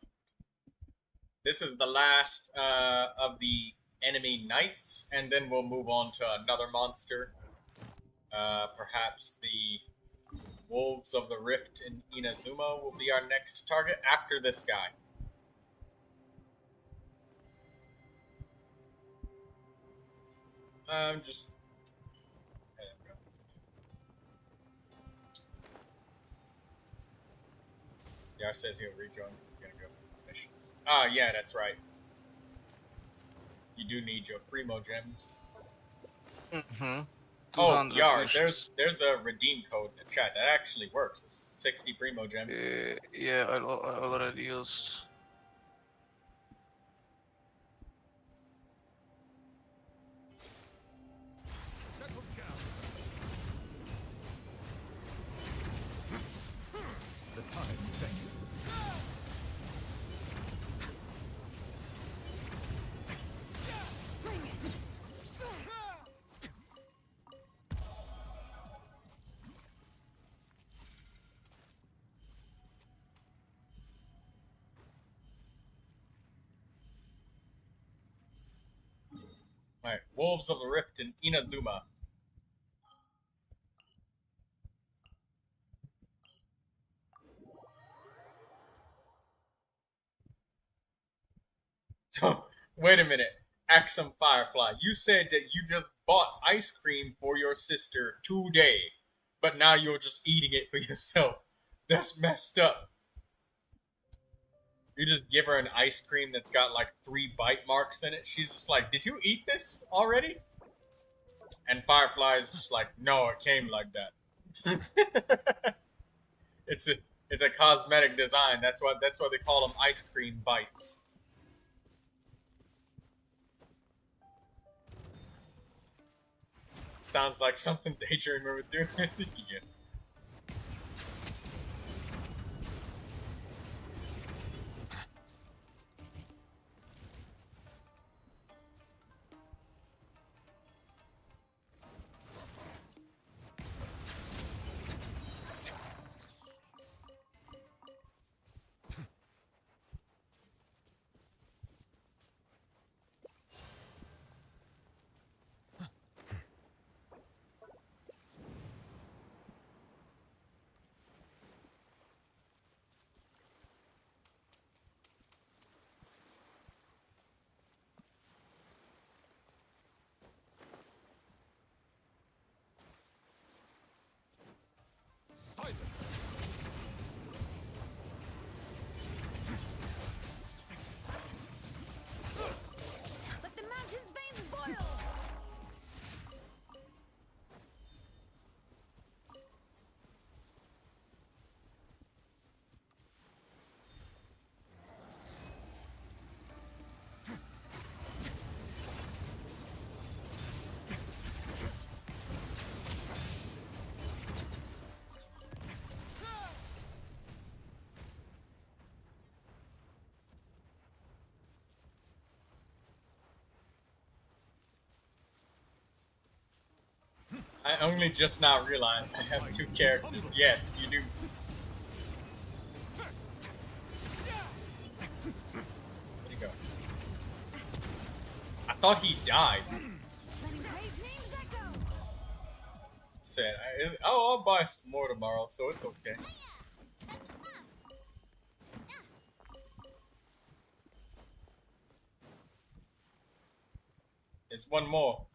This is the last of the enemy knights, and then we'll move on to another monster. Perhaps the Wolves of the Rift in Inazuma will be our next target after this guy. Just... Yeah, it says he'll rejoin. We're gonna go missions. Ah, yeah, that's right. You do need your Primo Gems. Mm-hmm. Oh, Yar, there's a redeem code in the chat. That actually works. It's 60 Primo Gems. Yeah, I already used. Settle down. The tides beckon. Alright, Wolves of the Rift in Inazuma. Wait a minute. Axum Firefly, you said that you just bought ice cream for your sister today, but now you're just eating it for yourself. That's messed up. You just give her an ice cream that's got like 3 bite marks in it. She's just like, did you eat this already? And Firefly is just like, no, it came like that. It's a cosmetic design. That's why they call them ice cream bites. Sounds like something Daydreamer would do. Yeah. Silence. Let the mountain's veins boil. I only just now realized I have 2 characters. Yes, you do. Where'd he go? I thought he died. said, I'll buy some more tomorrow, so it's okay. There's one more.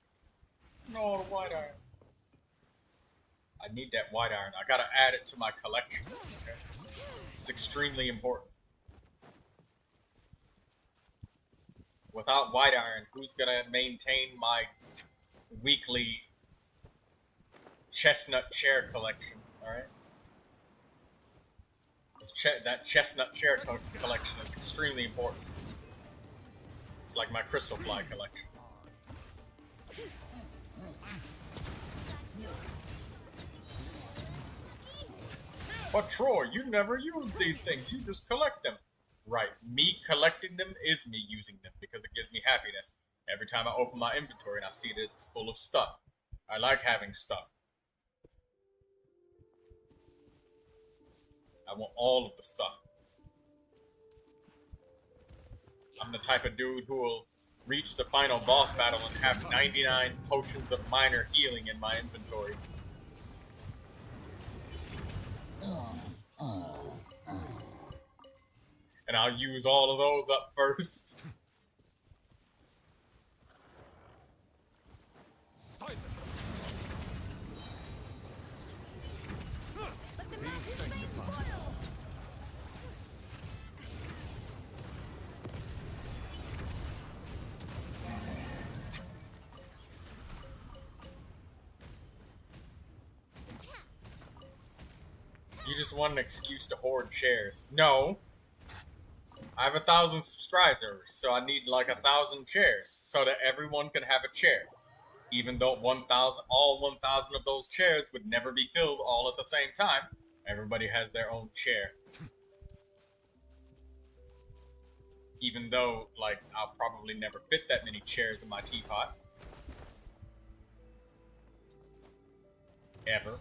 No, the white iron. I need that white iron. I gotta add it to my collection. Okay? It's extremely important. Without white iron, who's gonna maintain my weekly chestnut chair collection? Alright? That chestnut chair collection is extremely important. It's like my crystal fly collection. But Troy, you never use these things. You just collect them. Right. Me collecting them is me using them because it gives me happiness. Every time I open my inventory and I see that it's full of stuff. I like having stuff. I want all of the stuff. I'm the type of dude who will reach the final boss battle and have 99 potions of minor healing in my inventory. And I'll use all of those up first. Silence. You just want an excuse to hoard chairs. No. I have 1,000 subscribers, so I need like 1,000 chairs so that everyone can have a chair. Even though all 1,000 of those chairs would never be filled all at the same time, everybody has their own chair. Even though, like, I'll probably never fit that many chairs in my teapot. Ever.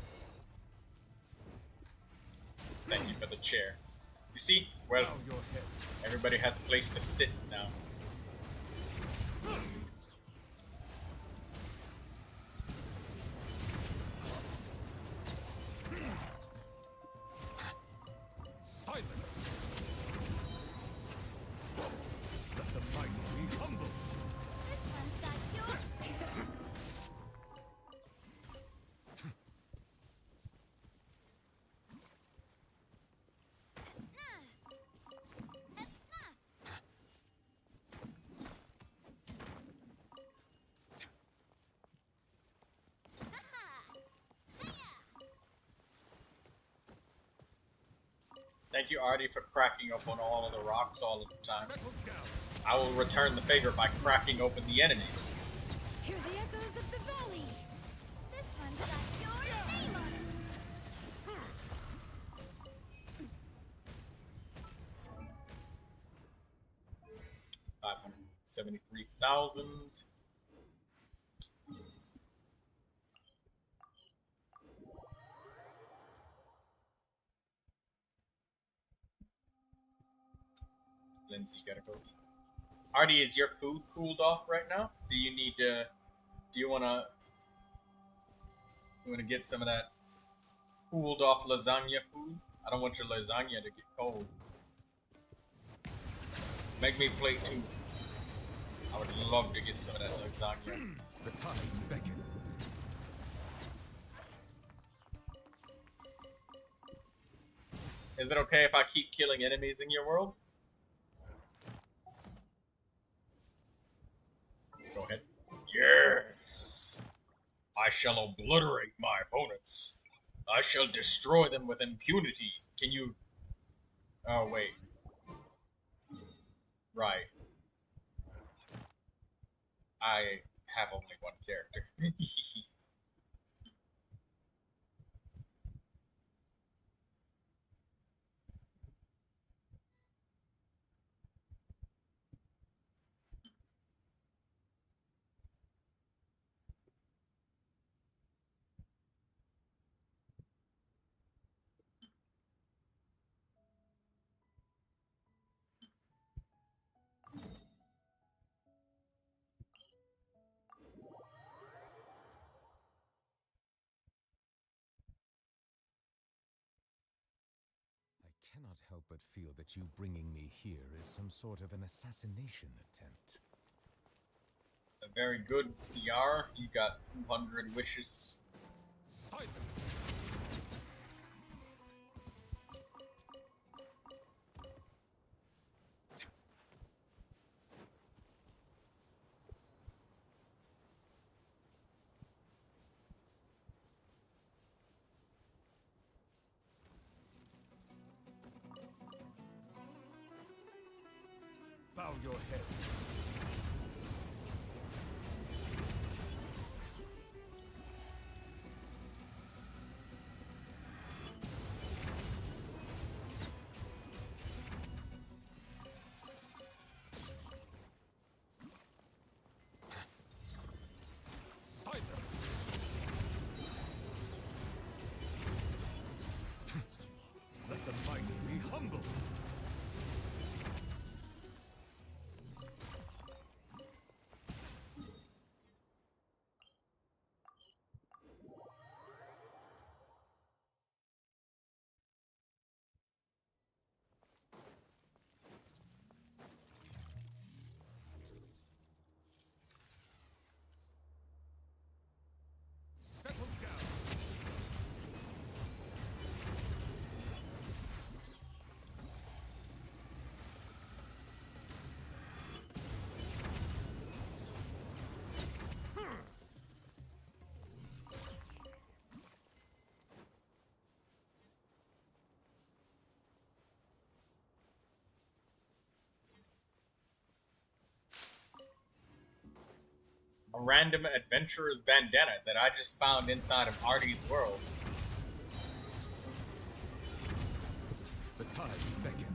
Thank you for the chair. You see? Well, everybody has a place to sit now. Silence. Let the mighty be humble. This one's got your... Thank you, Artie, for cracking open all of the rocks all of the time. Settle down. I will return the favor by cracking open the enemies. Hear the echoes of the valley. This one's got your name on it. 573,000. Lindsay, gotta go. Artie, is your food cooled off right now? Do you need to? Do you wanna get some of that cooled off lasagna food? I don't want your lasagna to get cold. Make me a plate too. I would love to get some of that lasagna. The tides beckon. Is it okay if I keep killing enemies in your world? Go ahead. Yes! I shall obliterate my opponents. I shall destroy them with impunity. Can you... Oh, wait. Right. I have only one character. cannot help but feel that you bringing me here is some sort of an assassination attempt. A very good PR. You got 200 wishes. Silence! Bow your head. Silence! Let the mighty be humble. Settle down. A random adventurer's bandana that I just found inside of Artie's world. The tides beckon.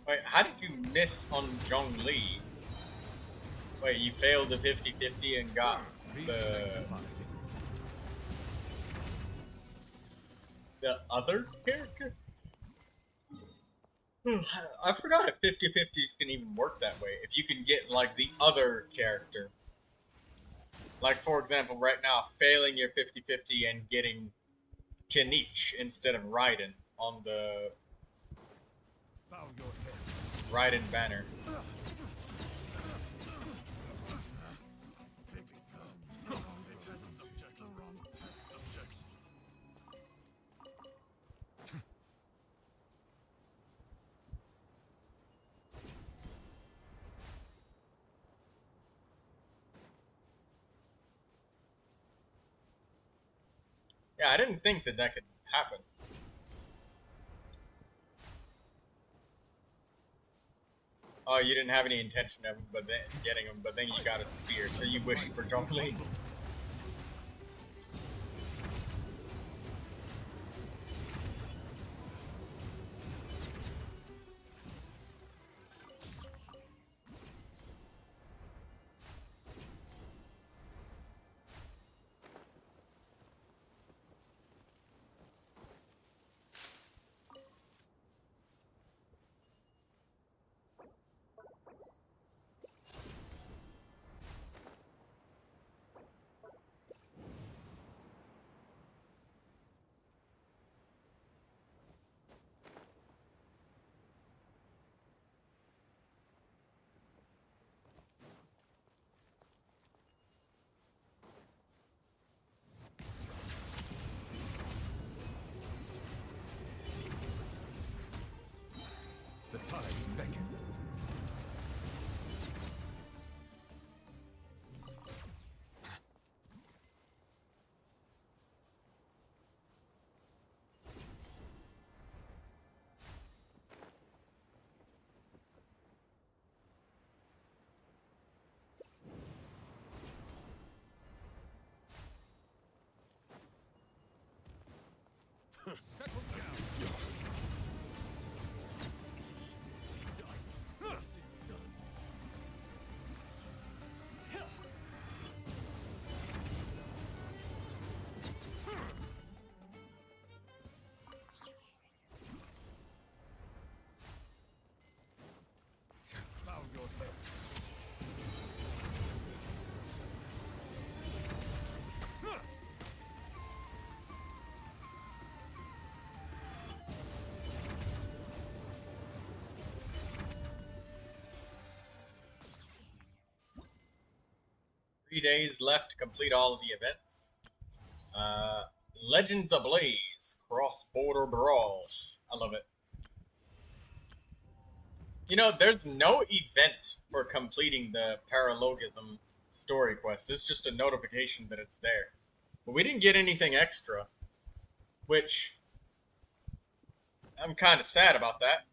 Wait, how did you miss on Zhongli? Wait, you failed the 50-50 and got the other character? I forgot if 50-50s can even work that way. If you can get, like, the other character. Like, for example, right now, failing your 50-50 and getting Kinich instead of Raiden on the Raiden banner. Yeah, I didn't think that that could happen. Oh, you didn't have any intention of getting him, but then you got a spear, so you wish for Zhongli. 3 days left to complete all of the events. Legends Ablaze, cross-border brawl. I love it. You know, there's no event for completing the paralogism story quest. It's just a notification that it's there. But we didn't get anything extra, which I'm kind of sad about that.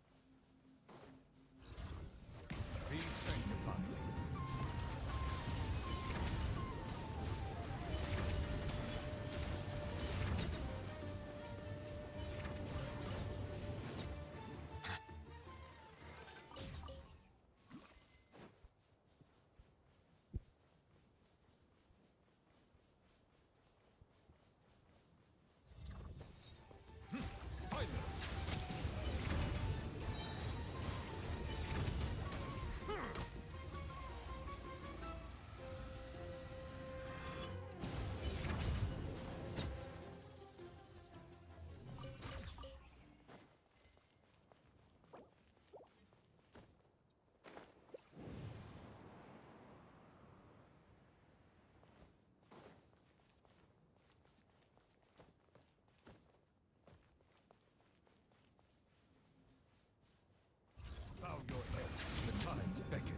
Bow your head, the tides beckon.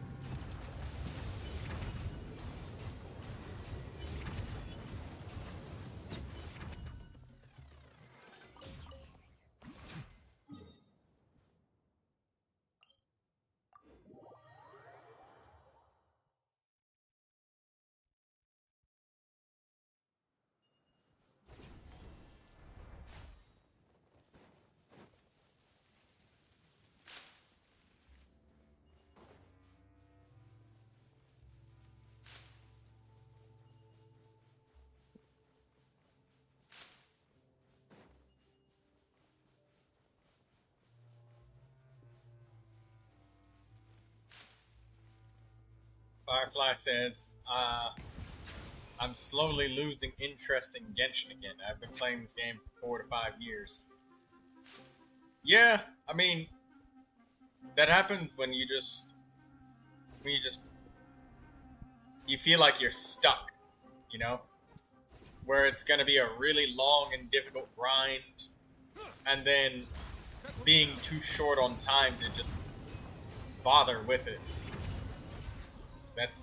Firefly says, I'm slowly losing interest in Genshin again. I've been playing this game for 4 to 5 years. Yeah, I mean, that happens when you feel like you're stuck, you know? Where it's gonna be a really long and difficult grind, and then being too short on time to just bother with it.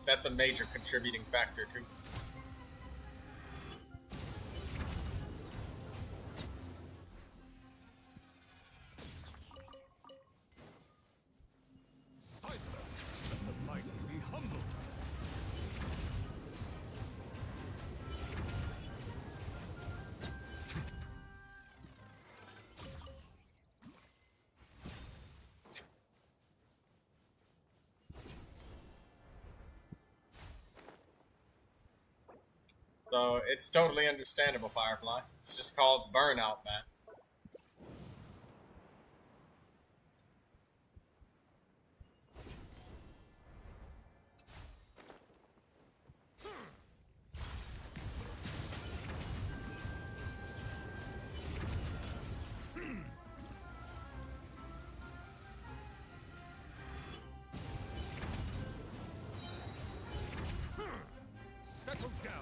That's a major contributing factor too. Silence, let the mighty be humbled. So it's totally understandable, Firefly. It's just called burnout, man. Settle down.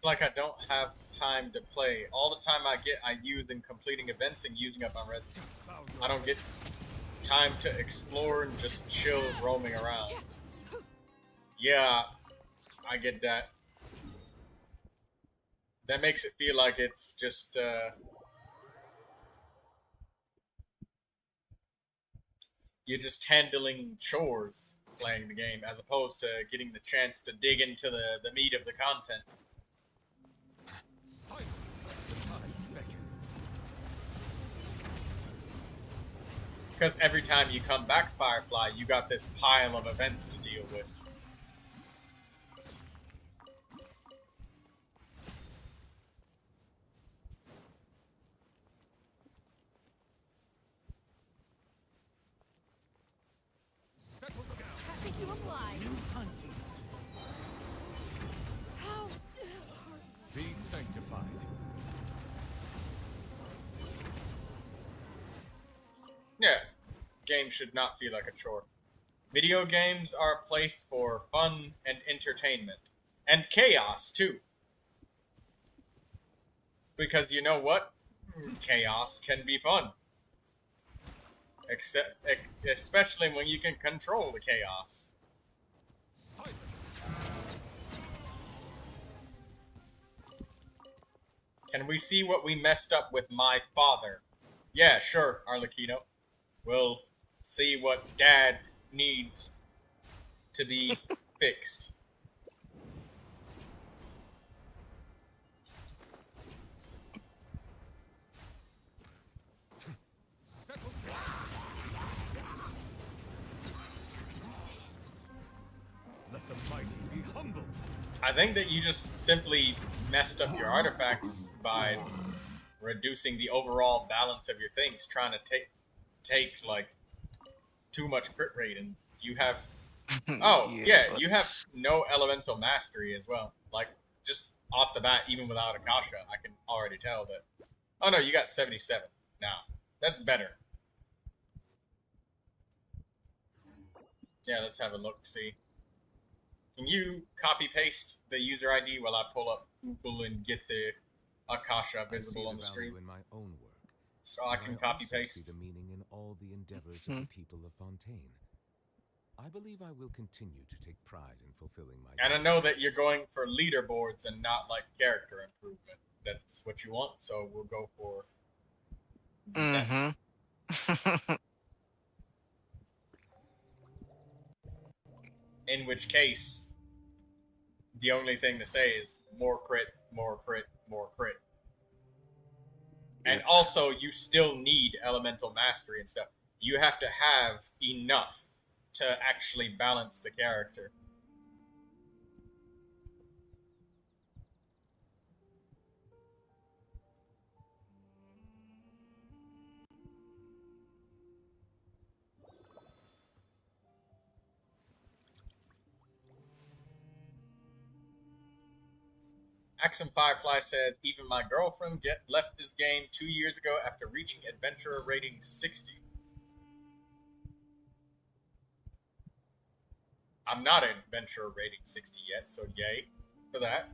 like I don't have time to play. All the time I get, I use in completing events and using up my residence. I don't get time to explore and just chill roaming around. Yeah, I get that. That makes it feel like it's just, you're just handling chores playing the game, as opposed to getting the chance to dig into the meat of the content. Because every time you come back, Firefly, you got this pile of events to deal with. Happy to oblige. How? Be sanctified. Yeah, games should not feel like a chore. Video games are a place for fun and entertainment. And chaos, too. Because you know what? Chaos can be fun. Especially when you can control the chaos. Silence. Can we see what we messed up with my father? Yeah, sure, Arlecchino. We'll see what Dad needs to be fixed. Settle down. Let the mighty be humble. I think that you just simply messed up your artifacts by reducing the overall balance of your things, trying to take like too much crit rate, and you have you have no elemental mastery as well. Like, just off the bat, even without Akasha, I can already tell that. Oh no, you got 77 now. That's better. Yeah, let's have a look. See, can you copy paste the user ID while I pull up Google and get the Akasha visible on the stream? In my own work. So I can copy paste. See the meaning in all the endeavors of the people of Fontaine. I believe I will continue to take pride in fulfilling my. And I know that you're going for leaderboards and not like character improvement. That's what you want, so we'll go for. In which case, the only thing to say is more crit, more crit, more crit. And also, you still need elemental mastery and stuff. You have to have enough to actually balance the character. Axum Firefly says, even my girlfriend left this game 2 years ago after reaching adventurer rating 60. I'm not an adventurer rating 60 yet, so yay for that.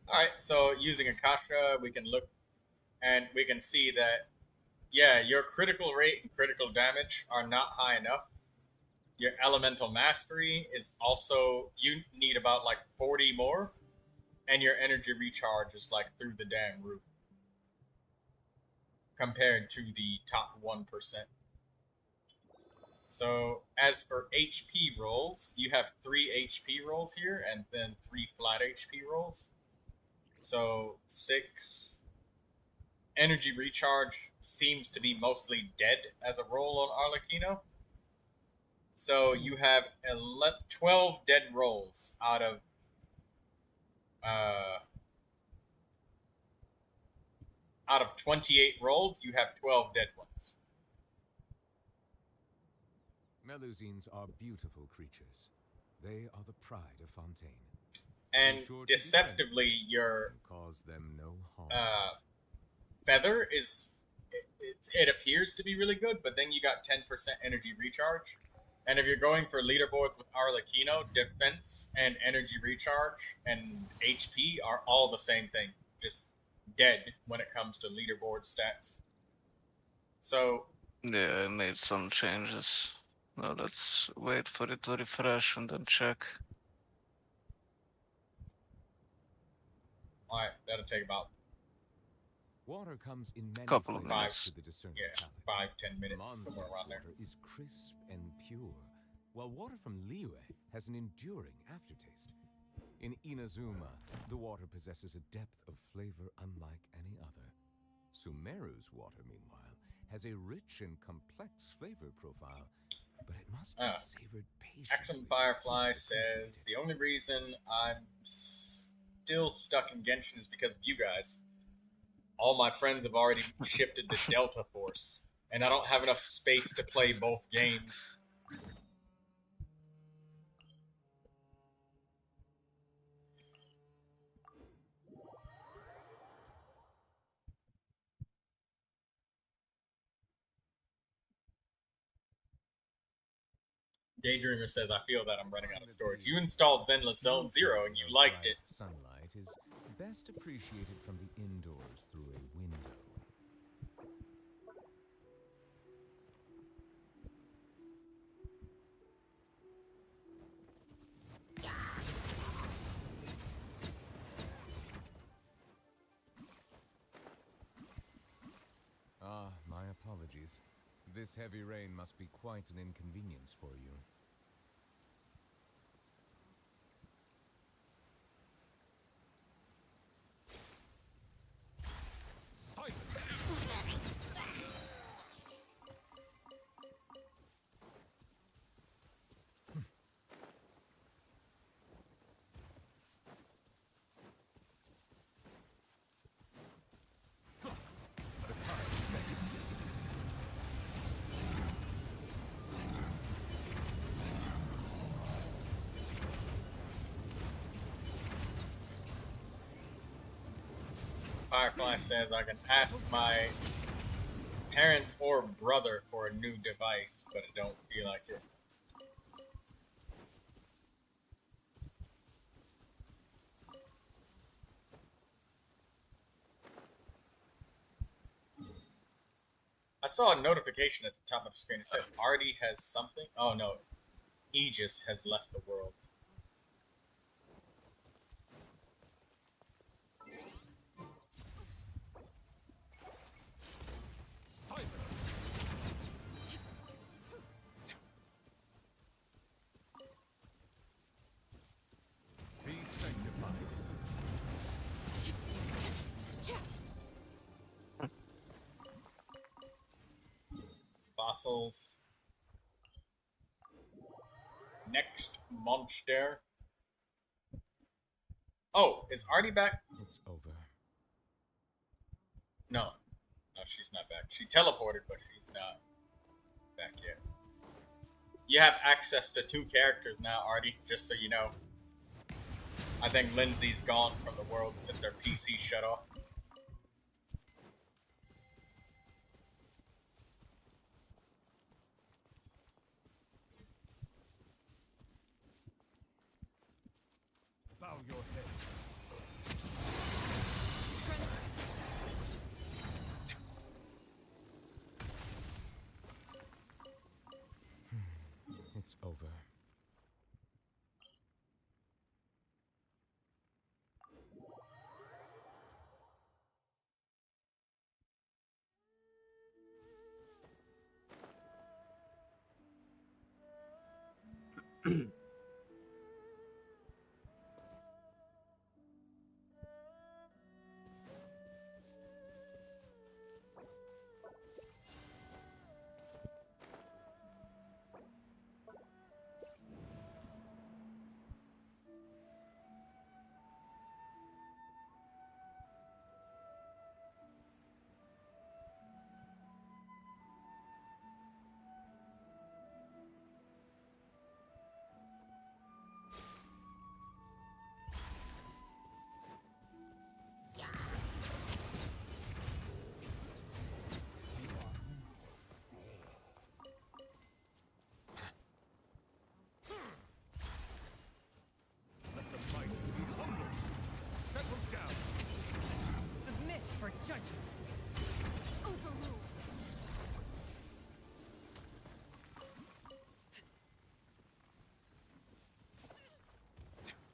Alright, so using Akasha, we can look and we can see that, yeah, your critical rate and critical damage are not high enough. Your elemental mastery is also, you need about like 40 more, and your energy recharge is like through the damn roof compared to the top 1%. So as for HP rolls, you have 3 HP rolls here and then 3 flat HP rolls. So 6. Energy recharge seems to be mostly dead as a roll on Arlecchino. So you have 12 dead rolls out of 28 rolls. You have 12 dead ones. Melusines are beautiful creatures. They are the pride of Fontaine. and deceptively your cause them no harm. feather is it appears to be really good, but then you got 10% energy recharge. And if you're going for leaderboards with Arlecchino, defense and energy recharge and HP are all the same thing, just dead when it comes to leaderboard stats. So yeah, I made some changes. Now let's wait for it to refresh and then check. alright, that'll take about Water comes in many Couple of flavors minutes. to the discerning palate. 5-10 minutes, Mondstadt's somewhere around there. water is crisp and pure, while water from Liyue has an enduring aftertaste. In Inazuma, the water possesses a depth of flavor unlike any other. Sumeru's water, meanwhile, has a rich and complex flavor profile, but it must be savored patiently. Axum Firefly says, the only reason I'm still stuck in Genshin is because of you guys. All my friends have already shifted to Delta Force, and I don't have enough space to play both games. Daydreamer says, I feel that I'm running out of storage. You installed Zenless Zone Zero and you liked it. Sunlight is best appreciated from the indoors through a window. Ah, my apologies. This heavy rain must be quite an inconvenience for you. Firefly says I can ask my parents or brother for a new device, but I don't feel like it. I saw a notification at the top of the screen. It said Artie has something. Oh no, Aegis has left the world. Fossils. Next monster. Oh, is Artie back? It's over. No, she's not back. She teleported, but she's not back yet. You have access to 2 characters now, Artie, just so you know. I think Lindsay's gone from the world since her PC shut off. Bow your head. It's over.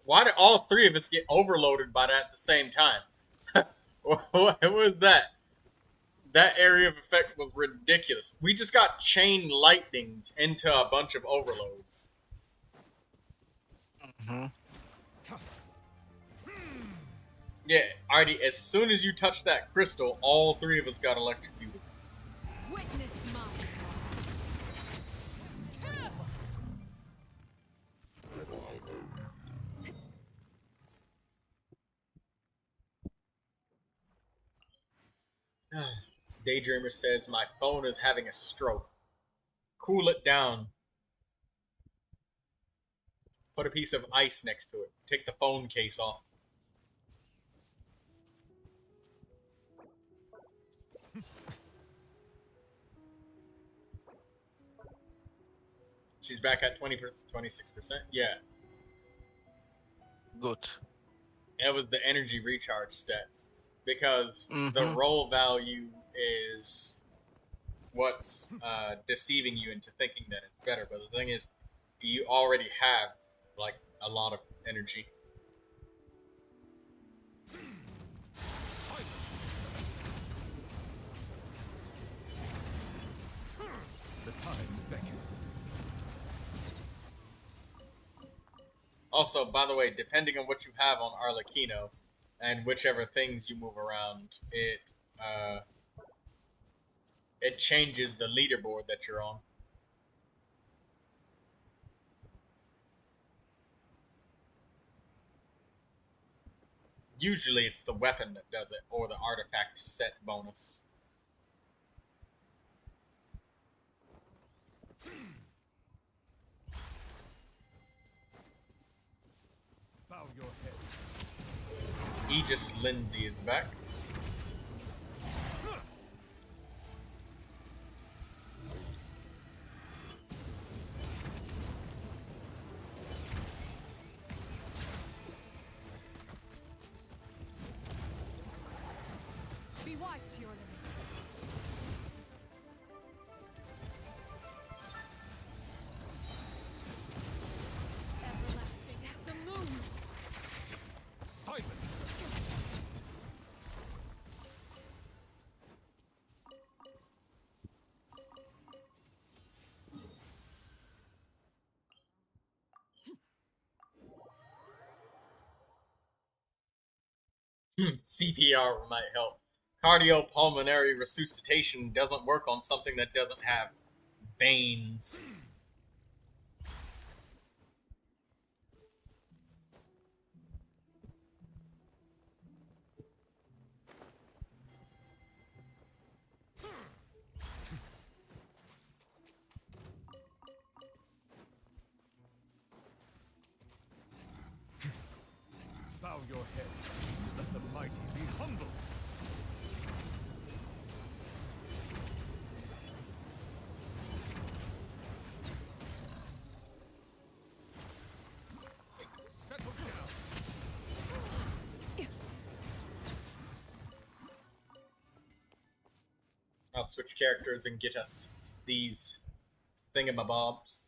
Why did all three of us get overloaded by that at the same time? What was that? That area of effect was ridiculous. We just got chain lightninged into a bunch of overloads. Mm-hmm. Yeah, Artie, as soon as you touched that crystal, all three of us got electrocuted. Witness my Daydreamer says, my phone is having a stroke. Cool it down. Put a piece of ice next to it. Take the phone case off. She's back at 20%, 26%. Yeah. Good. It was the energy recharge stats. Because Mm-hmm. the roll value is what's deceiving you into thinking that it's better. But the thing is, you already have, like, a lot of energy. The tides beckon. Also, by the way, depending on what you have on Arlecchino and whichever things you move around, it changes the leaderboard that you're on. Usually it's the weapon that does it, or the artifact set bonus. Bow your head. Aegis Lindsay is back. Be wise to your limits. Everlasting as the moon. Silence. CPR might help. Cardiopulmonary resuscitation doesn't work on something that doesn't have veins. Bow your head. Let the mighty be humble. Settle down. I'll switch characters and get us these thingamabobs.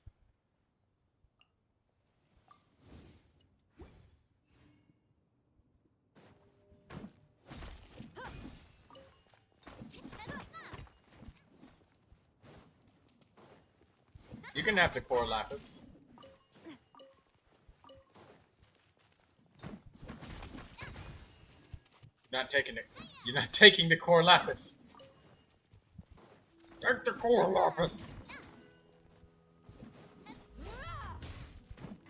You can have the core lapis. Not taking it. You're not taking the core lapis. Take the core lapis.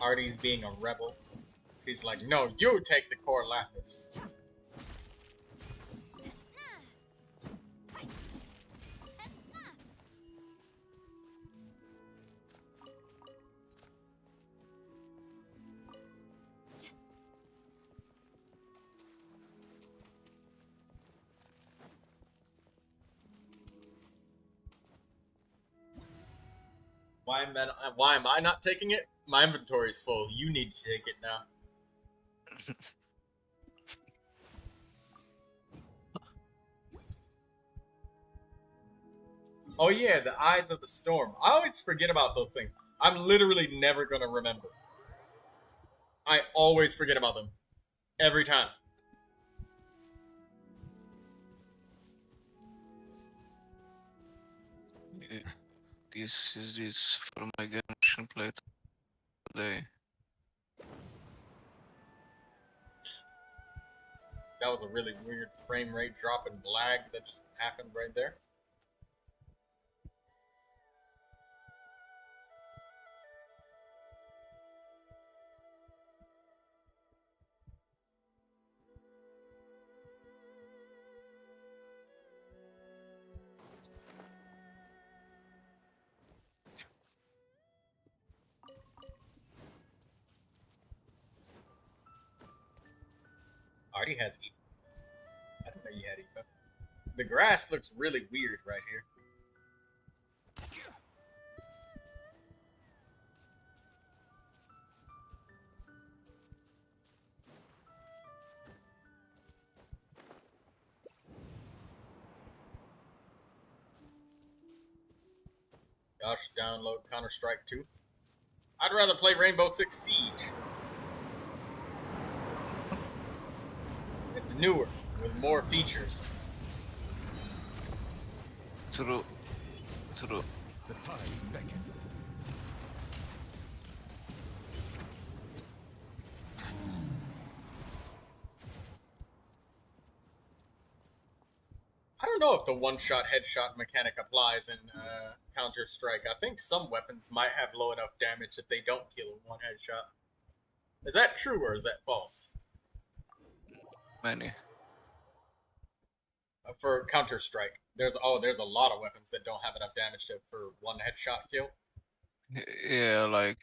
Artie's being a rebel. He's like, no, you take the core lapis. Why am I not taking it? My inventory's full. You need to take it now. Oh yeah, the Eyes of the Storm. I always forget about those things. I'm literally never gonna remember. I always forget about them. Every time. This is this for my Genshin plate today. That was a really weird frame rate drop and lag that just happened right there. Already has Eva. I didn't know you had Eva. The grass looks really weird right here. Y'all should download Counter-Strike 2. I'd rather play Rainbow Six Siege. It's newer, with more features. True. The tides beckon. I don't know if the one-shot headshot mechanic applies in Counter-Strike. I think some weapons might have low enough damage that they don't kill with one headshot. Is that true or is that false? Many. For Counter-Strike, there's a lot of weapons that don't have enough damage for one headshot kill. Yeah, like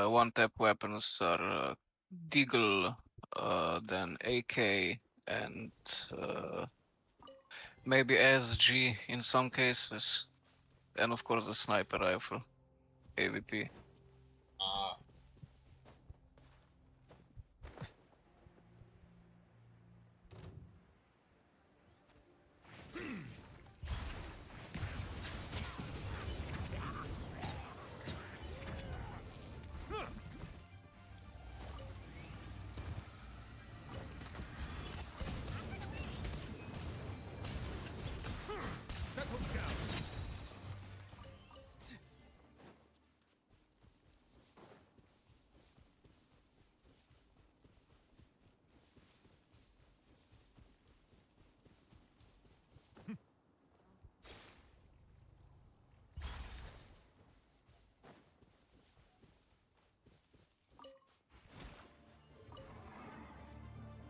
one-tap weapons are Deagle, then AK, and maybe SG in some cases, and of course the sniper rifle, AVP. Settle down.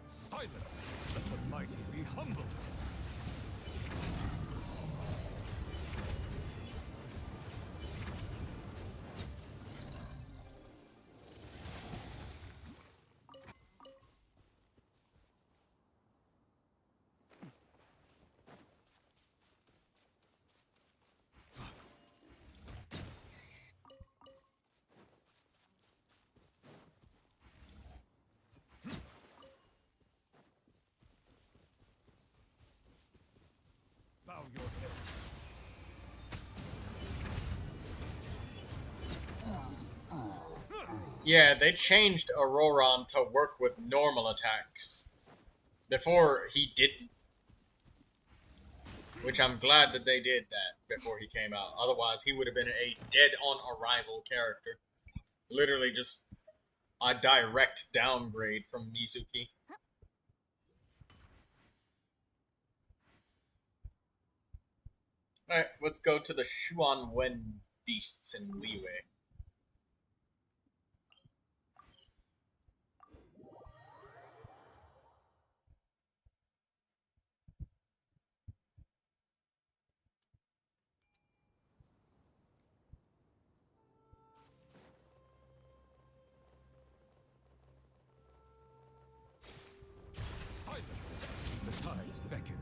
Silence! Let the mighty be humbled! Bow your head. Yeah, they changed Auroron to work with normal attacks. Before he didn't. Which I'm glad that they did that before he came out. Otherwise, he would have been a dead-on-arrival character. Literally just a direct downgrade from Mizuki. Alright, let's go to the Xuan Wen beasts in Liyue. Silence! The tides beckon.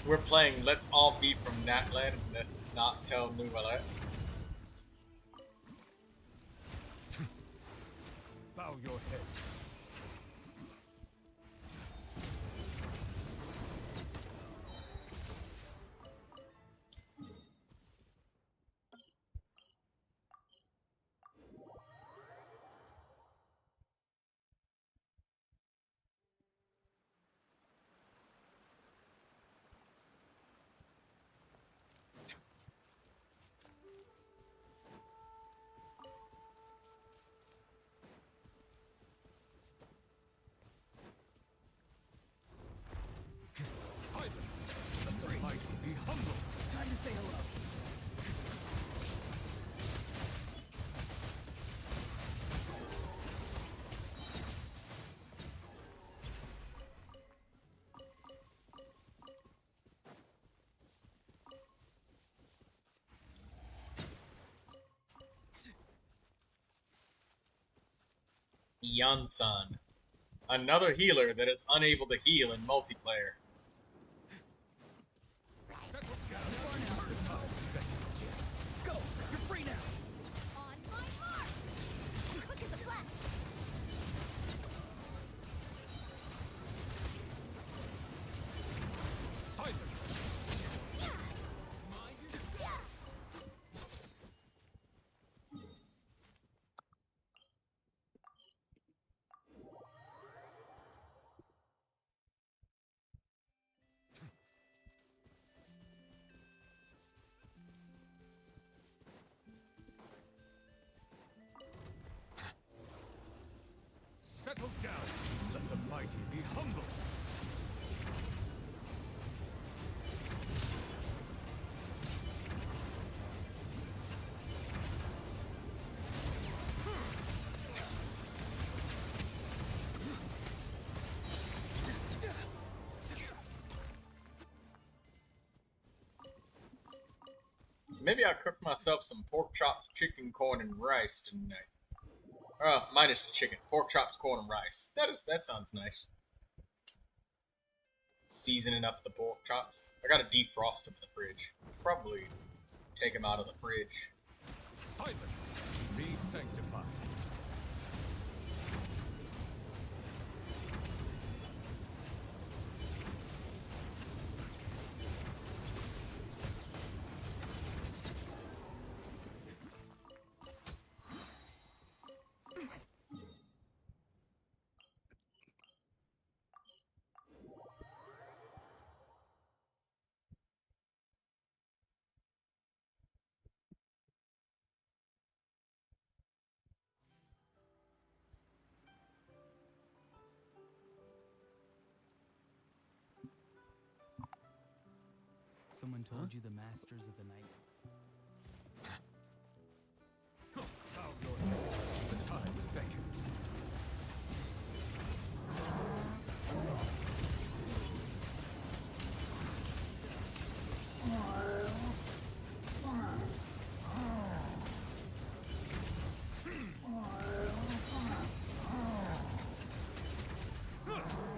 We're playing Let's All Be from Natland, and let's not tell Neuvilette. Bow your head. Yansan. Another healer that is unable to heal in multiplayer. Go! You're free now! On my mark! Quick as a flash! Settle down. Let the mighty be humble. Maybe I'll cook myself some pork chops, chicken, corn, and rice tonight. Minus the chicken. Pork chops, corn, and rice. That sounds nice. Seasoning up the pork chops. I gotta defrost them in the fridge. Probably take them out of the fridge. Silence. Be sanctified. Someone told you the masters of the night. Bow your head. The tides beckon.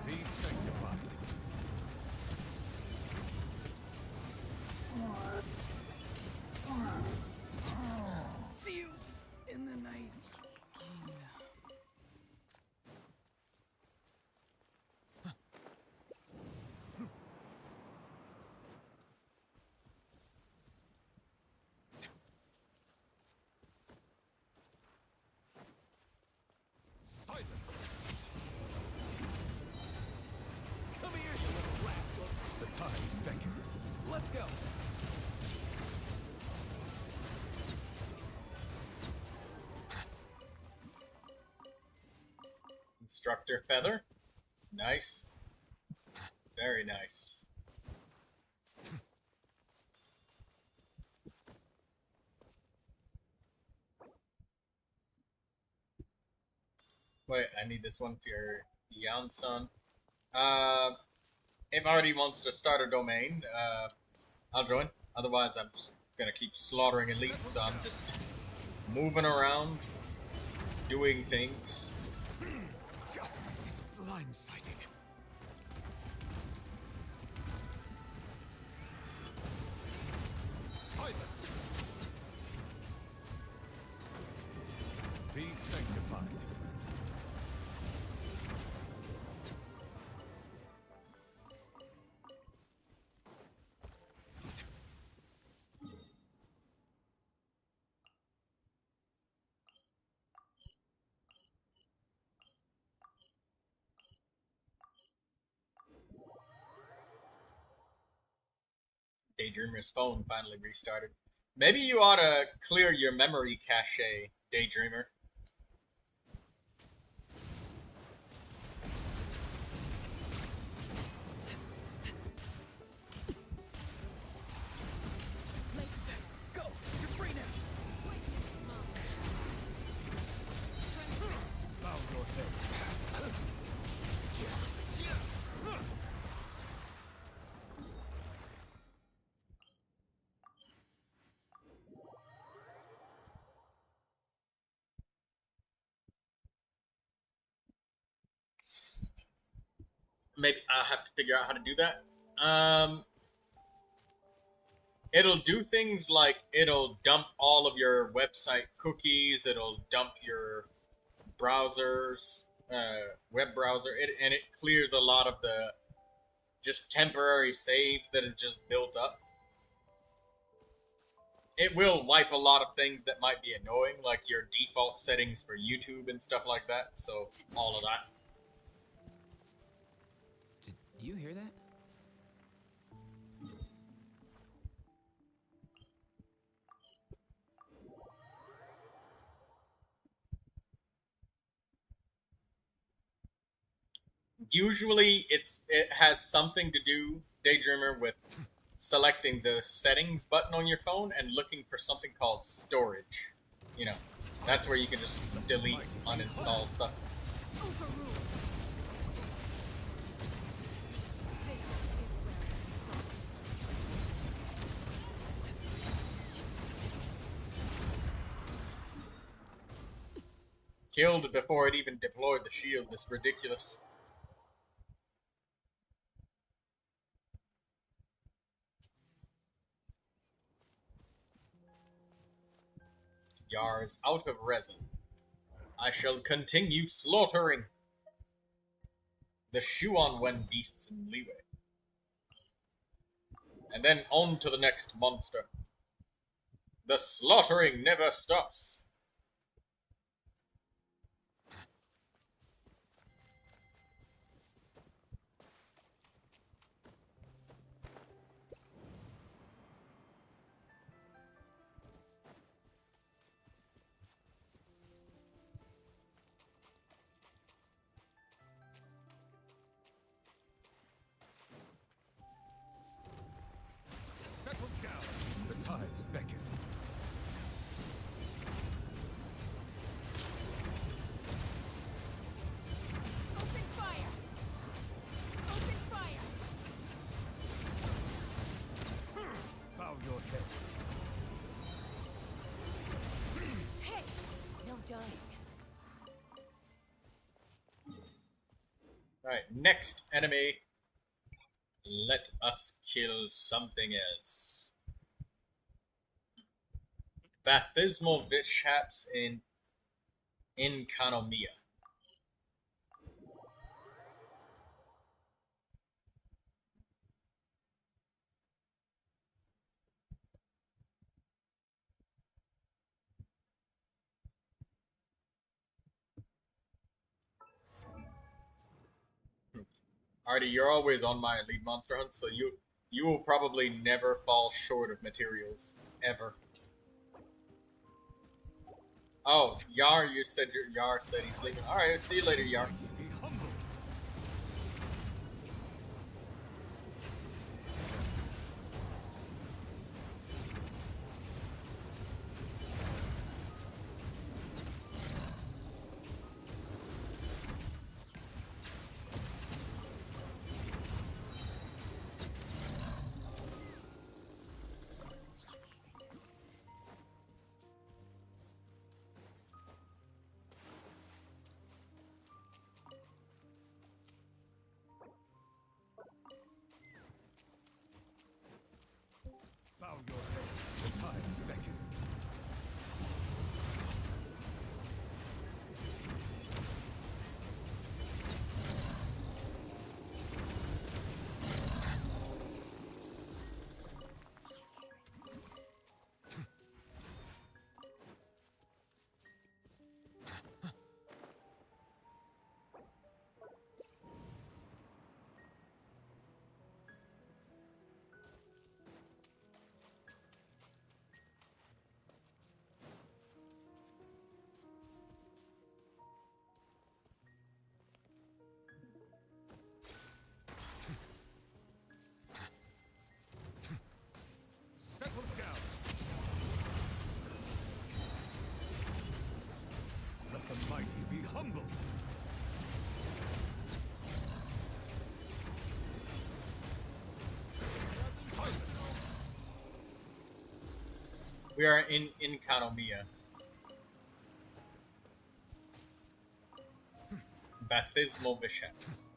Be sanctified. See you in the night, King. Silence. Come here, you little rascal. The tides beckon. Let's go. Instructor feather. Nice. Very nice. Wait, I need this one for Yansan. If Artie wants to start a domain, I'll join. Otherwise, I'm just gonna keep slaughtering elites, so I'm just moving around, doing things. Justice is blindsided. Silence. Be sanctified. Daydreamer's phone finally restarted. Maybe you ought to clear your memory cache, Daydreamer. Go! You're free now! Bow your head. maybe I'll have to figure out how to do that. It'll do things like it'll dump all of your website cookies. It'll dump your browsers, web browser, and it clears a lot of the just temporary saves that have just built up. It will wipe a lot of things that might be annoying, like your default settings for YouTube and stuff like that. So all of that. Did you hear that? Usually it has something to do, Daydreamer, with selecting the settings button on your phone and looking for something called storage. You know, that's where you can just delete, uninstall stuff. Killed before it even deployed the shield. It's ridiculous. Yar is out of resin. I shall continue slaughtering the Shuan-Wen beasts in Leeway. And then on to the next monster. The slaughtering never stops. Settle down. The tides beckon. Open fire! Open fire! Bow your head. Hey! No dying. Alright, next enemy. Let us kill something else. Baptismal Vishaps in Kanomia. Artie, you're always on my elite monster hunt, so you will probably never fall short of materials. Ever. Oh, Yar, you said Yar said he's leaving. Alright, see you later, Yar. Be humble. Bow your head. The tides beckon. Settle down. Let the mighty be humble. Silence. We are in Kanomia. Baptismal Vishaps.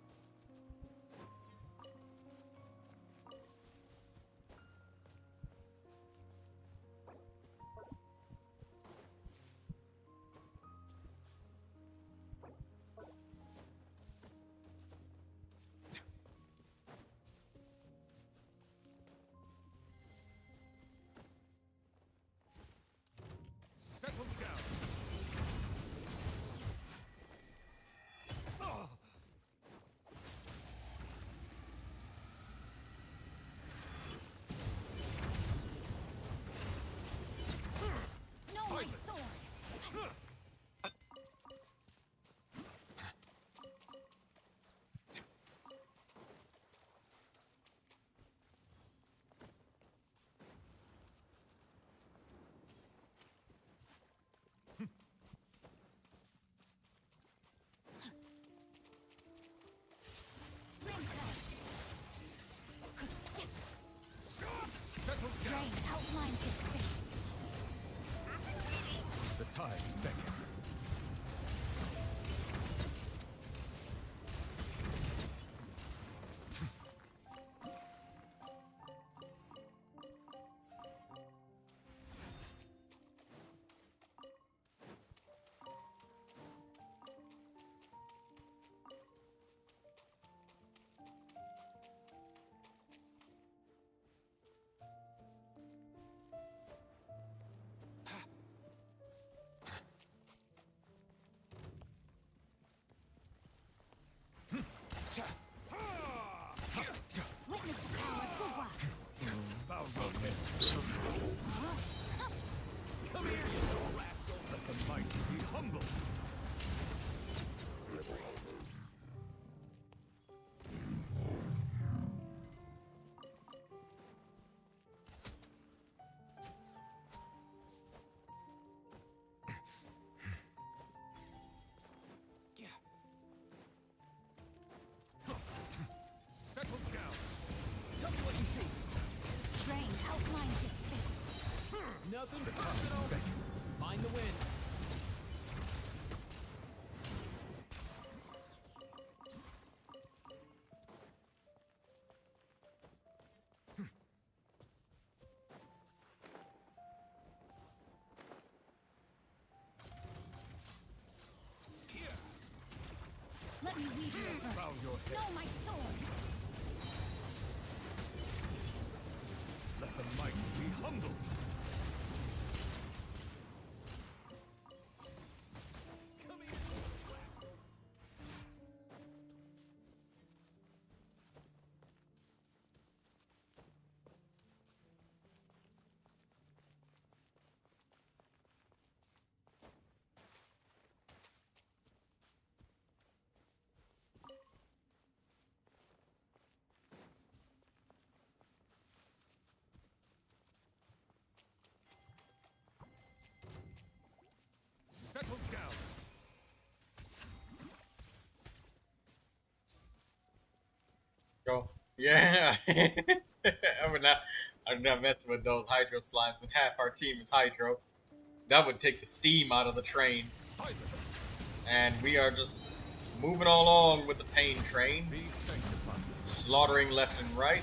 tides beckon. So, Come here, you little rascal. Let the mighty be humble. Settle down. Tell me what you see. Rain outlines your fate. Nothing personal. Mind the wind. Let me weave your verse. Bow your head. Know my sword. Let the mighty be humble. Come here, you little rascal. Settle down. Go. Yeah. I'm not messing with those hydro slimes when half our team is hydro. That would take the steam out of the train. Silence. And we are just moving along with the pain train. Be sanctified. Slaughtering left and right.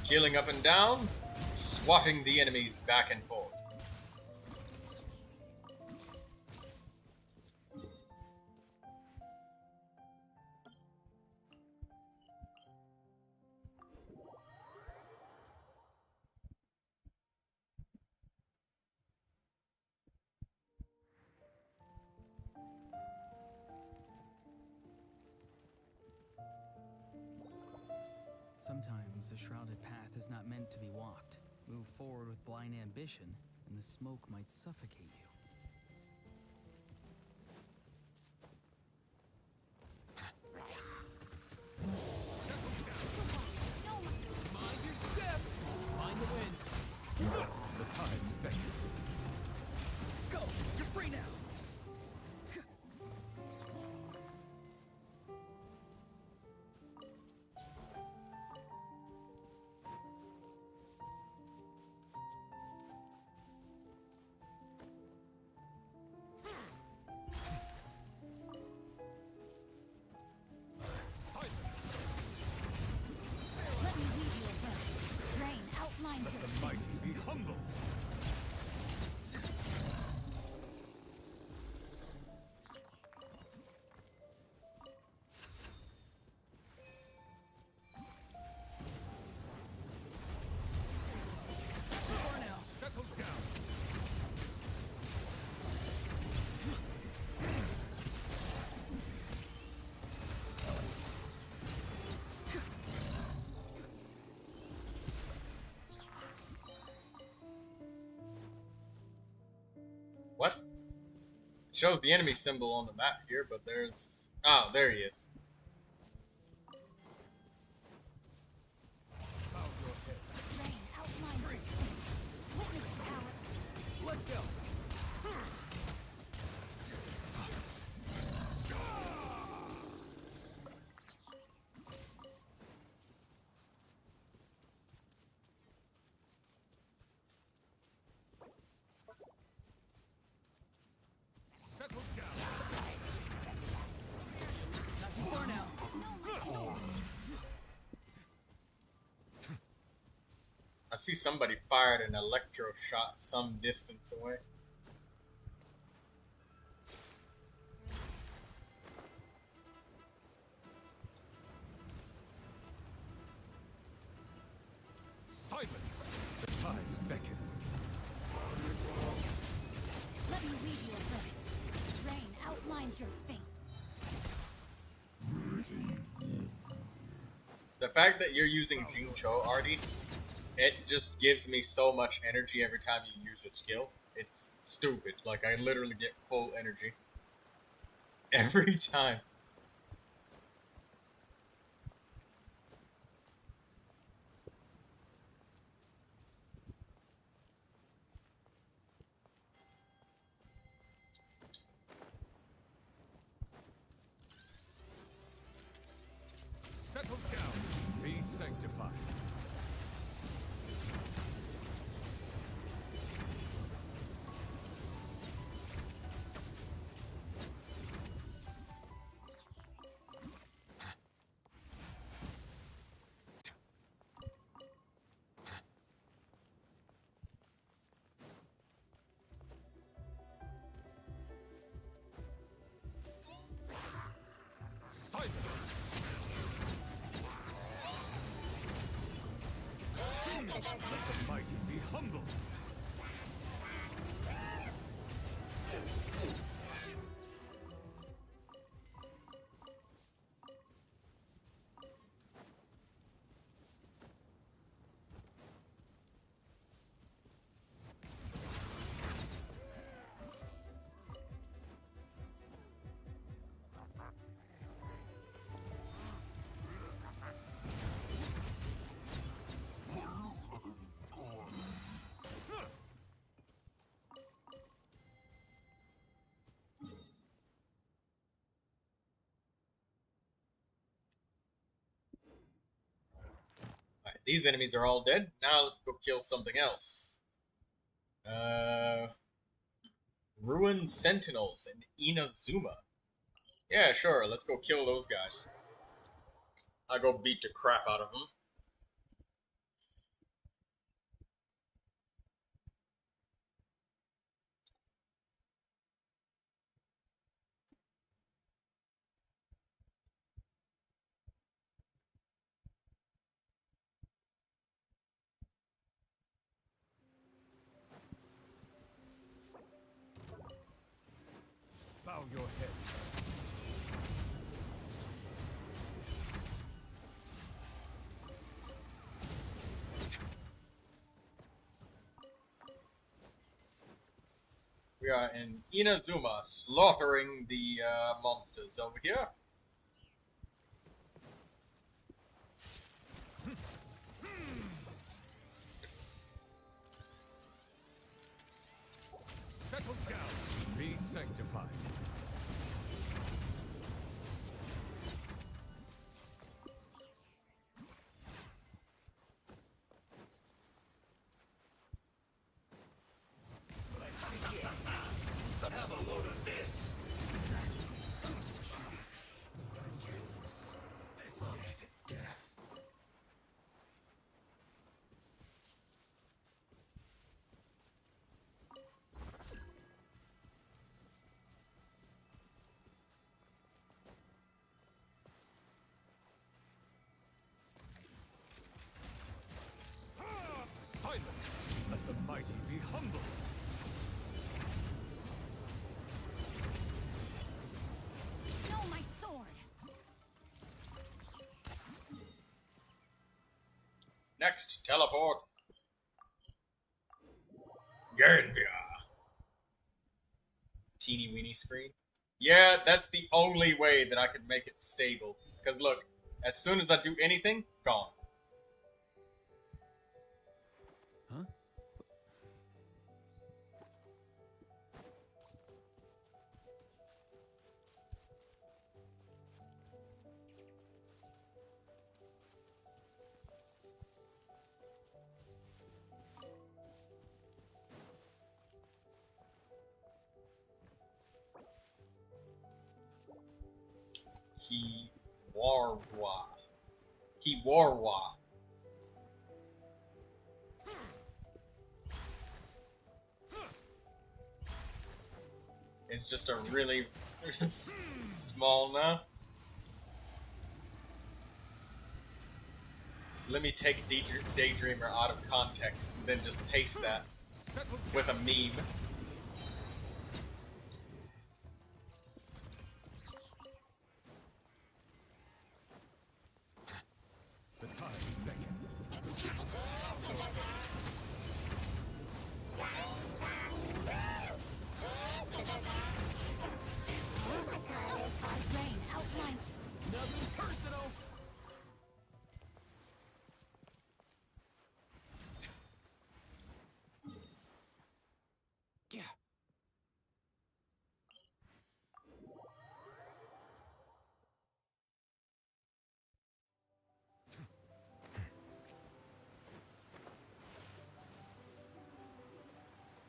Killing up and down. Swatting the enemies back and forth. Sometimes a shrouded path is not meant to be walked. Move forward with blind ambition, and the smoke might suffocate you. Mind your step! Mind the wind! The tides beckon. Go! You're free now! Let me weave your verse. Rain outlines Let your the fate. mighty be humble. Settle down. What? It shows the enemy symbol on the map here, but there's... Oh, there he is. Bow your head. Rain outlines your fate. Witness the power. Let's go! see somebody fired an electro shot some distance away. Silence! The tides beckon. Let me read you a verse. Rain outlines your fate. The fact that you're using Jincho, Artie, it just gives me so much energy every time you use a skill. It's stupid. Like, I literally get full energy. Every time. Settle down. Be sanctified. Silence! Let the mighty be humble. Alright, these enemies are all dead. Now let's go kill something else. Ruined Sentinels in Inazuma. Yeah, sure, let's go kill those guys. I'll go beat the crap out of them. Bow your head. We are in Inazuma, slaughtering the monsters over here. Settle down. Be sanctified. Silence! Let the mighty be humble! No, my sword! Next, teleport. Genshin. Teeny weeny screen. Yeah, that's the only way that I could make it stable. Because look, as soon as I do anything, gone. Huh? Kiwarwa. It's just a really small now. Let me take Daydreamer out of context and then just paste that with a meme. The time beckon. Rain outline. Nothing personal. Yeah.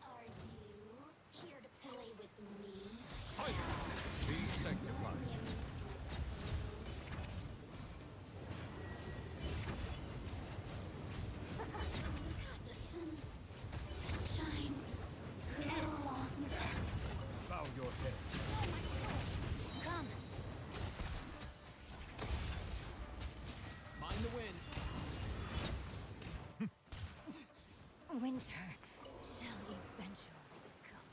Are you here to play with me? Silence. Be sanctified. The sun's shine no longer. Bow your head. Come. Mind the wind. Winter shall eventually come.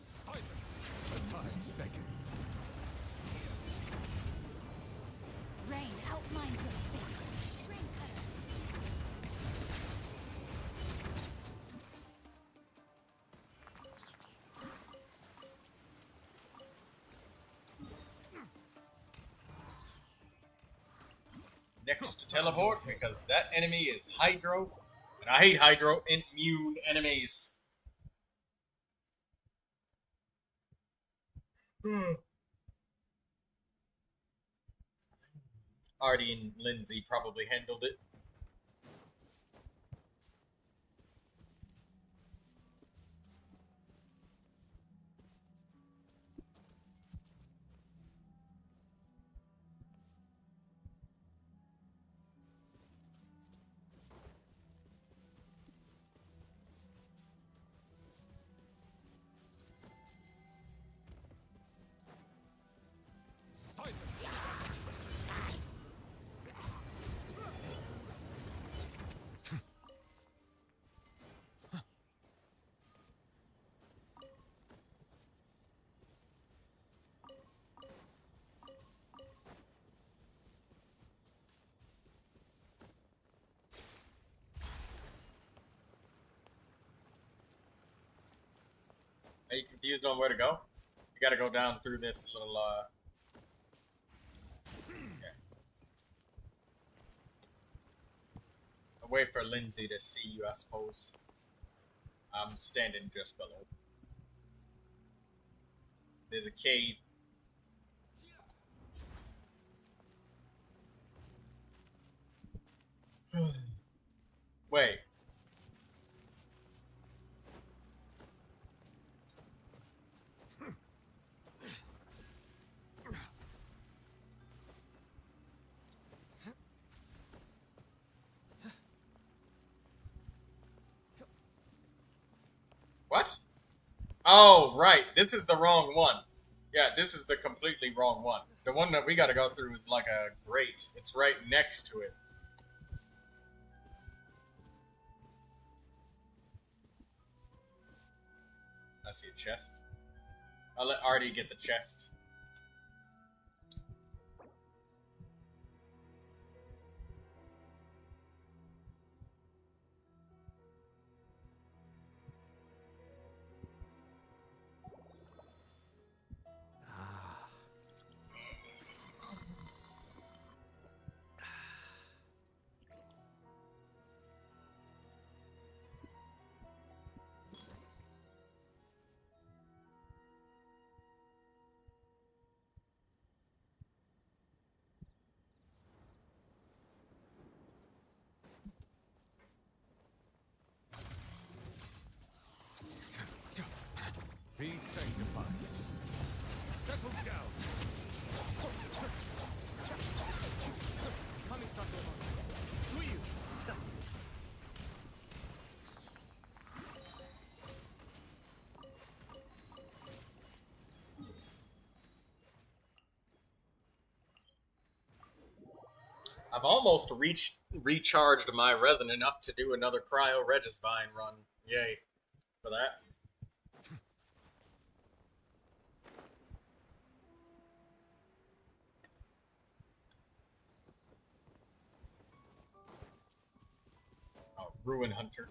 Silence. The tides beckon. Rain outlines your fate. Rain cutter. Next to teleport because that enemy is Hydro, and I hate Hydro immune enemies. Artie and Lindsay probably handled it. Silence. Are you confused on where to go? You gotta go down through this little, yeah. I'll wait for Lindsay to see you, I suppose. I'm standing just below. There's a cave. Wait. What? Oh, right. This is the wrong one. Yeah, this is the completely wrong one. The one that we gotta go through is like a grate. It's right next to it. I see a chest. I'll let Artie get the chest. sanctified. Settle down. I've almost recharged my resin enough to do another Cryo Regisvine run. Yay for that. Oh, Ruin Hunter.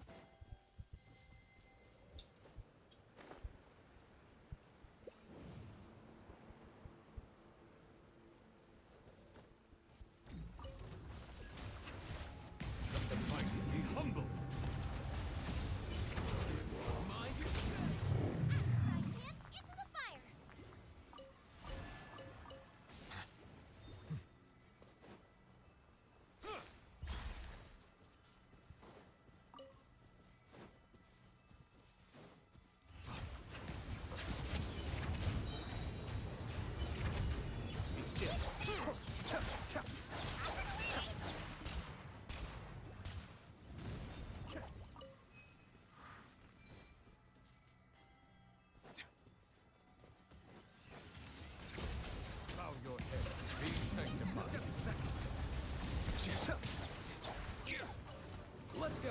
Let's go.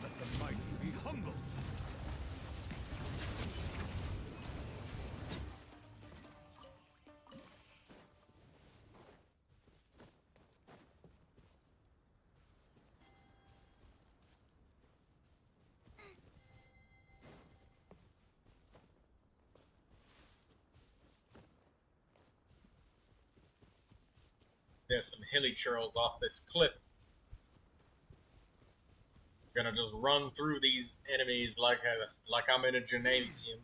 Let the mighty be humble. There's some hilly churls off this cliff. Gonna just run through these enemies like I'm in a gymnasium.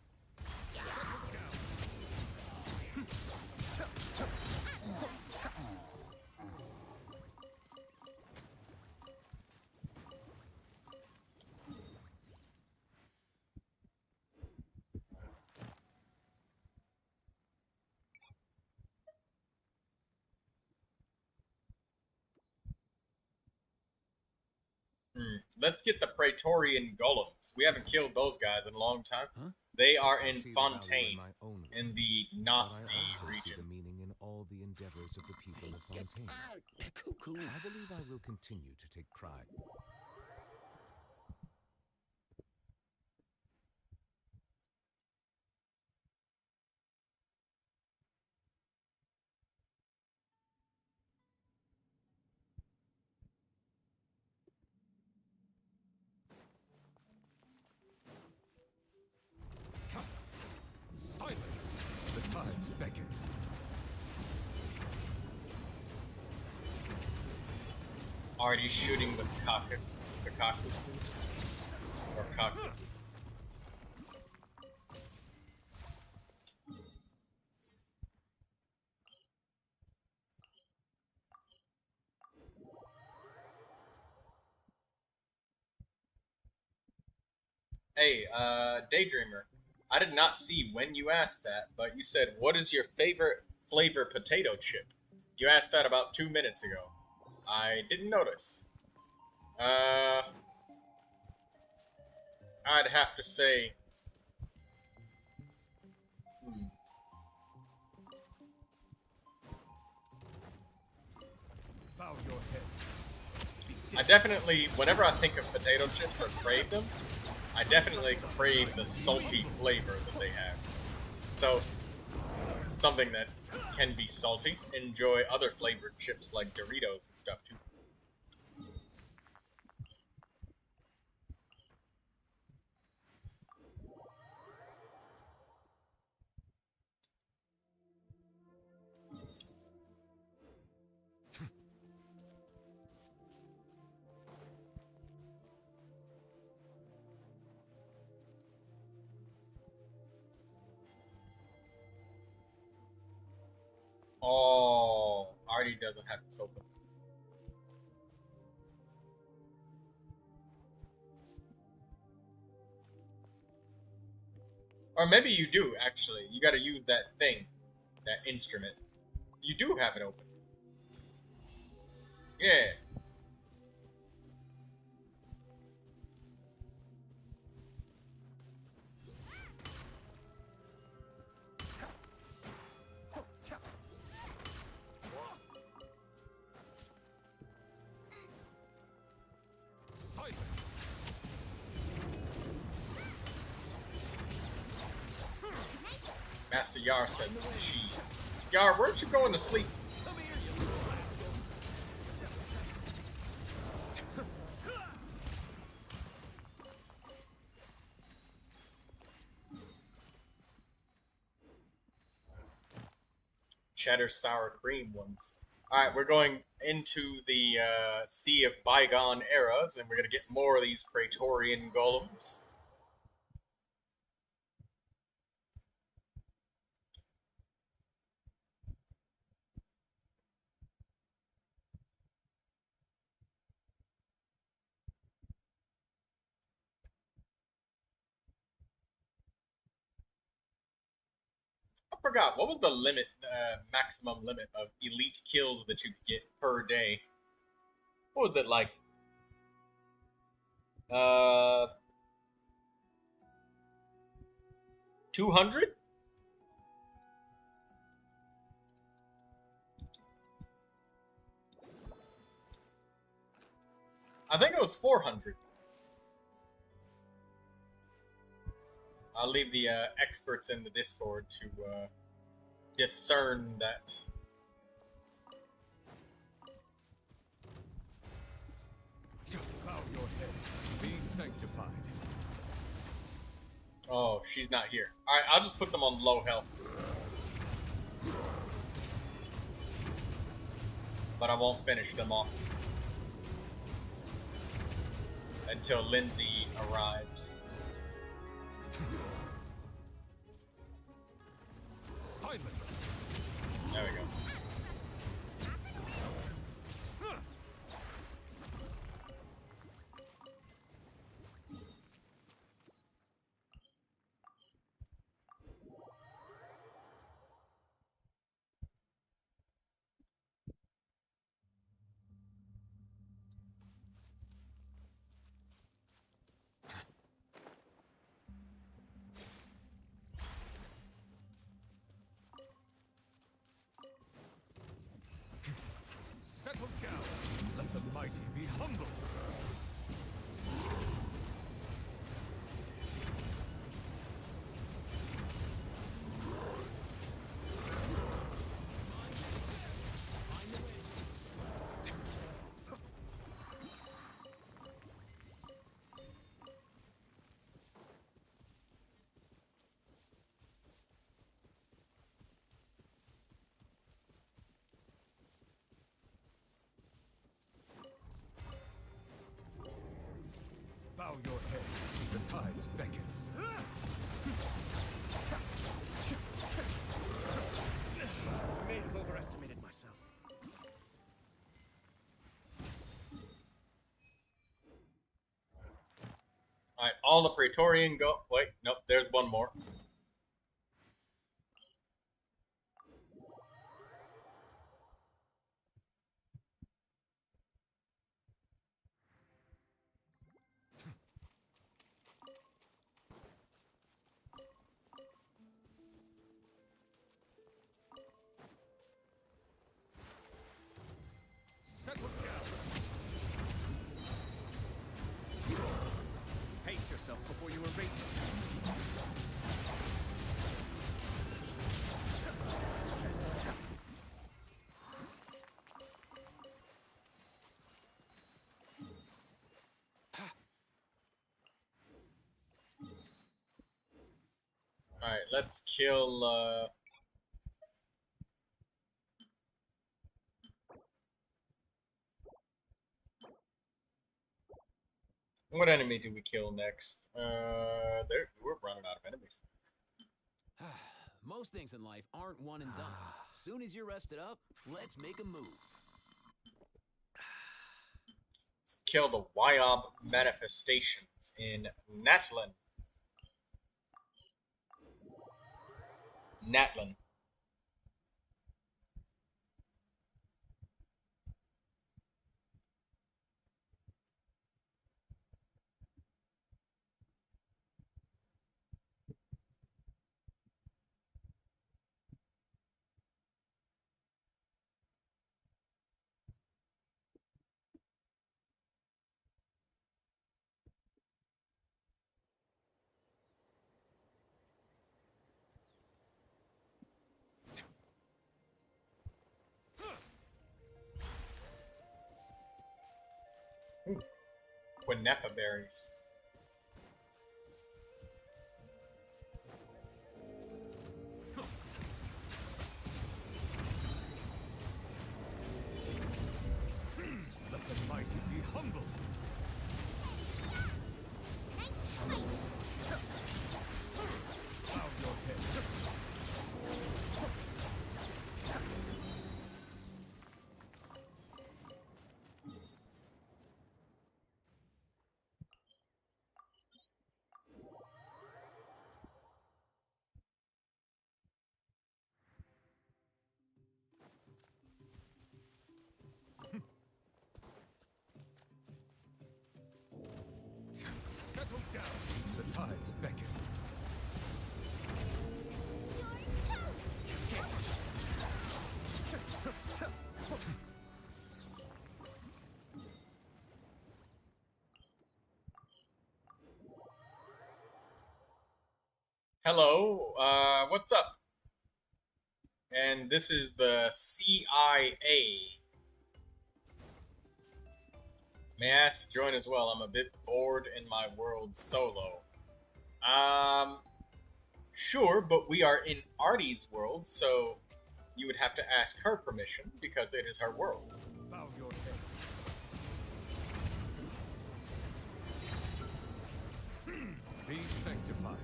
Let's get the Praetorian Golems. We haven't killed those guys in a long time. Huh? They are in Fontaine, in the Nosti region. The meaning in all the endeavors of the people of Fontaine. I believe I will continue to take pride. Silence! The tides beckon. Already shooting the Kaku. Or Kaku. Hey, Daydreamer. I did not see when you asked that, but you said, what is your favorite flavor potato chip? You asked that about 2 minutes ago. I didn't notice. I'd have to say... Bow your head. I definitely, whenever I think of potato chips or crave them, I definitely crave the salty flavor that they have. So, something that can be salty. Enjoy other flavored chips like Doritos and stuff too. doesn't have this open. Or maybe you do, actually. You gotta use that thing. That instrument. You do have it open. Yeah. Master Yar says cheese. Yar, weren't you going to sleep? Cheddar sour cream ones. Alright, we're going into the Sea of Bygone Eras, and we're going to get more of these Praetorian golems. I forgot, what was the limit, maximum limit of elite kills that you could get per day? What was it like? 200? I think it was 400. I'll leave the experts in the Discord to discern that. Bow your head. Be sanctified. Oh, she's not here. Alright, I'll just put them on low health. But I won't finish them off until Lindsay arrives. Silence. There we go. Settle down. Let the mighty be humble. Bow your head. The tides beckon. I may have overestimated myself. Alright, all the Praetorian go. Wait, nope, there's one more. Settle down. Pace yourself before you erase it. Alright, let's kill, what enemy do we kill next? We're running out of enemies. Most things in life aren't one and done. Soon as you're rested up, let's make a move. kill the Wyob manifestations in Natlin. Natlin. Quinnepa berries. Let the mighty be humble. Bow your head. Settle down. The tides beckon. Hello, what's up? And this is the CIA. May I ask to join as well? I'm a bit bored in my world solo. Sure, but we are in Artie's world, so you would have to ask her permission because it is her world. Bow your head. Be sanctified.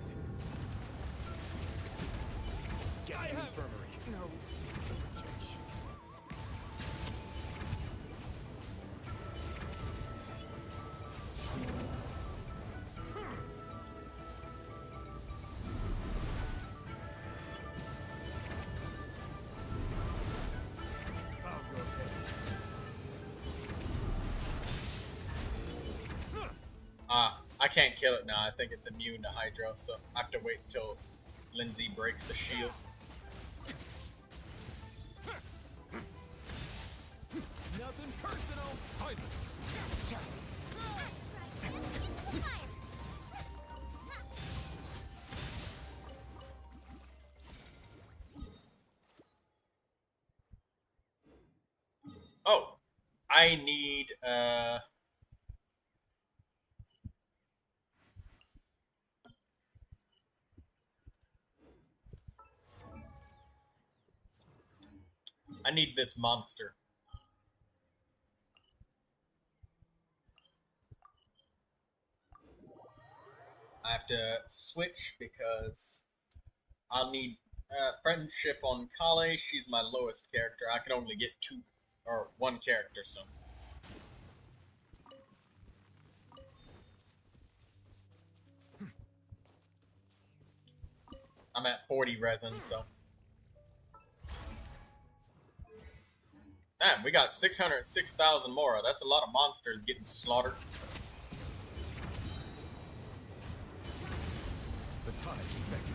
Get to infirmary. No objections. Bow your head. I can't kill it now. I think it's immune to Hydro, so I have to wait until Lindsay breaks the shield. Nothing personal. Silence. Oh, I need, I need this monster. I have to switch because I'll need friendship on Kale. She's my lowest character. I can only get one character, so. I'm at 40 resin, so. Damn, we got 606,000 more. That's a lot of monsters getting slaughtered. The tides beckon.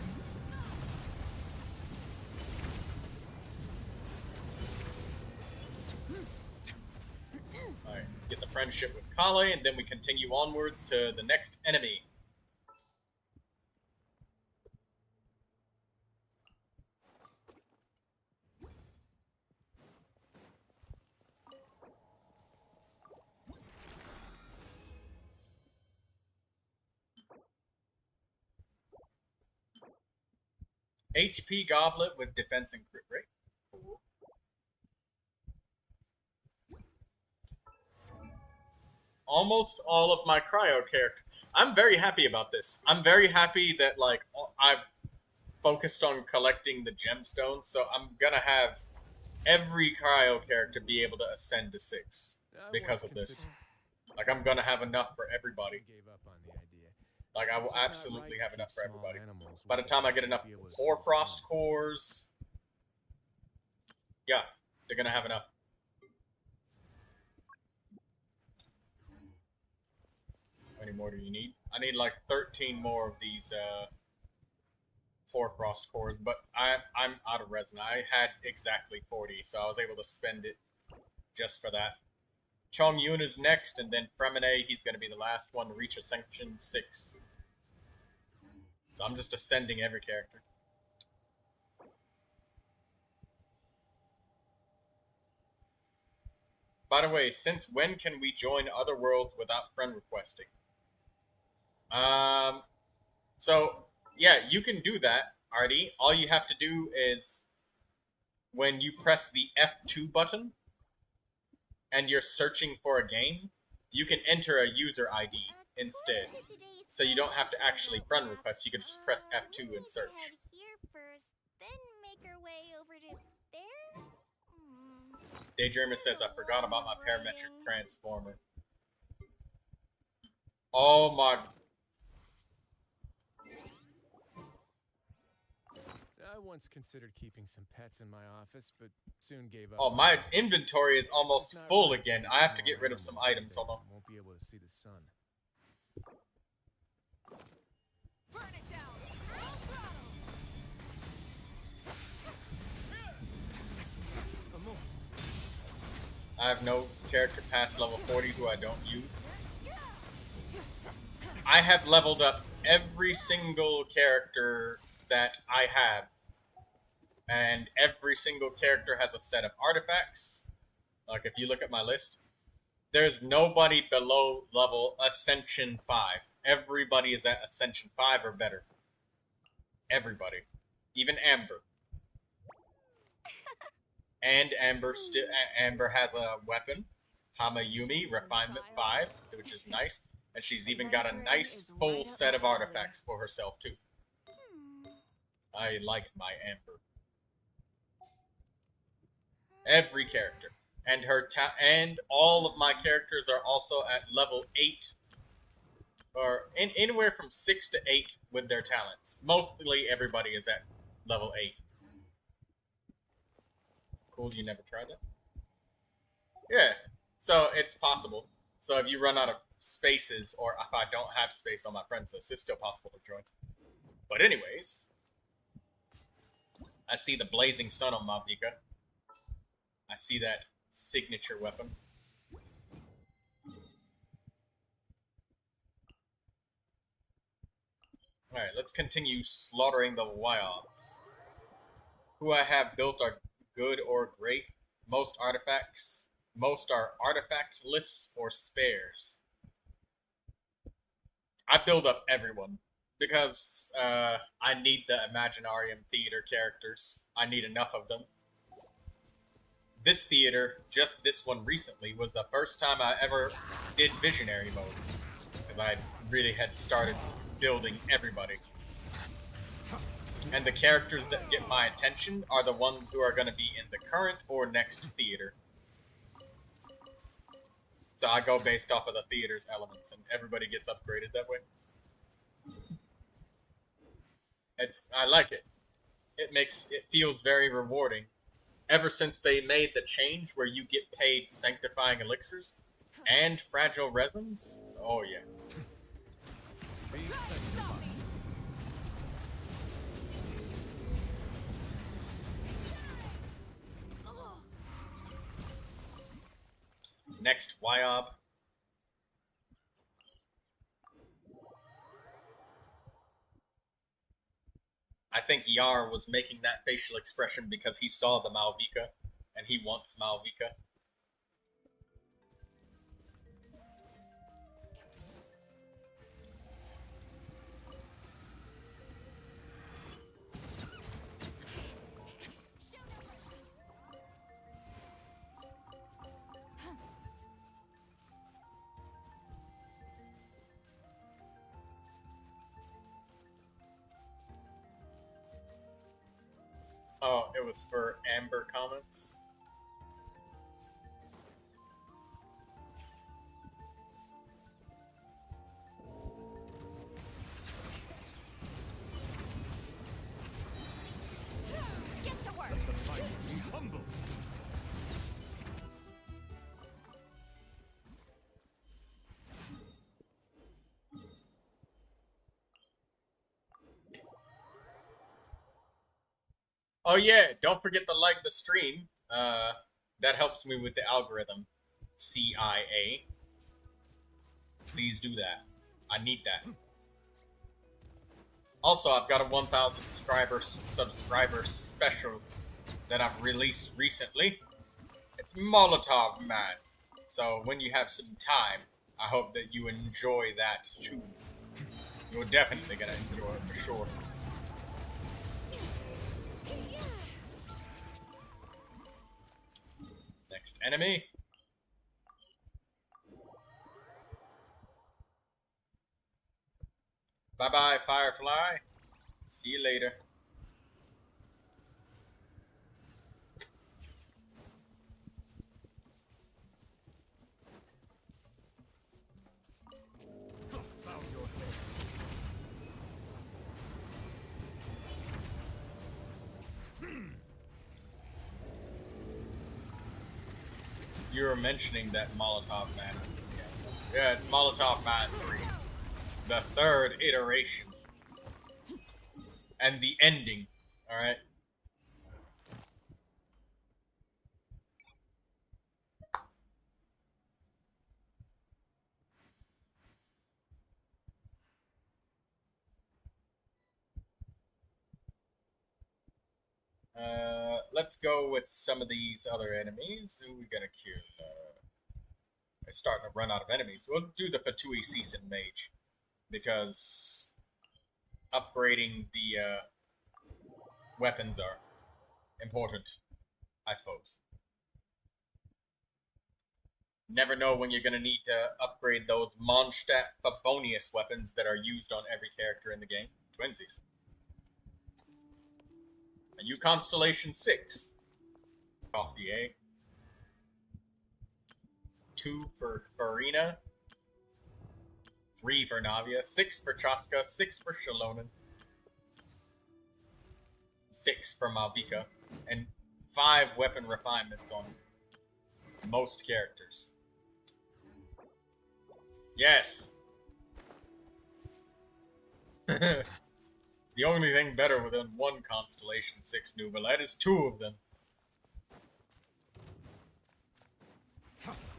Alright, get the friendship with Kale, and then we continue onwards to the next enemy. HP Goblet with defense and crit rate. Cool. Almost all of my cryo character. I'm very happy about this. I'm very happy that like I've focused on collecting the gemstones, so I'm gonna have every cryo character be able to ascend to 6 because of this. Like, I'm gonna have enough for everybody. Gave up on the idea. Like, I will It's just not absolutely right have to enough keep for small everybody. animals By the where time they I get won't enough be able to see the hoarfrost sun. cores, yeah, they're gonna have enough. How many more do you need? I need like 13 more of these hoarfrost cores, but I'm out of resin. I had exactly 40, so I was able to spend it just for that. Chong Yun is next, and then Fremine, he's going to be the last one to reach Ascension 6. So I'm just ascending every character. By the way, since when can we join other worlds without friend requesting? So, yeah, you can do that, Artie. All you have to do is, when you press the F2 button, and you're searching for a game, you can enter a user ID instead. So you don't have to actually friend request, you can just press F2 and search. Head here first, then make our way over to there. Daydreamer says, I forgot about my parametric transformer. Oh my... I once considered keeping some pets in my office, but soon gave up. Oh, my inventory is almost full again. I have to get rid of some items. Hold on. Won't be able to see the sun. Burn it down. I have no character past level 40 who I don't use. I have leveled up every single character that I have. And every single character has a set of artifacts. Like, if you look at my list, there's nobody below level Ascension 5. Everybody is at Ascension 5 or better. Everybody. Even Amber. And Amber has a weapon. Hamayumi, Refinement 5, which is nice. And she's even got a nice full set of artifacts for herself, too. I like my Amber. Every character. And and all of my characters are also at level 8. Or anywhere from 6 to 8 with their talents. Mostly everybody is at level 8. Cool, you never tried that? Yeah. So it's possible. So if you run out of spaces, or if I don't have space on my friends list, it's still possible to join. But anyways, I see the blazing sun on Malvika. I see that signature weapon. Alright, let's continue slaughtering the Wyobs. Who I have built are good or great. Most artifacts. Most are artifact-less or spares. I build up everyone. Because I need the Imaginarium theater characters. I need enough of them. This theater, just this one recently, was the first time I ever did Visionary mode. Because I really had started building everybody. And the characters that get my attention are the ones who are going to be in the current or next theater. So I go based off of the theater's elements, and everybody gets upgraded that way. I like it. It feels very rewarding. Ever since they made the change where you get paid sanctifying elixirs and fragile resins, oh yeah. Next, Wyob. I think Yar was making that facial expression because he saw the Malvika, and he wants Malvika. Oh, it was for Amber comments. Oh yeah, don't forget to like the stream. That helps me with the algorithm. CIA. Please do that. I need that. Also, I've got a 1,000 subscriber special that I've released recently. It's Molotov Man. So when you have some time, I hope that you enjoy that too. You're definitely gonna enjoy it for sure. Next enemy. Bye-bye, Firefly. See you later. You were mentioning that Molotov Man. Yeah, it's Molotov Man 3. The third iteration. And the ending. Alright? Let's go with some of these other enemies. Who are we gonna kill? We're starting to run out of enemies. We'll do the Fatui Season Mage. Because upgrading the weapons are important, I suppose. Never know when you're going to need to upgrade those Mondstadt Favonius weapons that are used on every character in the game. Twinsies. A U Constellation 6. Off the A. 2 for Farina. 3 for Navia. 6 for Chaska. 6 for Shalonen. 6 for Malvika. And 5 weapon refinements on most characters. Yes! The only thing better within one Constellation 6 Neuvilette is 2 of them.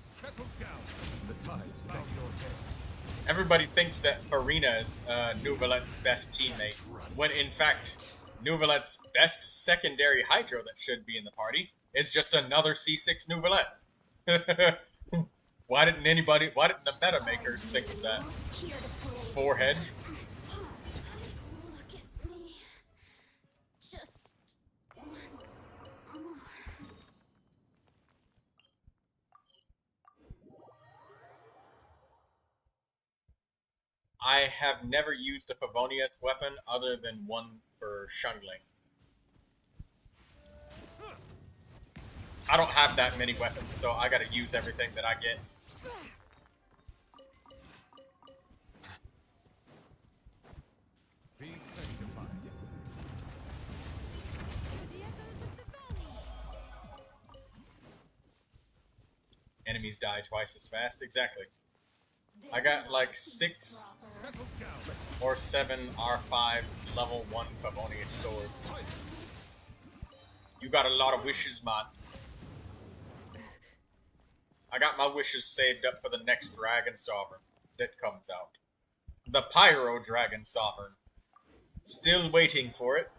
Settle down. The tide's back your head. Everybody thinks that Farina is Neuvilette's best teammate, when in fact, Neuvilette's best secondary Hydro that should be in the party is just another C6 Neuvilette. Why didn't the meta makers think of that? Forehead. Look at me. Just once. I have never used a Favonius weapon other than one for Shungling. I don't have that many weapons, so I gotta use everything that I get. Be sanctified. Enemies die twice as fast, exactly. I got like 6 or 7 R5 level 1 Favonius swords. You got a lot of wishes, man. I got my wishes saved up for the next Dragon Sovereign that comes out. The Pyro Dragon Sovereign. Still waiting for it.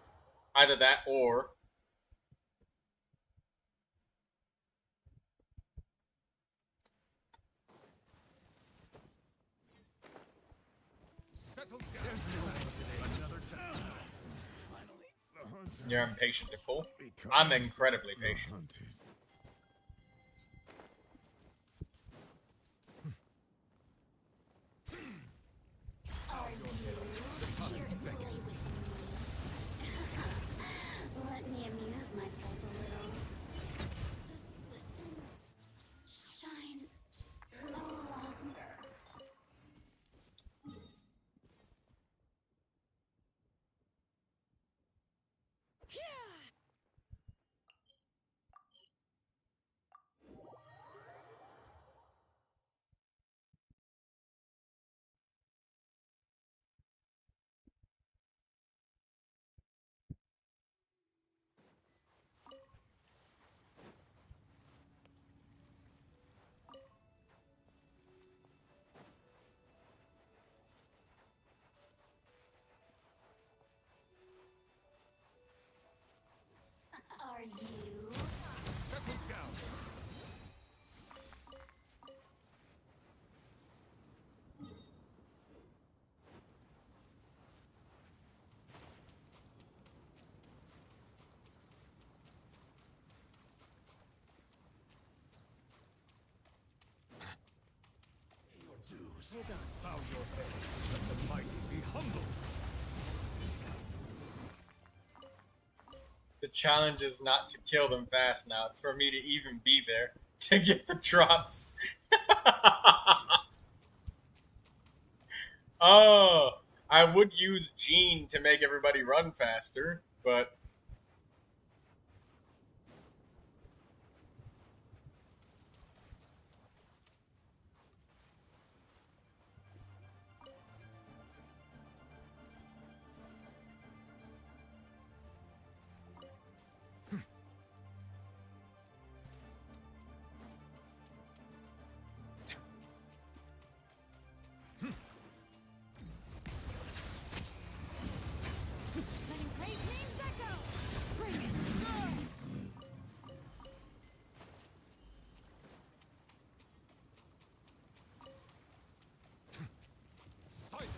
Either that or... Settle down. Another test. You're impatient to pull? I'm incredibly patient. Are you here to play with me? Let me amuse myself a little. The systems shine no longer. Bow your head, let the mighty be humbled. The challenge is not to kill them fast now. It's for me to even be there to get the drops. Oh, I would use Gene to make everybody run faster, but... Letting great names echo. Bring it. Silence.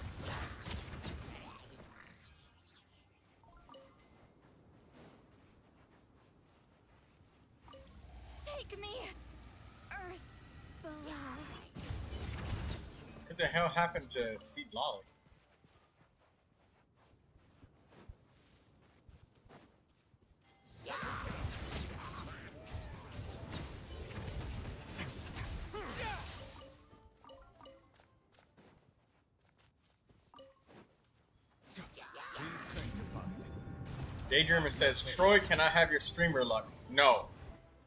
Take me. Earth below. What the hell happened to Seed Lolly? Daydreamer says, Troy, can I have your streamer luck? No.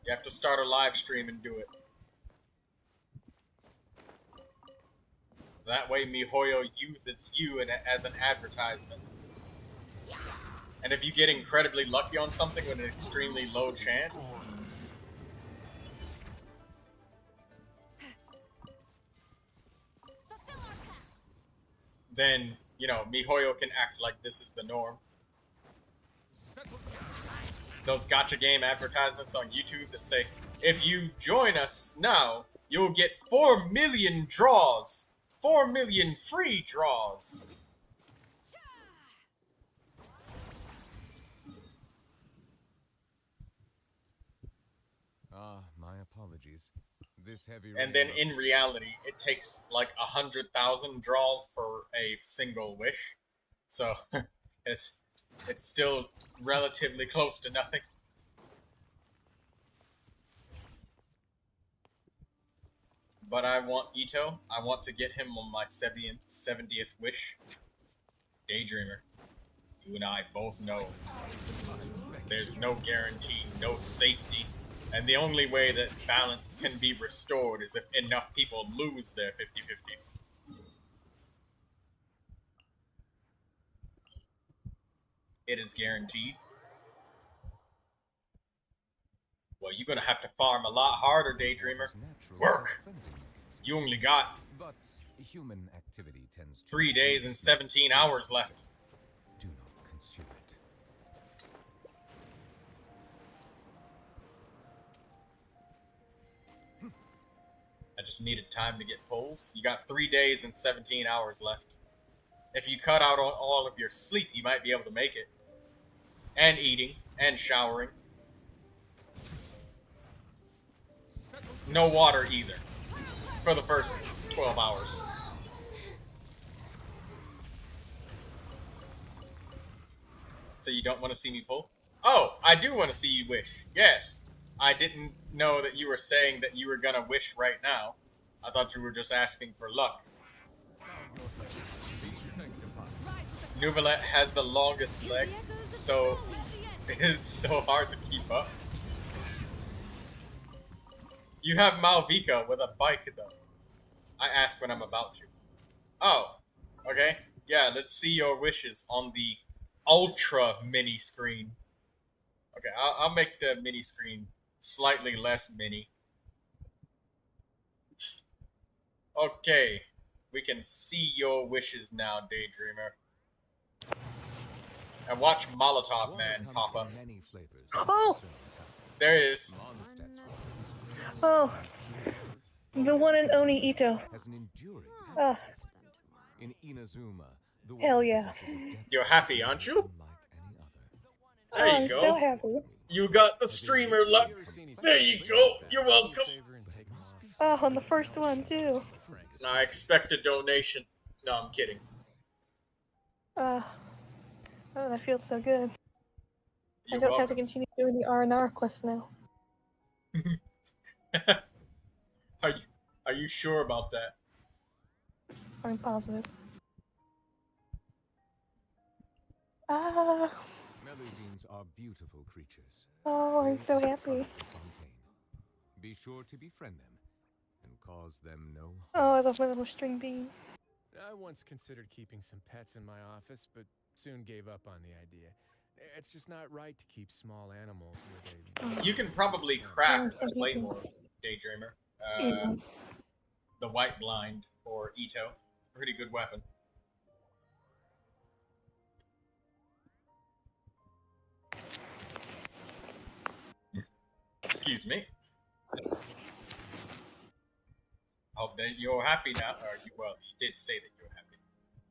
You have to start a live stream and do it. That way MiHoYo uses you as an advertisement. And if you get incredibly lucky on something with an extremely low chance, then, you know, MiHoYo can act like this is the norm. Those gacha game advertisements on YouTube that say, if you join us now, you'll get 4 million draws. 4 million free draws. My apologies. This heavy And then in reality, it takes like 100,000 draws for a single wish. So it's still relatively close to nothing. But I want Ito. I want to get him on my 70th wish. Daydreamer, you and I both know there's no guarantee, no safety. And the only way that balance can be restored is if enough people lose their 50-50s. It is guaranteed. Well, you're gonna have to farm a lot harder, Daydreamer. Work! You only got but human activity tends to 3 days and 17 hours left. Do not consume it. I just needed time to get pulls. You got 3 days and 17 hours left. If you cut out all of your sleep, you might be able to make it. And eating, and showering. No water either. For the first 12 hours. So you don't want to see me pull? Oh, I do want to see you wish. Yes. I didn't know that you were saying that you were gonna wish right now. I thought you were just asking for luck. Neuvilette has the longest legs, so it's so hard to keep up. You have Malvika with a bike, though. I ask when I'm about to. Oh, okay. Yeah, let's see your wishes on the ultra mini screen. Okay, I'll make the mini screen slightly less mini. Okay, we can see your wishes now, Daydreamer. And watch Molotov Man pop up. Oh! There it is. Oh, the one and only Ito. Oh. In Inazuma, the Hell yeah. You're happy, aren't you? There I'm you go. so happy. You got the streamer luck. There you go. You're welcome. Oh, on the first one, too. I expect a donation. No, I'm kidding. Oh, that feels so good. You're I don't have welcome. to continue doing the R&R quest now. Are you sure about that? I'm positive. Ah. Melusines are beautiful creatures. Oh, I'm They so are the happy. product of Fontaine. Be sure to befriend them and cause them no harm. Oh, I love my little string bean. I once considered keeping some pets in my office, but soon gave up on the idea. It's just not right to keep small animals with a... You can probably craft a claymore, Daydreamer. Yeah. The white blind for Ito. Pretty good weapon. Excuse me. Hope that you're happy now. Or well, you did say that you're happy.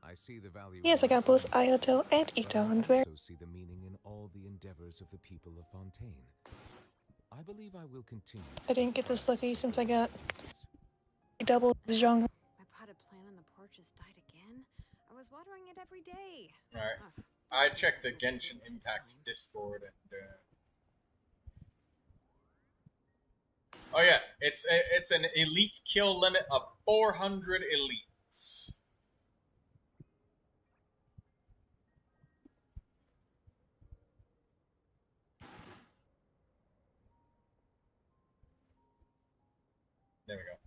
I see the value. Yes, I got both Ayato and Ito on there. I also see the meaning in all the endeavors of the people of Fontaine. I believe I will continue. I didn't get this lucky since I got double the genre. My potted plant on the porch has died again. I was watering it every day. Alright. I checked the Genshin Impact Discord and oh yeah, it's an elite kill limit of 400 elites. There we go.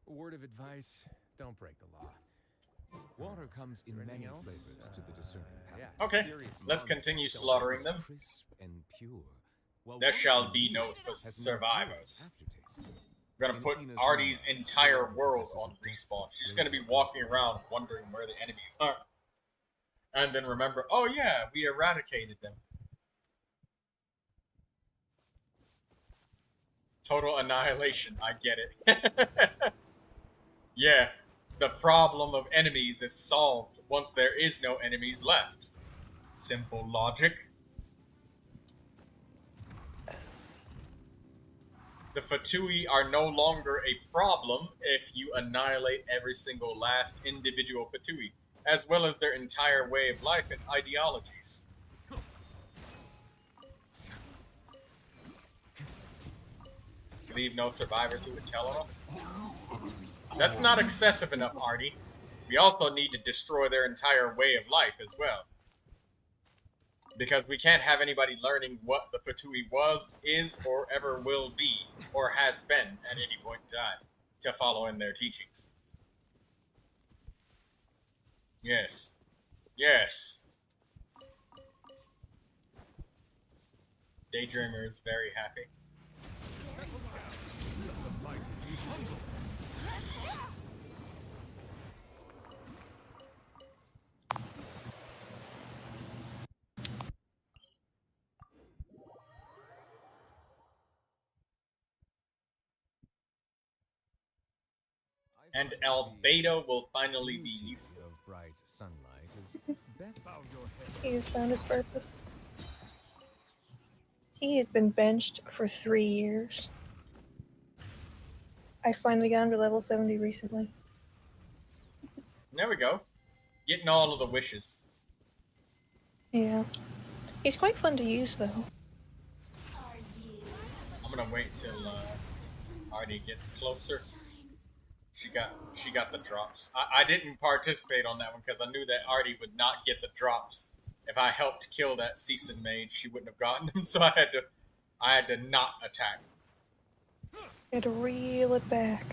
A word of advice, don't break the law. Water comes in many else? flavors to the discerning palate. Yeah. Okay, Serious let's monster. continue slaughtering them. Crisp and pure. While There shall water be no has an survivors. enduring aftertaste. We're gonna put Artie's entire world on respawn. She's gonna be walking around wondering where the enemies are. And then remember, oh yeah, we eradicated them. Total annihilation, I get it. Yeah, the problem of enemies is solved once there is no enemies left. Simple logic. The Fatui are no longer a problem if you annihilate every single last individual Fatui, as well as their entire way of life and ideologies. Leave no survivors who would tell on us? That's not excessive enough, Artie. We also need to destroy their entire way of life as well. Because we can't have anybody learning what the Fatui was, is, or ever will be, or has been at any point in time, to follow in their teachings. Yes. Yes. Daydreamer is very happy. And Albedo will finally be useful. Of bright sunlight is He has found his purpose. He has been benched for 3 years. I finally got him to level 70 recently. There we go. Getting all of the wishes. Yeah. He's quite fun to use, though. I'm gonna wait till Artie gets closer. She got the drops. I didn't participate on that one because I knew that Artie would not get the drops. If I helped kill that Season Maid, she wouldn't have gotten them, so I had to not attack. You had to reel it back.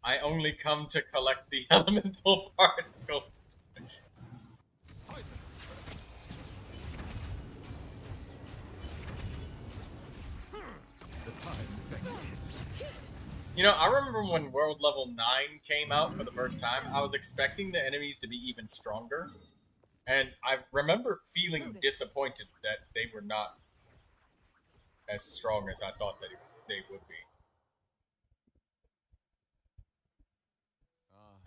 I only come to collect the elemental particles. You know, I remember when World Level 9 came out for the first time, I was expecting the enemies to be even stronger. And I remember feeling disappointed that they were not as strong as I thought that they would be.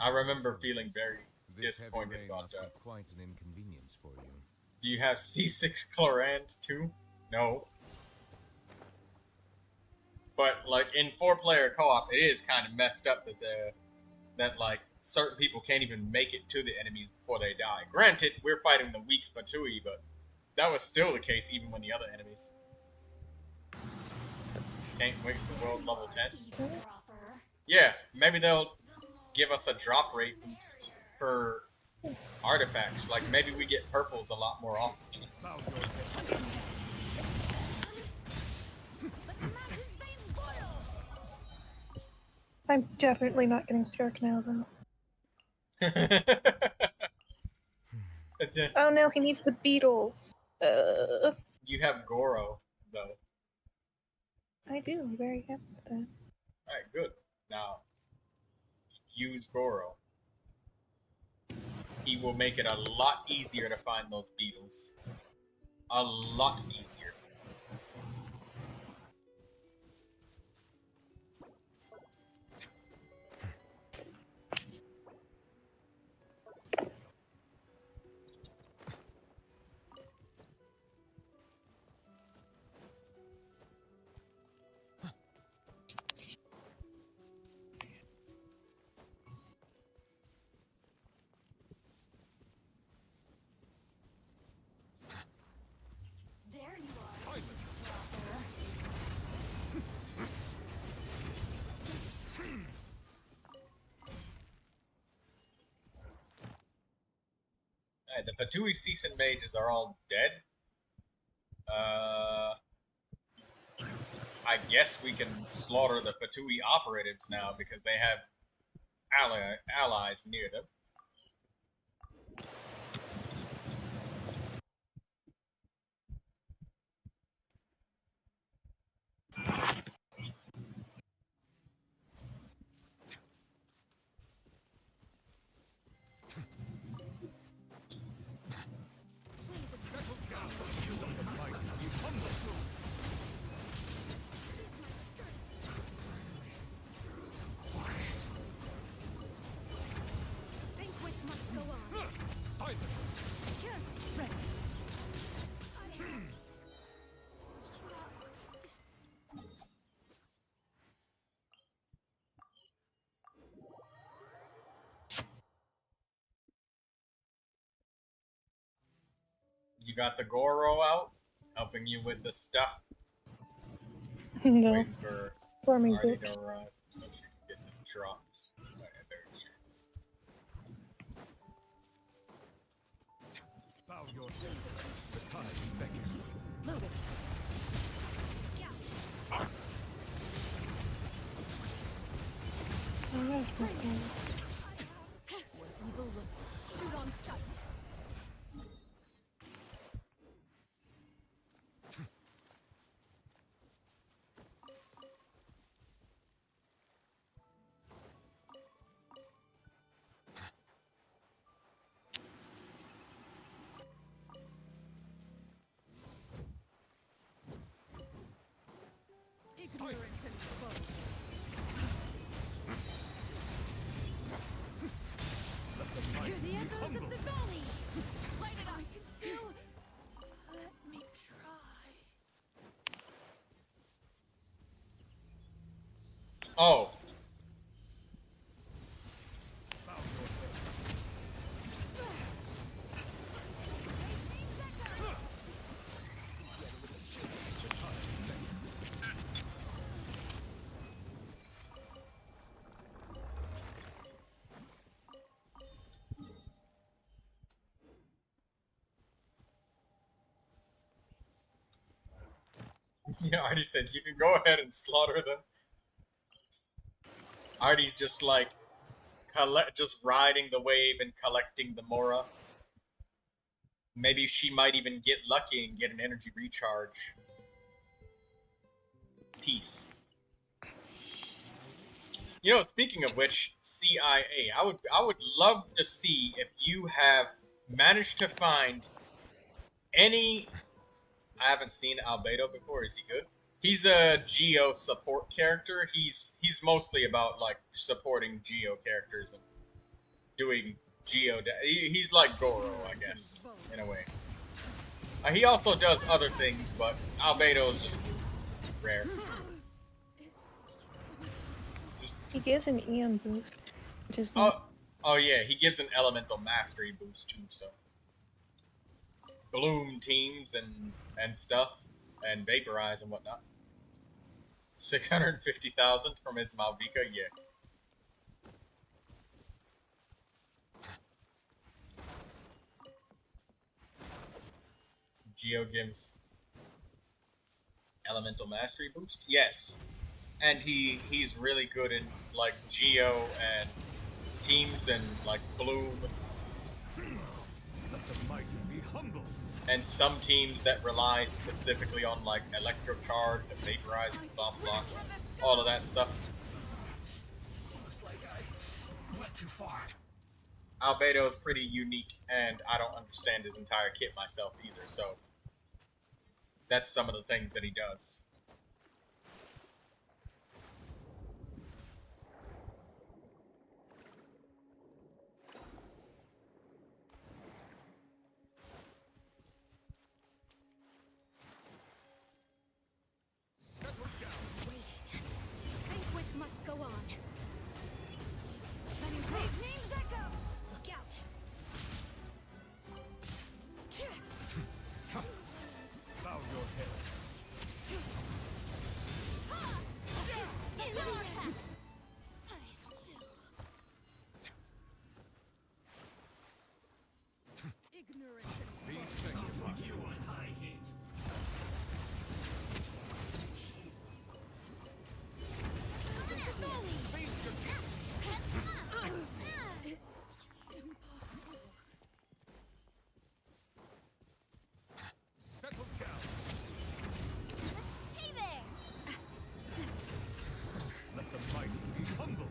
I remember feeling very disappointed about that. Quite an inconvenience for you. Do you have C6 Chlorand too? No. But like in 4-player co-op, it is kind of messed up that like certain people can't even make it to the enemies before they die. Granted, we're fighting the weak Fatui, but that was still the case even when the other enemies. Can't wait for world level 10. Yeah, maybe they'll give us a drop rate boost for artifacts. Like maybe we get purples a lot more often. I'm definitely not getting Stark now, though. Oh no, he needs the beetles. You have Goro, though. I do. I'm very happy with that. Alright, good. Now, use Goro. He will make it a lot easier to find those beetles. A lot easier. Alright, the Fatui Season Mages are all dead. I guess we can slaughter the Fatui Operatives now because they have allies near them. You got the Goro out, helping you with the stuff. No. Waiting for Forming Artie groups. to arrive so she can get the drops. Alright, there she is. Bow your heads. The time beckons. Move it. Alright, okay. Where evil lurks. Shoot on sight. Ignorant and bold. Hear the echoes of the valley. Light it up. I can still. Let me try. Oh. Yeah, Artie said you can go ahead and slaughter them. Artie's just like just riding the wave and collecting the Mora. Maybe she might even get lucky and get an energy recharge. Peace. You know, speaking of which, CIA, I would love to see if you have managed to find any. I haven't seen Albedo before. Is he good? He's a Geo support character. He's mostly about like supporting Geo characters and doing Geo. He's like Goro, I guess, in a way. He also does other things, but Albedo is just rare. He gives an EM boost, which is oh yeah, he gives an elemental mastery boost too. So bloom teams and stuff, and vaporize and whatnot. 650,000 from his Malvika, yeah. Geo gives elemental mastery boost, yes, and he's really good in like Geo and teams and like bloom. Let the mighty be humble. And some teams that rely specifically on like electrocharge and vaporize and bomb block, all of that stuff. Looks like I went too far. Albedo is pretty unique, and I don't understand his entire kit myself either, so that's some of the things that he does. Banquet must go on. Name's Echo. Look out. Bow your head. Ignorant. Be sanctified. You on high heat. Face your Impossible. settle down. Hey there! Let the mighty be humble.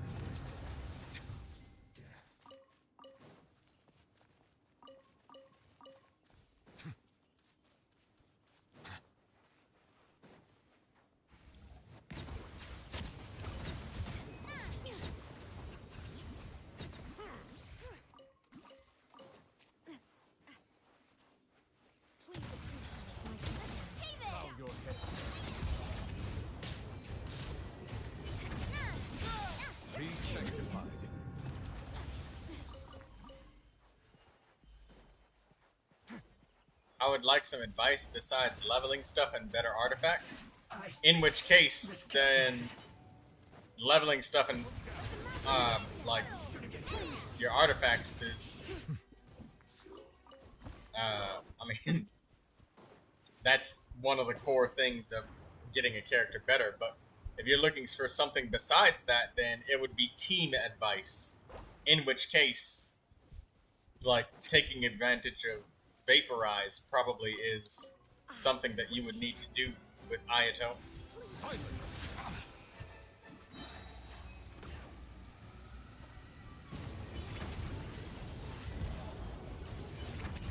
Please appreciate my sincerity. Hey Bow there! your head. Be sanctified. I would like some advice besides leveling stuff and better artifacts. In which case, then leveling stuff and like your artifacts is, I mean, that's one of the core things of getting a character better. But if you're looking for something besides that, then it would be team advice. In which case, like taking advantage of Vaporize probably is something that you would need to do with Ayato. Silence.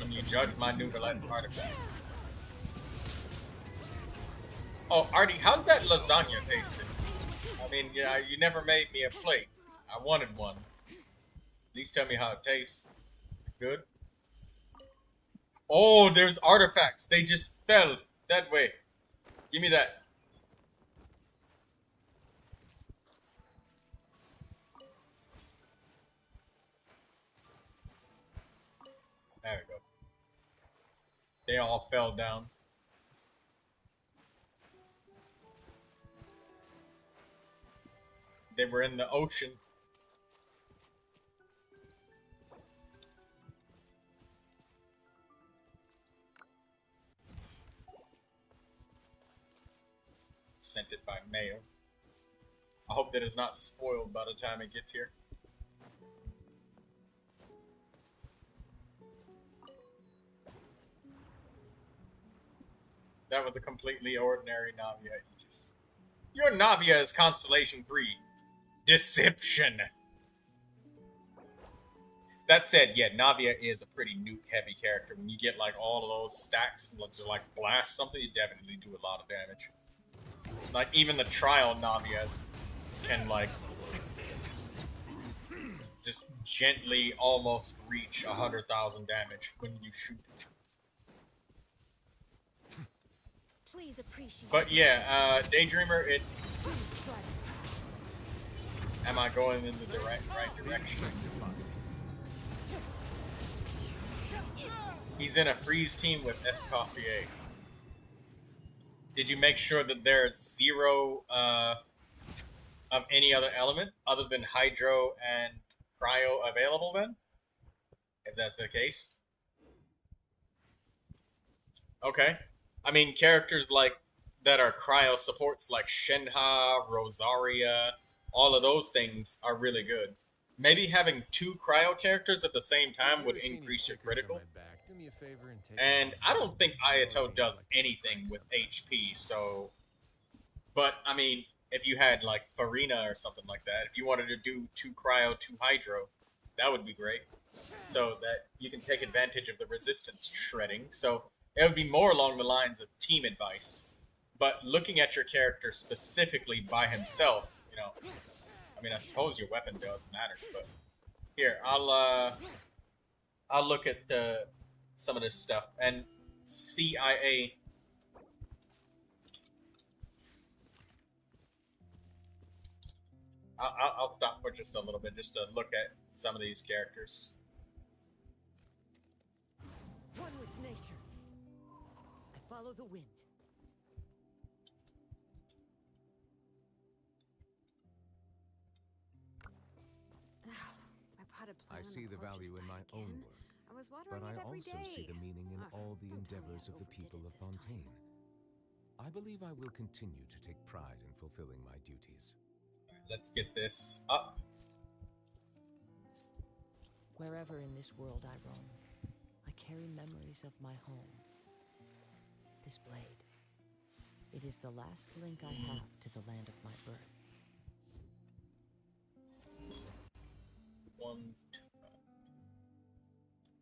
When you judge my Neuvilette's artifacts. Oh, Artie, how's that lasagna tasting? I mean, yeah, you never made me a plate. I wanted one. At least tell me how it tastes. Good? Oh, there's artifacts. They just fell that way. Give me that. There we go. They all fell down. They were in the ocean. Sent it by mail. I hope that it's not spoiled by the time it gets here. That was a completely ordinary Navia Aegis. Your Navia is Constellation 3. Deception! That said, yeah, Navia is a pretty nuke-heavy character. When you get like all of those stacks and just like blast something, you definitely do a lot of damage. Like, even the trial Navias can, like, just gently almost reach 100,000 damage when you shoot. Please appreciate. But yeah, Daydreamer, it's... Am I going in the right direction? He's in a freeze team with Escoffier. Did you make sure that there's zero of any other element other than Hydro and Cryo available then? If that's the case. Okay. I mean, characters like that are Cryo supports like Shenha, Rosaria, all of those things are really good. Maybe having 2 Cryo characters at the same time would increase your critical. And I don't think Ayato does anything with HP, so... But, I mean, if you had, like, Farina or something like that, if you wanted to do 2 Cryo, 2 Hydro, that would be great. So that you can take advantage of the resistance shredding. So it would be more along the lines of team advice. But looking at your character specifically by himself, you know... I mean, I suppose your weapon does matter, but... Here, I'll look at, some of this stuff. And CIA... I'll stop for just a little bit, just to look at some of these characters. One with nature. I follow the wind. I see the value in my own work, but I also see the meaning in all the endeavors of the people of Fontaine. I believe I will continue to take pride in fulfilling my duties. Let's get this up. Wherever in this world I roam, I carry memories of my home. This blade, it is the last link I have to the land of my birth. 1,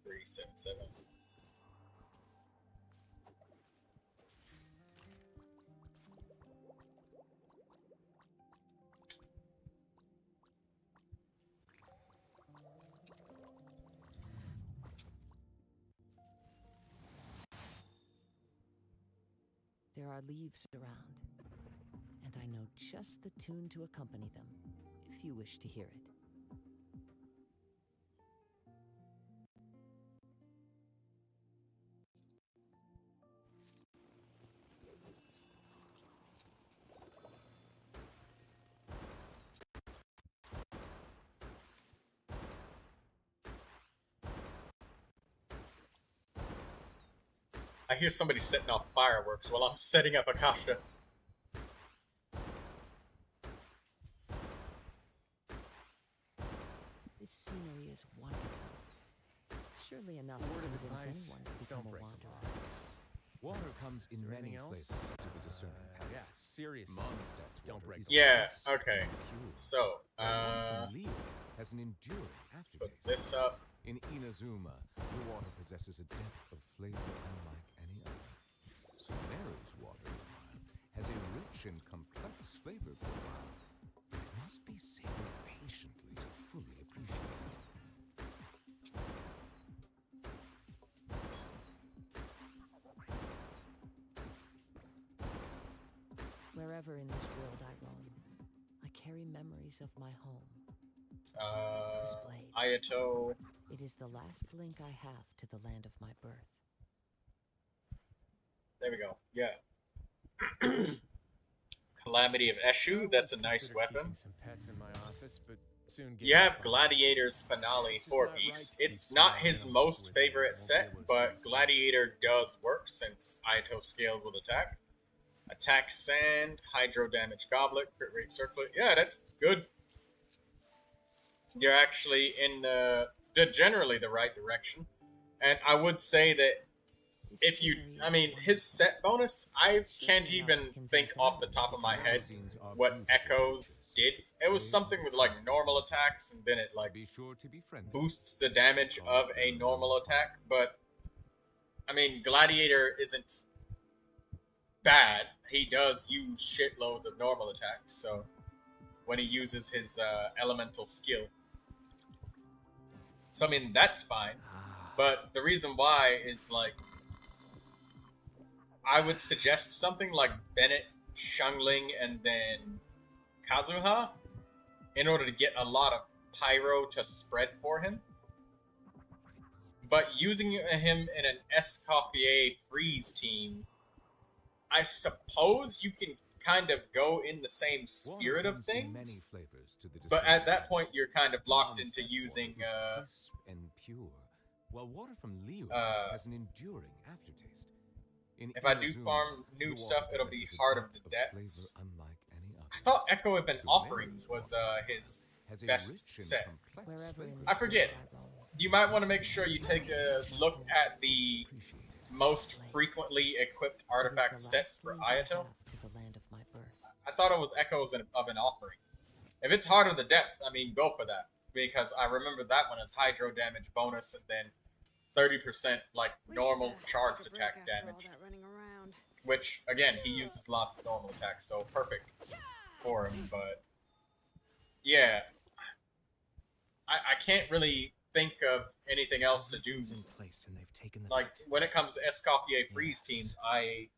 3, 7, 7. There are leaves around, and I know just the tune to accompany them, if you wish to hear it. I hear somebody setting off fireworks while I'm setting up Akasha. This scenery is wonderful. Surely enough to convince anyone to become a wanderer. Water comes in many flavors to the discerning palate. Yeah, seriously. Don't break. Yeah, okay. So, has an enduring aftertaste. Put this up. In Inazuma, the water possesses a depth of flavor unlike any other. Sumeru's water, meanwhile, has a rich and complex flavor profile, but it must be savored patiently to fully appreciate it. Wherever in this world I roam, I carry memories of my home. This blade, Ayato. it is the last link I have to the land of my birth. There we go. Yeah. Calamity of Eshu. That's a nice weapon. Some pets in my office, but soon you have Gladiator's Finale 4-piece. It's not his most favorite set, but Gladiator does work since Ayato scaled with attack. Attack Sand, Hydro Damage Goblet, Crit Rate Circlet. Yeah, that's good. You're actually in generally the right direction. And I would say that if you, I mean, his set bonus, I can't even think off the top of my head what Echoes did. It was something with like normal attacks, and then it like boosts the damage of a normal attack. But I mean, Gladiator isn't bad. He does use shitloads of normal attacks, so when he uses his elemental skill. So I mean, that's fine. But the reason why is like, I would suggest something like Bennett, Xiangling, and then Kazuha in order to get a lot of pyro to spread for him. But using him in an Escoffier freeze team, I suppose you can kind of go in the same spirit of things. But at that point, you're kind of locked into using crisp and pure, while water from Liyue has an enduring aftertaste. If I do farm new stuff, it'll be Heart of the Depths. I thought Echo of an Offering was his best set. I forget. You might want to make sure you take a look at the most frequently equipped artifact sets for Ayato. I thought it was Echoes of an Offering. If it's Heart of the Depth, I mean, go for that. Because I remember that one as Hydro damage bonus and then 30% like normal charged attack damage. Which, again, he uses lots of normal attacks, so perfect for him, but... Yeah. I can't really think of anything else to do. Like, when it comes to Escoffier freeze teams, I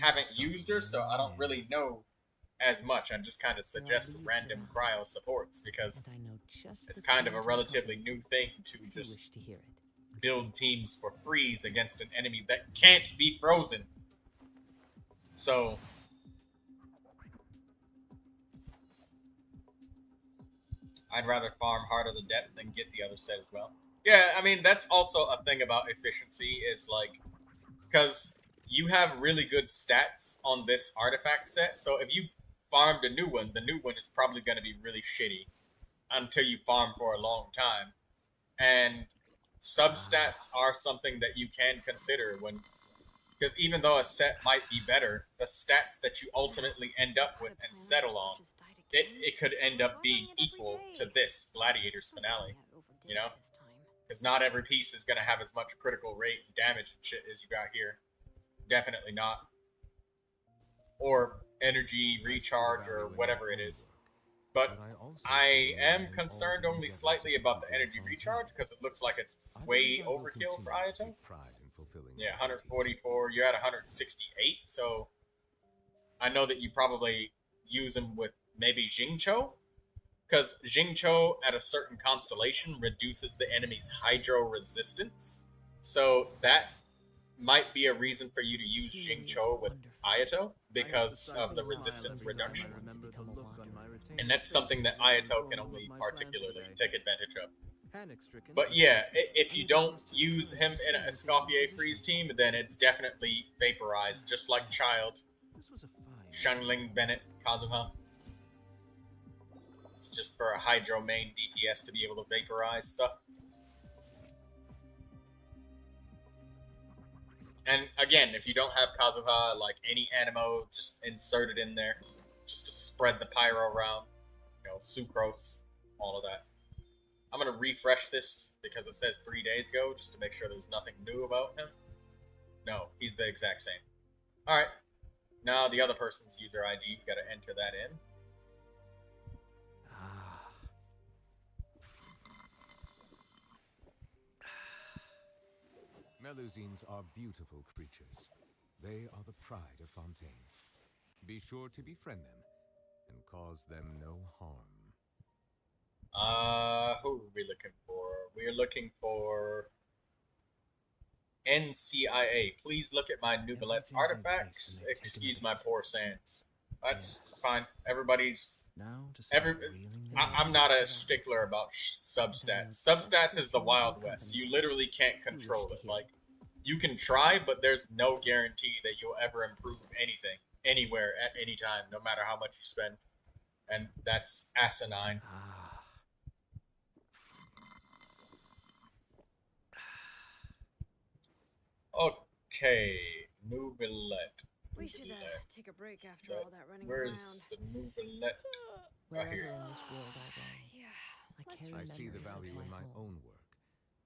haven't used her, so I don't really know as much. I just kind of suggest random cryo supports, because it's kind of a relatively new thing to just build teams for freeze against an enemy that can't be frozen. So... I'd rather farm Heart of the Depth than get the other set as well. Yeah, I mean, that's also a thing about efficiency, is like, because you have really good stats on this artifact set, so if you farmed a new one, the new one is probably going to be really shitty until you farm for a long time. And substats are something that you can consider when, because even though a set might be better, the stats that you ultimately end up with and settle on, it could end up being equal to this Gladiator's finale, you know? Because not every piece is going to have as much critical rate and damage and shit as you got here. Definitely not. Or energy recharge or whatever it is. But I am concerned only slightly about the energy recharge because it looks like it's way overkill for Ayato. Yeah, 144. You're at 168, so I know that you probably use them with maybe Jingcho, because Jingcho at a certain constellation reduces the enemy's hydro resistance, so that might be a reason for you to use Jingcho with Ayato, because of the resistance reduction. And that's something that Ayato can only particularly take advantage of. But yeah, if you don't use him in a Escoffier freeze team, then it's definitely vaporized, just like Child, Xiangling, Bennett, Kazuha. Just for a Hydro main DPS to be able to vaporize stuff. And again, if you don't have Kazuha, like any Animo, just insert it in there. Just to spread the pyro around. You know, Sucrose, all of that. I'm going to refresh this because it says 3 days ago, just to make sure there's nothing new about him. No, he's the exact same. Alright. Now the other person's user ID, you got to enter that in. Melusines are beautiful creatures. They are the pride of Fontaine. Be sure to befriend them and cause them no harm. Who are we looking for? We're looking for NCIA. Please look at my Neuvilette artifacts. Excuse my poor sans. That's fine. Everybody's... I'm not a stickler about substats. Substats is the Wild West. You literally can't control it. Like, you can try, but there's no guarantee that you'll ever improve anything, anywhere, at any time, no matter how much you spend. And that's asinine. Okay, Neuvilette. We should take a break after all that running Where's around. the Neuvilette? Right here. In this world I roam, I see the value in my own work,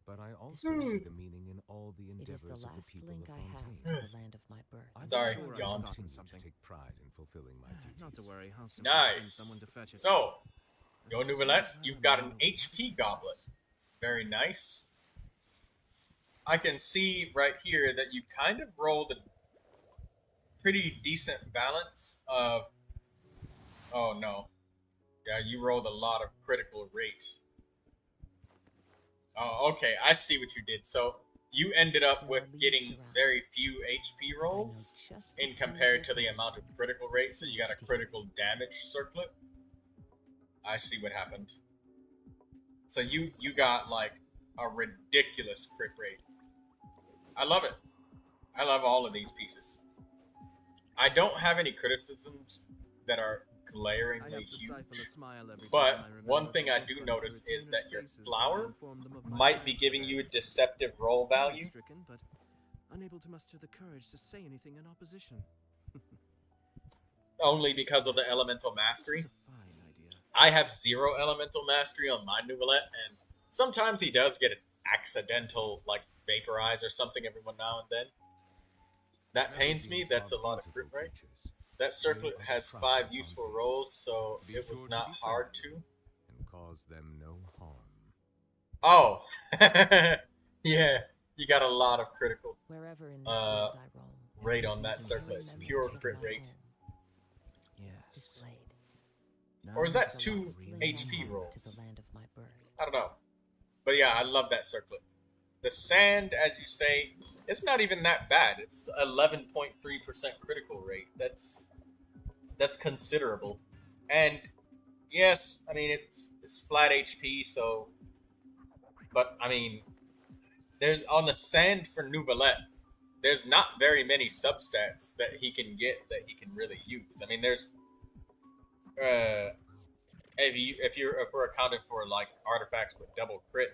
but I also see the meaning in all the endeavors of the people of Fontaine. to the land of my birth. Sorry, I yawn. continue to take pride in fulfilling my duties. Not to worry, I'll send Nice. someone to fetch it. So, yo Neuvilette, you've got an HP goblet. Very nice. I can see right here that you kind of rolled pretty decent balance of. Oh no. Yeah, you rolled a lot of critical rate. Oh, okay, I see what you did. So you ended up with getting very few HP rolls in compared to the amount of critical rate, so you got a critical damage circlet. I see what happened. So you got like a ridiculous crit rate. I love it. I love all of these pieces. I don't have any criticisms that are glaringly huge, but one thing I do notice is that your flower might be giving you a deceptive roll value. But unable to muster the courage to say anything in opposition. Only because of the elemental mastery. I have 0 elemental mastery on my Neuvilette, and sometimes he does get an accidental, like, vaporize or something every now and then. That pains me. That's a lot of crit rate. That circlet has 5 useful rolls, so it was not hard to. And cause them no harm. Oh! Yeah, you got a lot of critical rate on that circlet. It's pure crit rate. Yes. Or is that 2 HP rolls? I don't know. But yeah, I love that circlet. The sand, as you say, it's not even that bad. It's 11.3% critical rate. That's considerable. And yes, I mean it's flat HP, so. But I mean, there's on the sand for Neuvilette, there's not very many substats that he can get that he can really use. I mean, there's if we're accounting for like artifacts with double crit,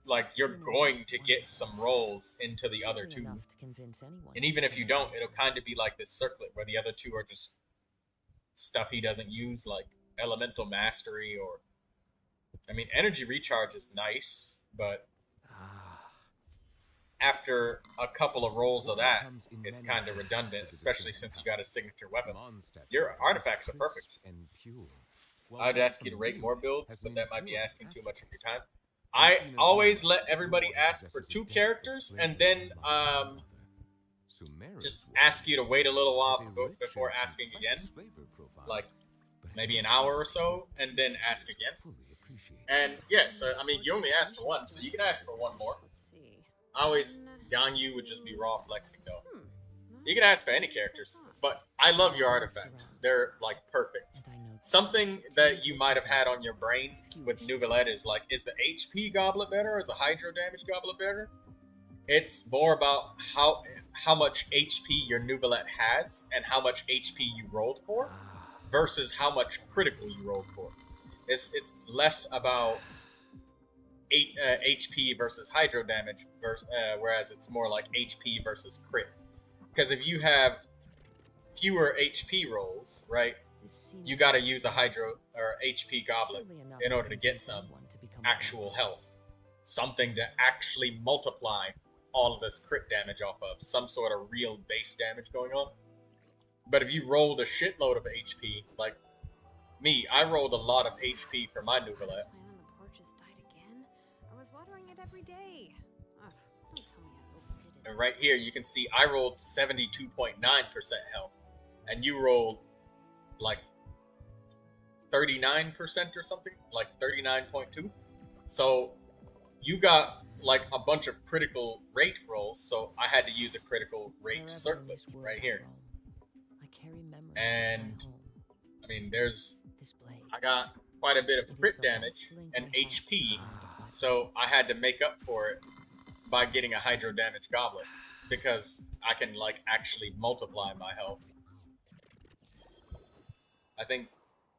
like you're going to get some rolls into the other 2, and even if you don't, it'll kind of be like this circlet where the other 2 are just stuff he doesn't use, like elemental mastery, or I mean energy recharge is nice, but after a couple of rolls of that, it's kind of redundant, especially since you got a signature weapon. Your artifacts are perfect. I'd ask you to rate more builds, but that might be asking too much of your time. I always let everybody ask for 2 characters, and then just ask you to wait a little while before asking again, like maybe an hour or so, and then ask again. And yeah, so I mean, you only asked for 1, so you can ask for 1 more. I always, Ganyu would just be raw flexing though. You can ask for any characters, but I love your artifacts. They're like perfect. Something that you might have had on your brain with Neuvilette is like, is the HP goblet better or is the hydro damage goblet better? It's more about how much HP your Neuvilette has and how much HP you rolled for versus how much critical you rolled for. It's less about HP versus hydro damage, whereas it's more like HP versus crit. Because if you have fewer HP rolls, right, you got to use a hydro or HP goblet in order to get some actual health, something to actually multiply all of this crit damage off of, some sort of real base damage going on. But if you rolled a shitload of HP, like me, I rolled a lot of HP for my Neuvilette. Every day. Oh, don't tell me I overdid it. And right here, you can see I rolled 72.9% health, and you rolled like 39% or something, like 39.2. So you got like a bunch of critical rate rolls, so I had to use a critical rate circlet right here. And I mean, I got quite a bit of crit damage and HP. So I had to make up for it by getting a hydro damage goblet, because I can like actually multiply my health. I think,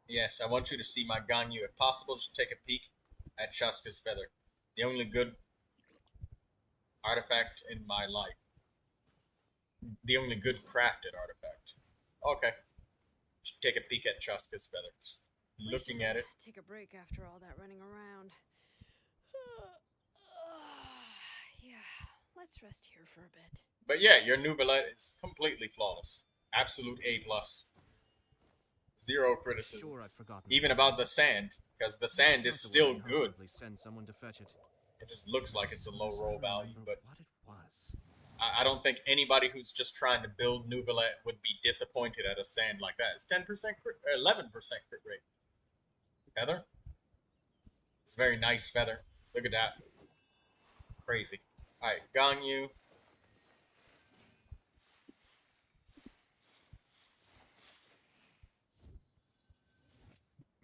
yes, I want you to see my Ganyu. If possible, just take a peek at Chaska's Feather. The only good artifact in my life. The only good crafted artifact. Okay. Just take a peek at Chaska's Feather. Just looking at it. Take a break after all that running around. Yeah, let's rest here for a bit. But yeah, your Neuvilette is completely flawless. Absolute A+. 0 criticism. Even about the sand, because the sand is still good. Send someone to fetch it. It just looks like it's a low roll value, but I don't think anybody who's just trying to build Neuvilette would be disappointed at a sand like that. It's 10% crit, 11% crit rate. Feather? It's a very nice feather. Look at that. Crazy. Alright, Ganyu.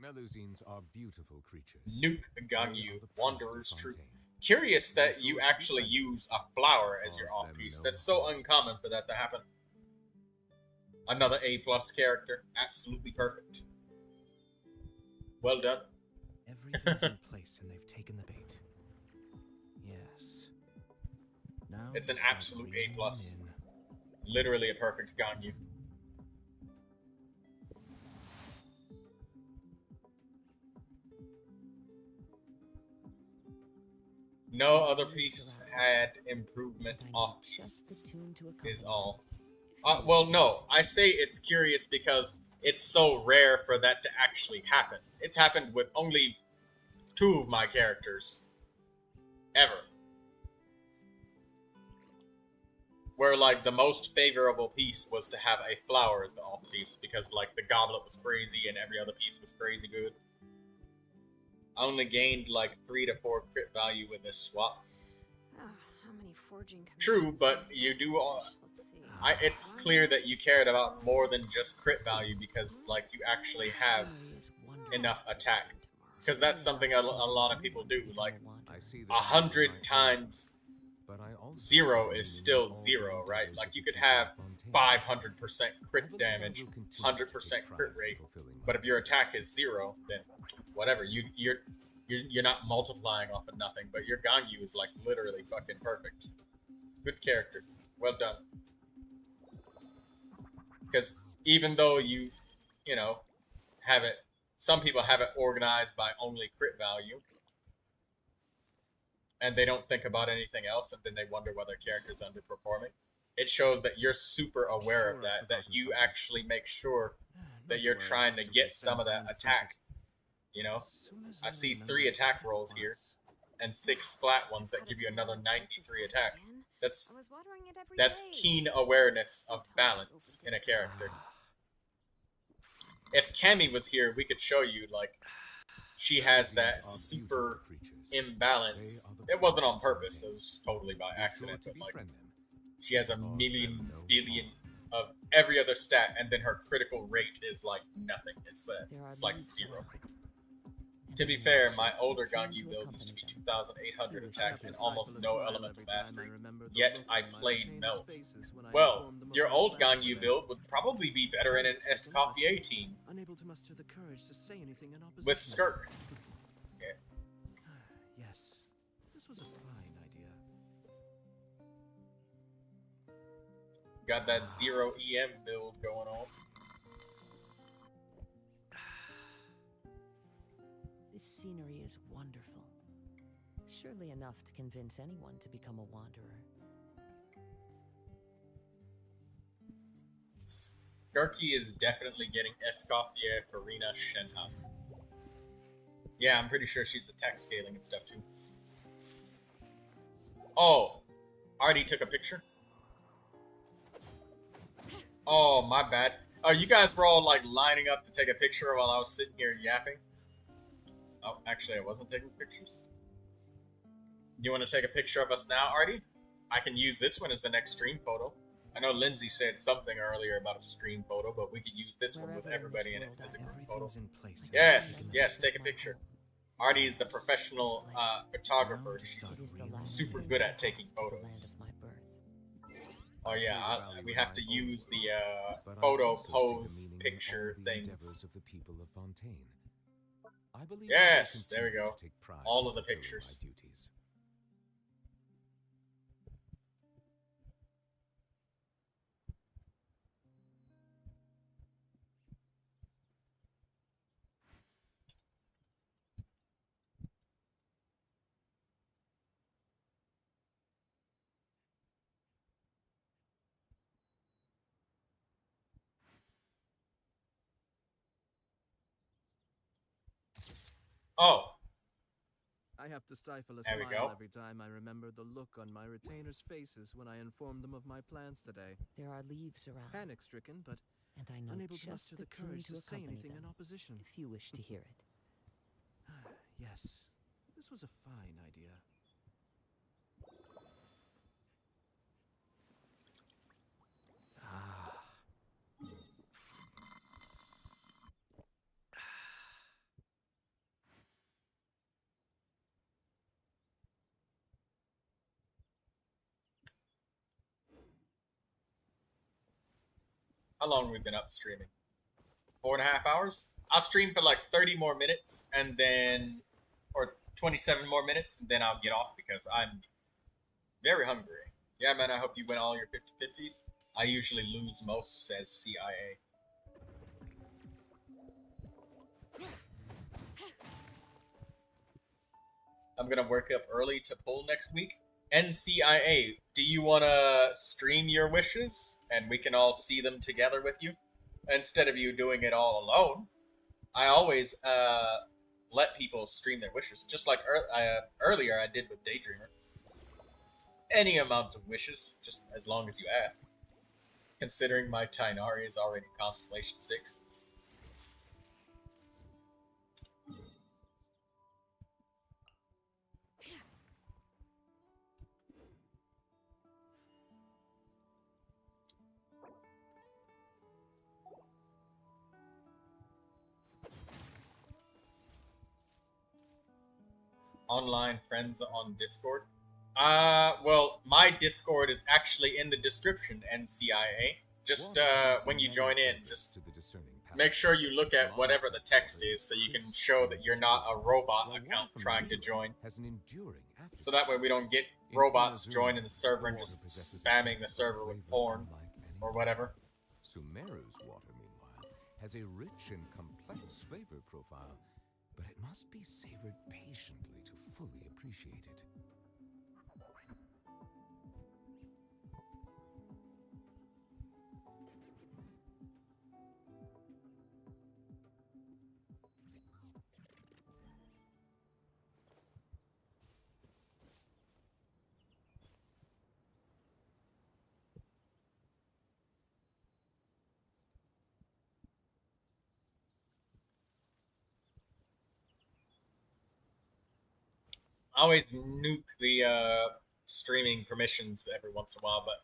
Melusines are beautiful creatures. Nuke Ganyu, Wanderer's Troop. Curious that you actually use a flower as your off-piece. That's so uncommon for that to happen. Another A+ character. Absolutely perfect. Well done. Everything's in place and they've taken the bait. Yes. Now it's an start absolute reeling A+. in. Literally a perfect Ganyu. No other piece had improvement options, is all. Well, no, I say it's curious because it's so rare for that to actually happen. It's happened with only 2 of my characters. Ever. Where, like, the most favorable piece was to have a flower as the off piece, because, like, the goblet was crazy and every other piece was crazy good. I only gained like 3 to 4 crit value with this swap. How many forging True, but you do all. It's clear that you cared about more than just crit value because, like, you actually have enough attack. Because that's something a lot of people do. Like, 100 times 0 is still 0, right? Like, you could have 500% crit damage, 100% crit rate, but if your attack is 0, then whatever, you're not multiplying off of nothing. But your Ganyu is like literally fucking perfect. Good character, well done. Because even though you know, have it, some people have it organized by only crit value, and they don't think about anything else, and then they wonder why their character's underperforming. It shows that you're super aware of that you actually make sure that you're trying to get some of that attack. You know, I see 3 attack rolls here, and 6 flat ones that give you another 93 attack. That's keen awareness of balance in a character. If Cammy was here, we could show you, like, she has that super imbalance. It wasn't on purpose, it was just totally by accident, but, like, she has a million billion of every other stat, and then her critical rate is like nothing. It's like 0. To be fair, my older Ganyu build used to be 2,800 attack and almost no elemental mastery, yet I played Melt. Well, your old Ganyu build would probably be better in an Escoffier team. Unable to muster the courage to say anything in opposition. With Skirk. Yeah. Yes, this was a fine idea. Got that 0 EM build going on. This scenery is wonderful. Surely enough to convince anyone to become a wanderer. Skirky is definitely getting Escoffier, Farina, Shenham. Yeah, I'm pretty sure she's attack scaling and stuff too. Oh, already took a picture? Oh, my bad. Oh, you guys were all like lining up to take a picture while I was sitting here yapping. Oh, actually, I wasn't taking pictures. You want to take a picture of us now, Artie? I can use this one as the next stream photo. I know Lindsay said something earlier about a stream photo, but we could use this one with everybody in it as a group photo. Yes, yes, take a picture. Artie is the professional photographer. She's super good at taking photos. Oh yeah, we have to use the photo pose picture things. Yes, there we go. All of the pictures. Oh. I have to stifle a There we smile go. every time I remember the look on my retainers' faces when I informed them of my plans today. There are leaves around. Panic-stricken, but and I know unable to just muster the the courage tune to say accompany anything them, in opposition. if you wish to hear it. Yes, this was a fine idea. How long have we been up streaming? 4.5 hours? I'll stream for like 30 more minutes and then, or 27 more minutes, and then I'll get off because I'm very hungry. Yeah, man, I hope you win all your 50-50s. I usually lose most, says CIA. I'm gonna work up early to pull next week. NCIA, do you want to stream your wishes and we can all see them together with you instead of you doing it all alone? I always let people stream their wishes, just like earlier I did with Daydreamer. Any amount of wishes, just as long as you ask. Considering my Tainari is already Constellation 6. Online friends on Discord? Well, my Discord is actually in the description, NCIA. Just, when you join in, just make sure you look at whatever the text is so you can show that you're not a robot account trying to join. So that way we don't get robots joining the server and just spamming the server with porn or whatever. Sumeru's water, meanwhile, has a rich and complex flavor profile, but it must be savored patiently to fully appreciate it. I always nuke the streaming permissions every once in a while, but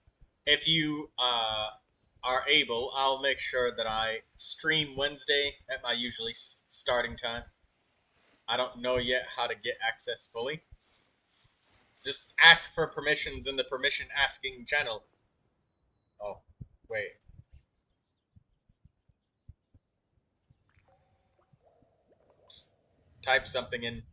if you are able, I'll make sure that I stream Wednesday at my usually starting time. I don't know yet how to get access fully. Just ask for permissions in the permission asking channel. Oh, wait. Just type something in.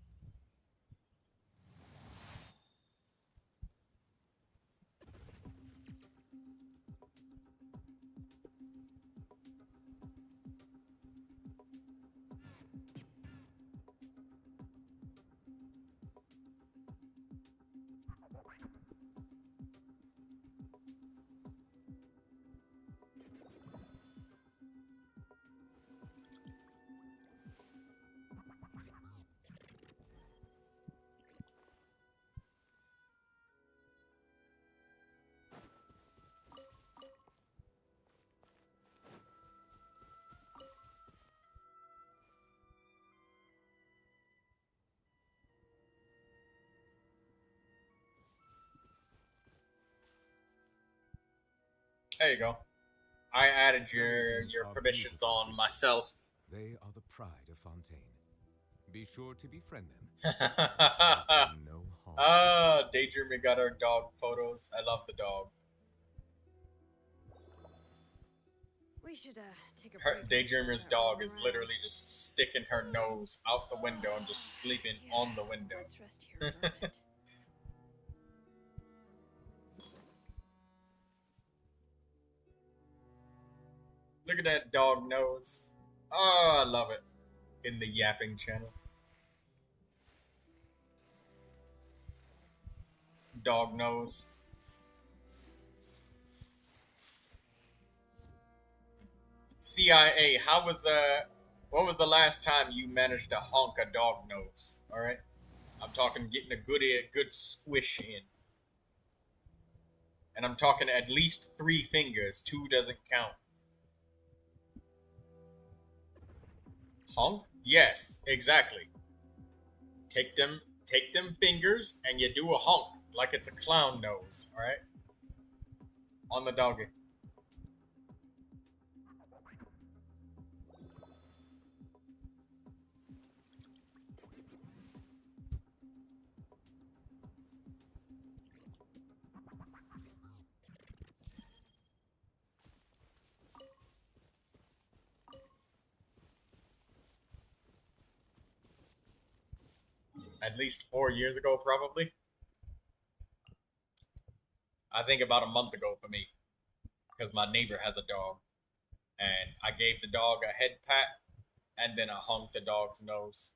There you go. I added your permissions on myself. They are the pride of Fontaine. Be sure to befriend them. No harm. Ah, Daydreamer got our dog photos. I love the dog. We should take a Her Daydreamer's dog is literally just sticking her nose out the window and just sleeping on the window. Let's rest here for a bit. Look at that dog nose. Oh, I love it. In the yapping channel. Dog nose. CIA, what was the last time you managed to honk a dog nose? Alright? I'm talking getting a good squish in. And I'm talking at least 3 fingers. 2 doesn't count. Honk? Yes, exactly. Take them fingers and you do a honk like it's a clown nose, alright? On the doggy. At least 4 years ago, probably. I think about a month ago for me. Because my neighbor has a dog. And I gave the dog a head pat. And then I honked the dog's nose.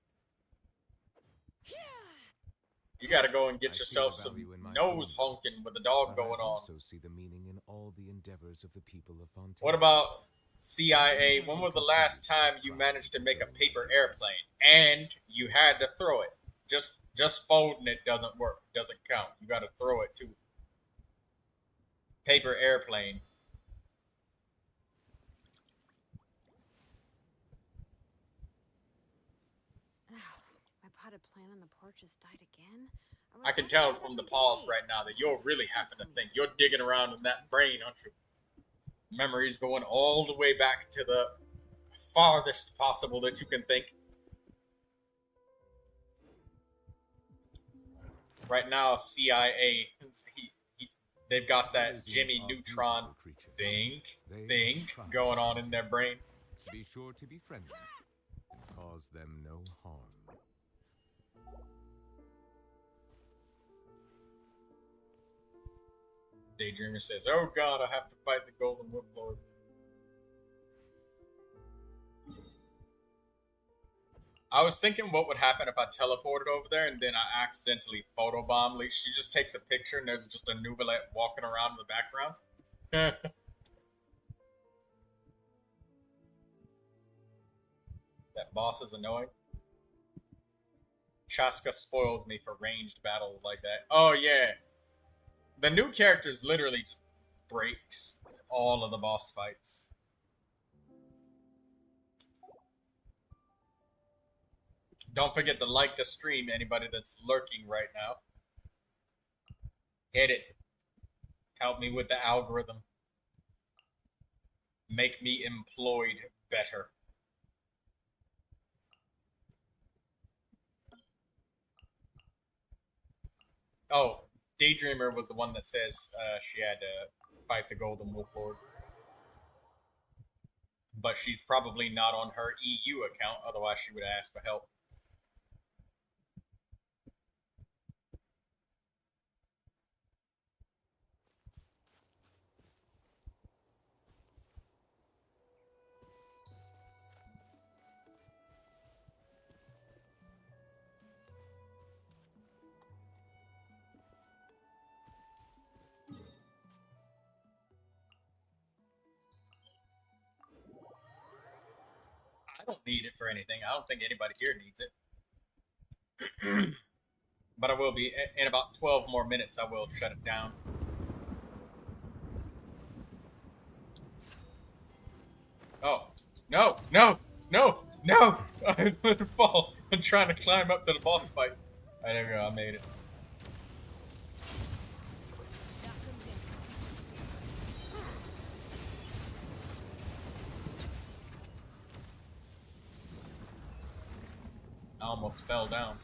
You gotta go and get yourself some nose honking with the dog going on. I also see the meaning in all the endeavors of the people of Fontaine. What about CIA? When was the last time you managed to make a paper airplane? And you had to throw it. Just folding it doesn't work. Doesn't count. You gotta throw it too. Paper airplane. My potted plant on the porch has died again. I can tell from the pause right now that you're really having to think. You're digging around in that brain, aren't you? Memories going all the way back to the farthest possible that you can think. Right now, CIA, they've got that Jimmy Neutron thing going on in their brain. Be sure to be friendly and cause them no harm. Daydreamer says, "Oh God, I have to fight the Golden Wolf Lord." I was thinking what would happen if I teleported over there and then I accidentally photobomb. Like, she just takes a picture and there's just a Neuvilette walking around in the background. That boss is annoying. Chaska spoils me for ranged battles like that. Oh yeah. The new characters literally just breaks all of the boss fights. Don't forget to like the stream, anybody that's lurking right now. Hit it. Help me with the algorithm. Make me employed better. Oh, Daydreamer was the one that says she had to fight the Golden Wolf Lord. But she's probably not on her EU account, otherwise she would ask for help. I don't need it for anything. I don't think anybody here needs it. But I will be. In about 12 more minutes, I will shut it down. Oh. No! No! No! No! I let it fall. I'm trying to climb up to the boss fight. Alright, there we go. I made it. I almost fell down.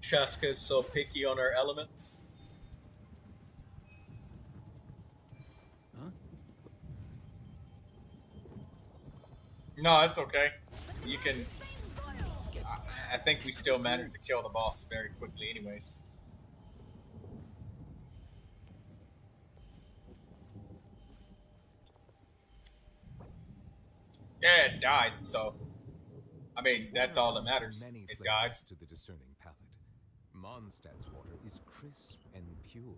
Chaska is so picky on her elements. Huh? No, it's okay. You can... I think we still managed to kill the boss very quickly anyways. Yeah, it died, so... I mean, that's all that matters. It died. To the discerning palate. Mondstadt's water is crisp and pure,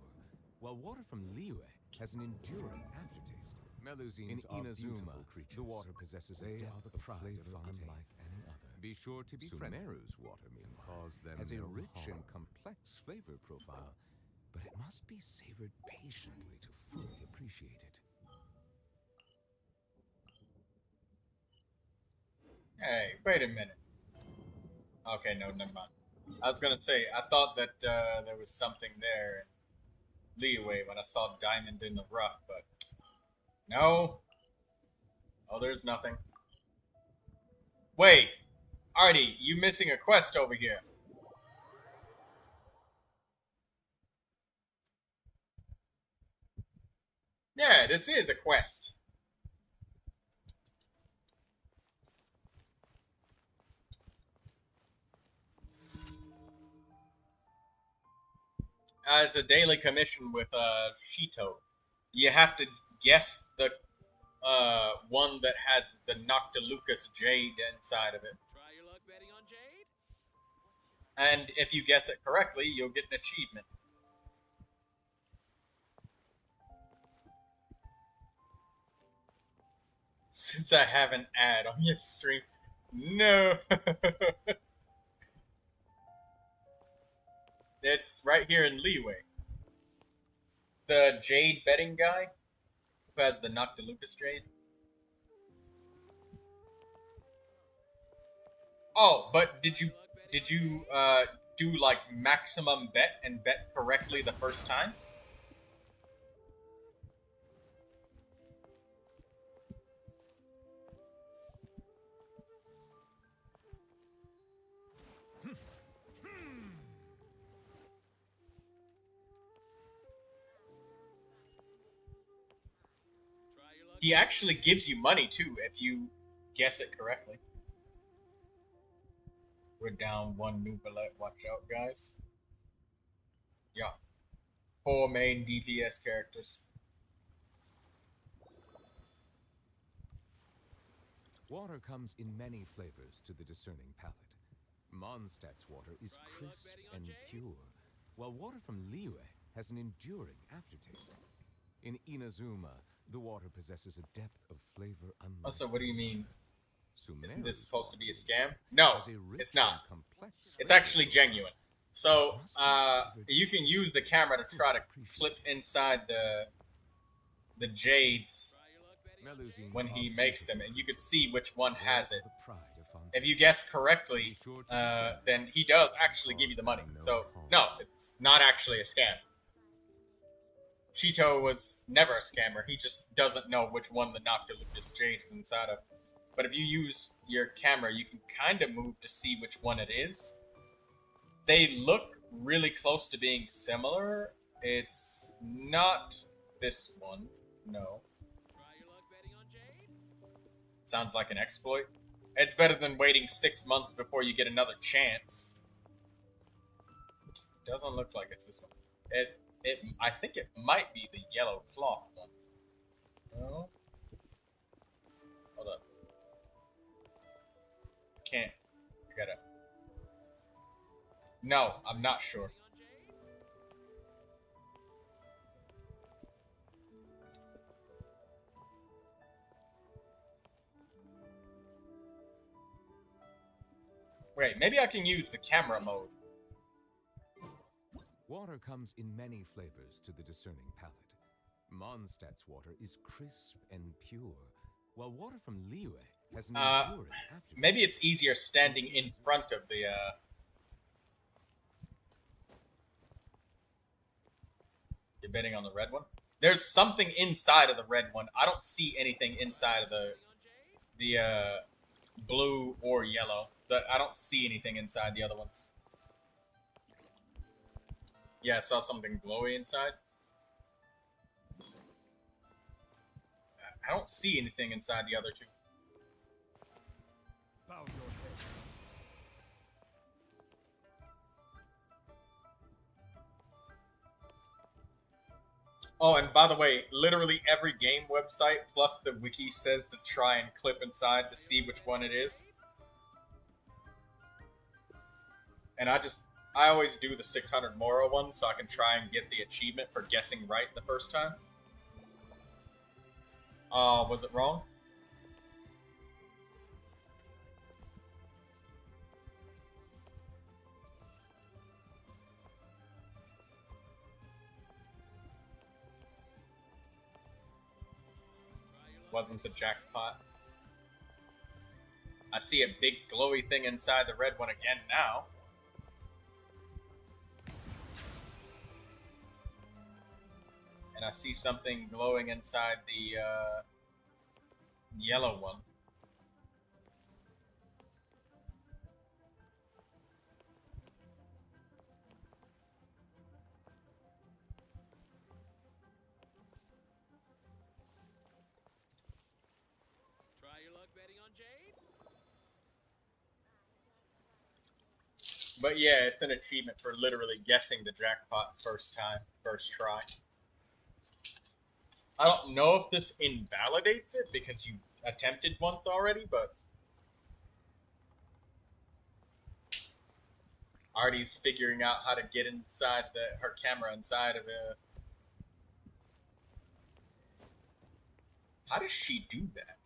while water from Liyue has an enduring aftertaste. Melusines in Inazuma, the water possesses a depth of flavor unlike any other. Be sure to be Sumeru's water, meanwhile, has a rich and complex flavor profile, but it must be savored patiently to fully appreciate it. Hey, wait a minute. Okay, no, never mind. I was gonna say, I thought that there was something there in Liyue when I saw Diamond in the Rough, but no. Oh, there's nothing. Wait, Artie, you missing a quest over here. Yeah, this is a quest. It's a daily commission with Shito. You have to guess the one that has the Noctilucous Jade inside of it. Try your luck betting on Jade? And if you guess it correctly, you'll get an achievement. Since I have an ad on your stream. No. It's right here in Liyue. The Jade betting guy who has the Noctilucous Jade. Oh, but did you do like maximum bet and bet correctly the first time? He actually gives you money too if you guess it correctly. We're down one Neuvilette. Watch out, guys. Yeah. 4 main DPS characters. Water comes in many flavors to the discerning palate. Mondstadt's water is crisp and pure, while water from Liyue has an enduring aftertaste. In Inazuma, the water possesses a depth of flavor unlike. Also, what do you mean? Sumeru's Isn't this supposed to be a scam? No, has a rich it's not. and complex It's flavor actually genuine. So, you can use the camera to try to clip inside the jades when he makes them, and you can see which one has it. If you guess correctly, then he does actually give you the money. So, no, it's not actually a scam. Shito was never a scammer. He just doesn't know which one the Noctilucous Jade is inside of. But if you use your camera, you can kind of move to see which one it is. They look really close to being similar. It's not this one. No. Sounds like an exploit. It's better than waiting 6 months before you get another chance. Doesn't look like it's this one. I think it might be the yellow cloth one. No. Hold up. Can't. I gotta. No, I'm not sure. Wait, maybe I can use the camera mode. Water comes in many flavors to the discerning palate. Mondstadt's water is crisp and pure, while water from Liyue has an enduring aftertaste. Maybe it's easier standing in front of the, You're betting on the red one? There's something inside of the red one. I don't see anything inside of the blue or yellow. I don't see anything inside the other ones. Yeah, I saw something glowy inside. I don't see anything inside the other two. Bow your head. Oh, and by the way, literally every game website plus the wiki says to try and clip inside to see which one it is. And I just I always do the 600 Mora one so I can try and get the achievement for guessing right the first time. Was it wrong? Wasn't the jackpot. I see a big glowy thing inside the red one again now. And I see something glowing inside the yellow one. But yeah, it's an achievement for literally guessing the jackpot first try. I don't know if this invalidates it because you attempted once already, but Artie's figuring out how to get inside her camera inside of it. How does she do that?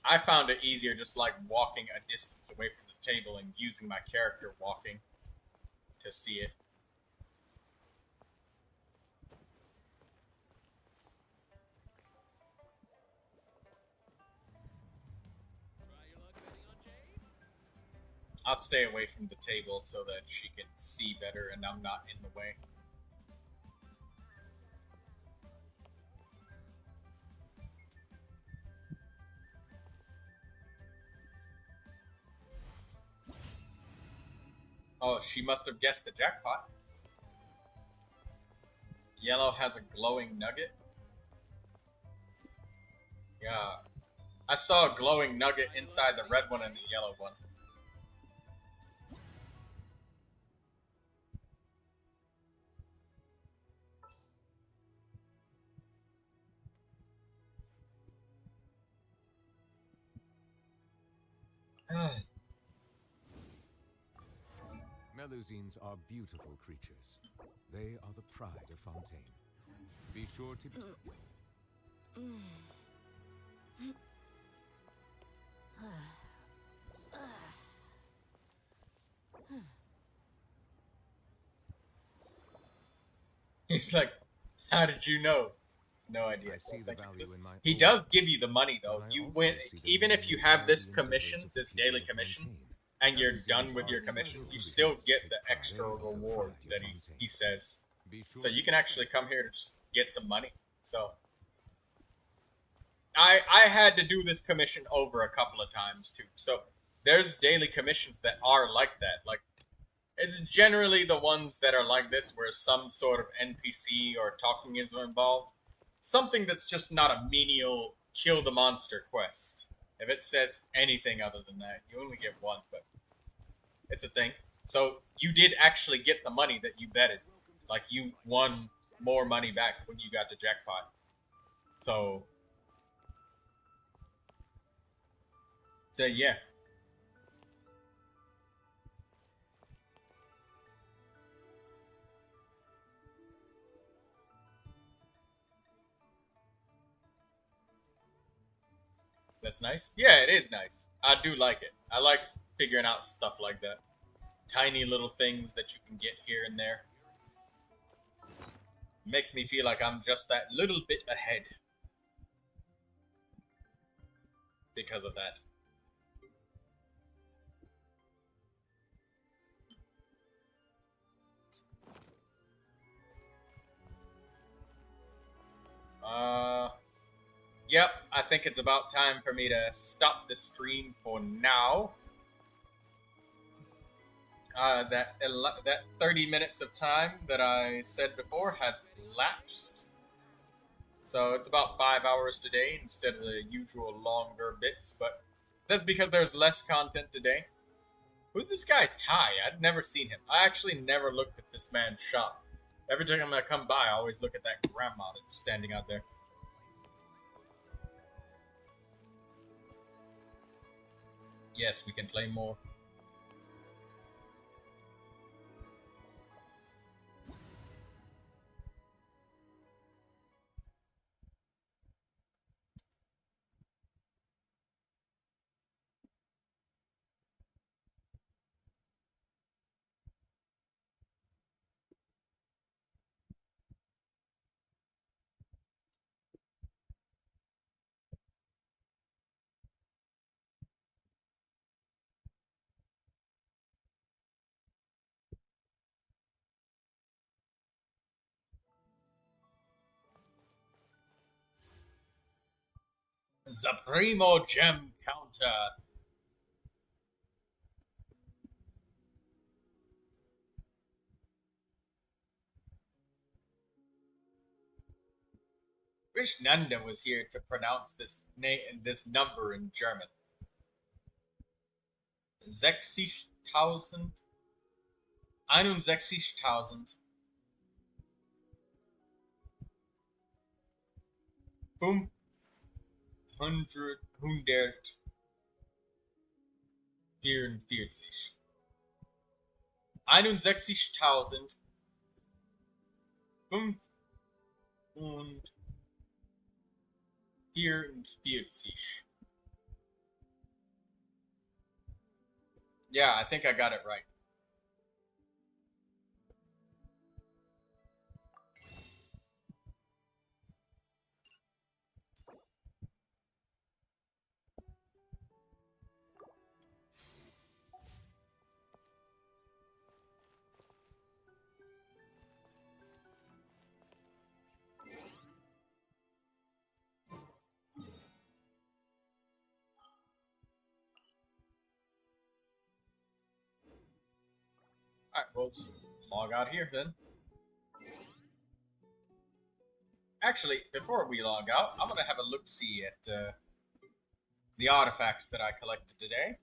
I found it easier just like walking a distance away from the table and using my character walking to see it. I'll stay away from the table so that she can see better and I'm not in the way. Oh, she must have guessed the jackpot. Yellow has a glowing nugget. Yeah. I saw a glowing nugget inside the red one and the yellow one. Melusines are beautiful creatures. They are the pride of Fontaine. Be sure to... He's like, how did you know? No idea. I see the value in my he does give you the money though. You win, even if you have this commission, this daily commission, and you're done with your commissions, you still get the extra reward that he says. So you can actually come here to just get some money. So I had to do this commission over a couple of times too. So there's daily commissions that are like that. Like it's generally the ones that are like this where some sort of NPC or talking is involved. Something that's just not a menial kill the monster quest. If it says anything other than that, you only get one, but it's a thing. So you did actually get the money that you betted. Like you won more money back when you got the jackpot. So yeah. That's nice. Yeah, it is nice. I do like it. I like figuring out stuff like that. Tiny little things that you can get here and there. Makes me feel like I'm just that little bit ahead. Because of that. Yep, I think it's about time for me to stop the stream for now. That 30 minutes of time that I said before has lapsed. So it's about 5 hours today instead of the usual longer bits, but that's because there's less content today. Who's this guy, Ty? I'd never seen him. I actually never looked at this man's shop. Every time I come by, I always look at that grandma that's standing out there. Yes, we can play more. The Primo Gem Counter. Wish Nanda was here to pronounce this name, this number in German. 60.000. 61.000. 544. 61.044. Yeah, I think I got it right. Alright, we'll just log out here then. Actually, before we log out, I'm gonna have a look-see at the artifacts that I collected today.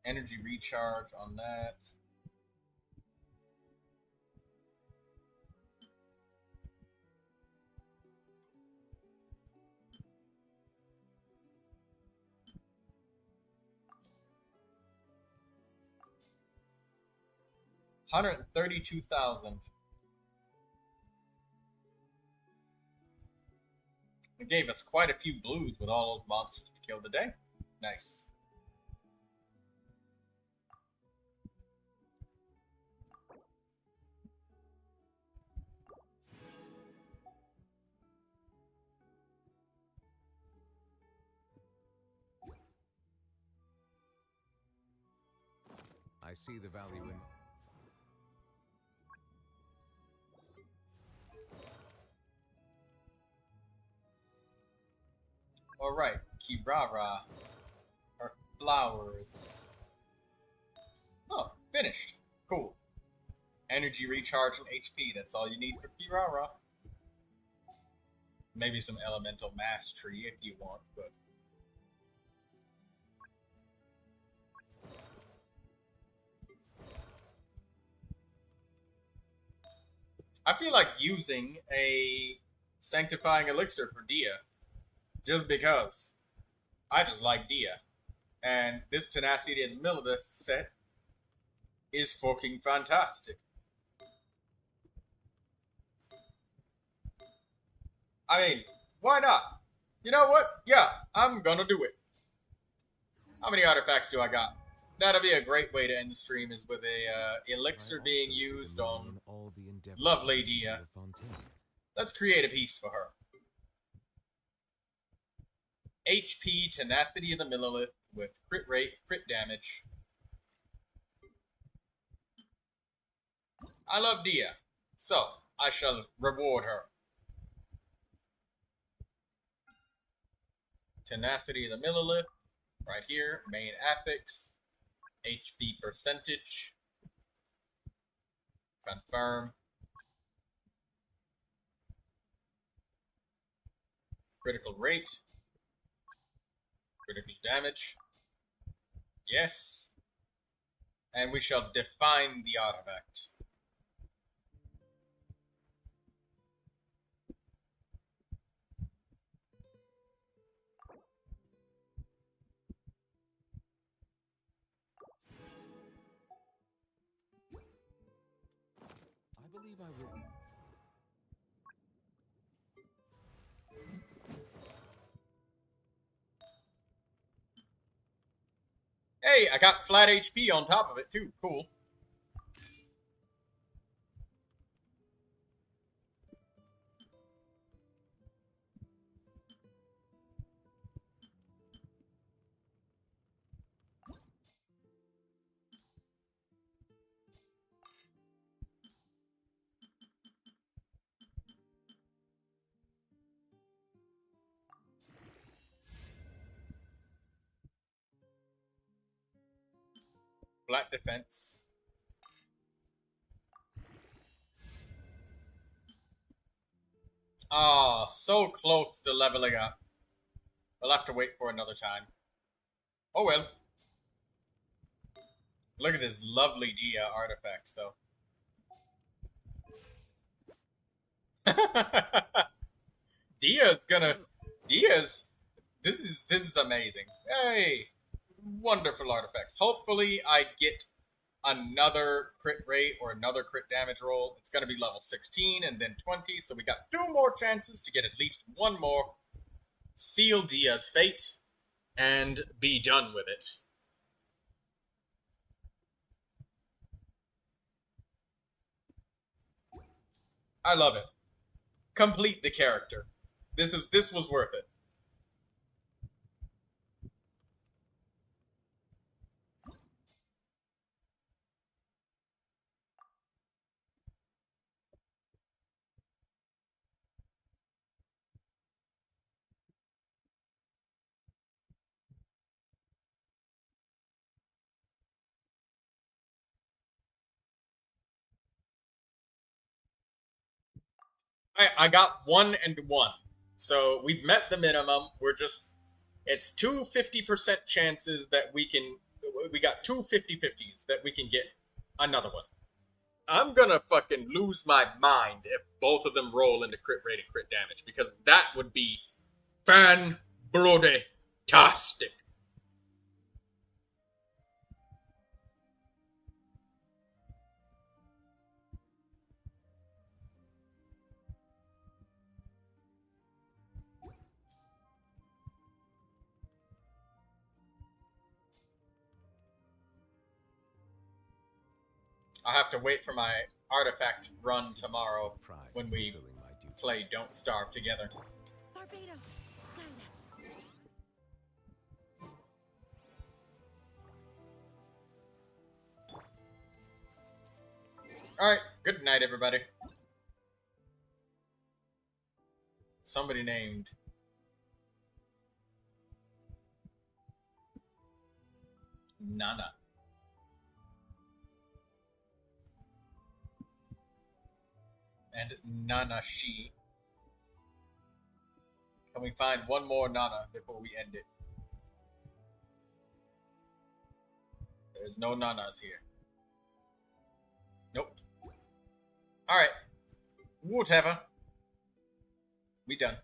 Energy recharge on that. $132,000. It gave us quite a few blues with all those monsters we killed today. Nice. I see the value in... Alright, Kirara. Or flowers. Oh, finished. Cool. Energy recharge and HP, that's all you need for Kirara. Maybe some elemental mastery if you want, but... I feel like using a sanctifying elixir for Dia. Just because. I just like Dia. And this Tenacity and Milibus set is fucking fantastic. I mean, why not? You know what? Yeah, I'm gonna do it. How many artifacts do I got? That'll be a great way to end the stream, is with a elixir being used on lovely Dia. Let's create a piece for her. HP, Tenacity of the Millilith with crit rate, crit damage. I love Dia, so I shall reward her. Tenacity of the Millilith, right here, main affix, HP percentage, confirm, critical rate, Critical damage. Yes. And we shall define the artifact. I believe I will. Hey, I got flat HP on top of it too. Cool. Flat defense. Ah, so close to leveling up. We'll have to wait for another time. Oh well. Look at this lovely Dia artifacts, though. Dia's. This is amazing. Hey, wonderful artifacts. Hopefully, I get another crit rate or another crit damage roll. It's gonna be level 16 and then 20, so we got 2 more chances to get at least one more. Seal Dia's fate and be done with it. I love it. Complete the character. This was worth it. I got 1 and 1. So we've met the minimum. It's 2 50% chances that we got 2 50/50s that we can get another one. I'm gonna fucking lose my mind if both of them roll into crit rate and crit damage, because that would be fan-brody-tastic. I'll have to wait for my artifact run tomorrow when we play Don't Starve together. Barbados, guide us. Alright, good night, everybody. Somebody named Nana. And Nanashi. Can we find one more Nana before we end it? There's no Nanas here. Nope. Alright. Whatever. We done.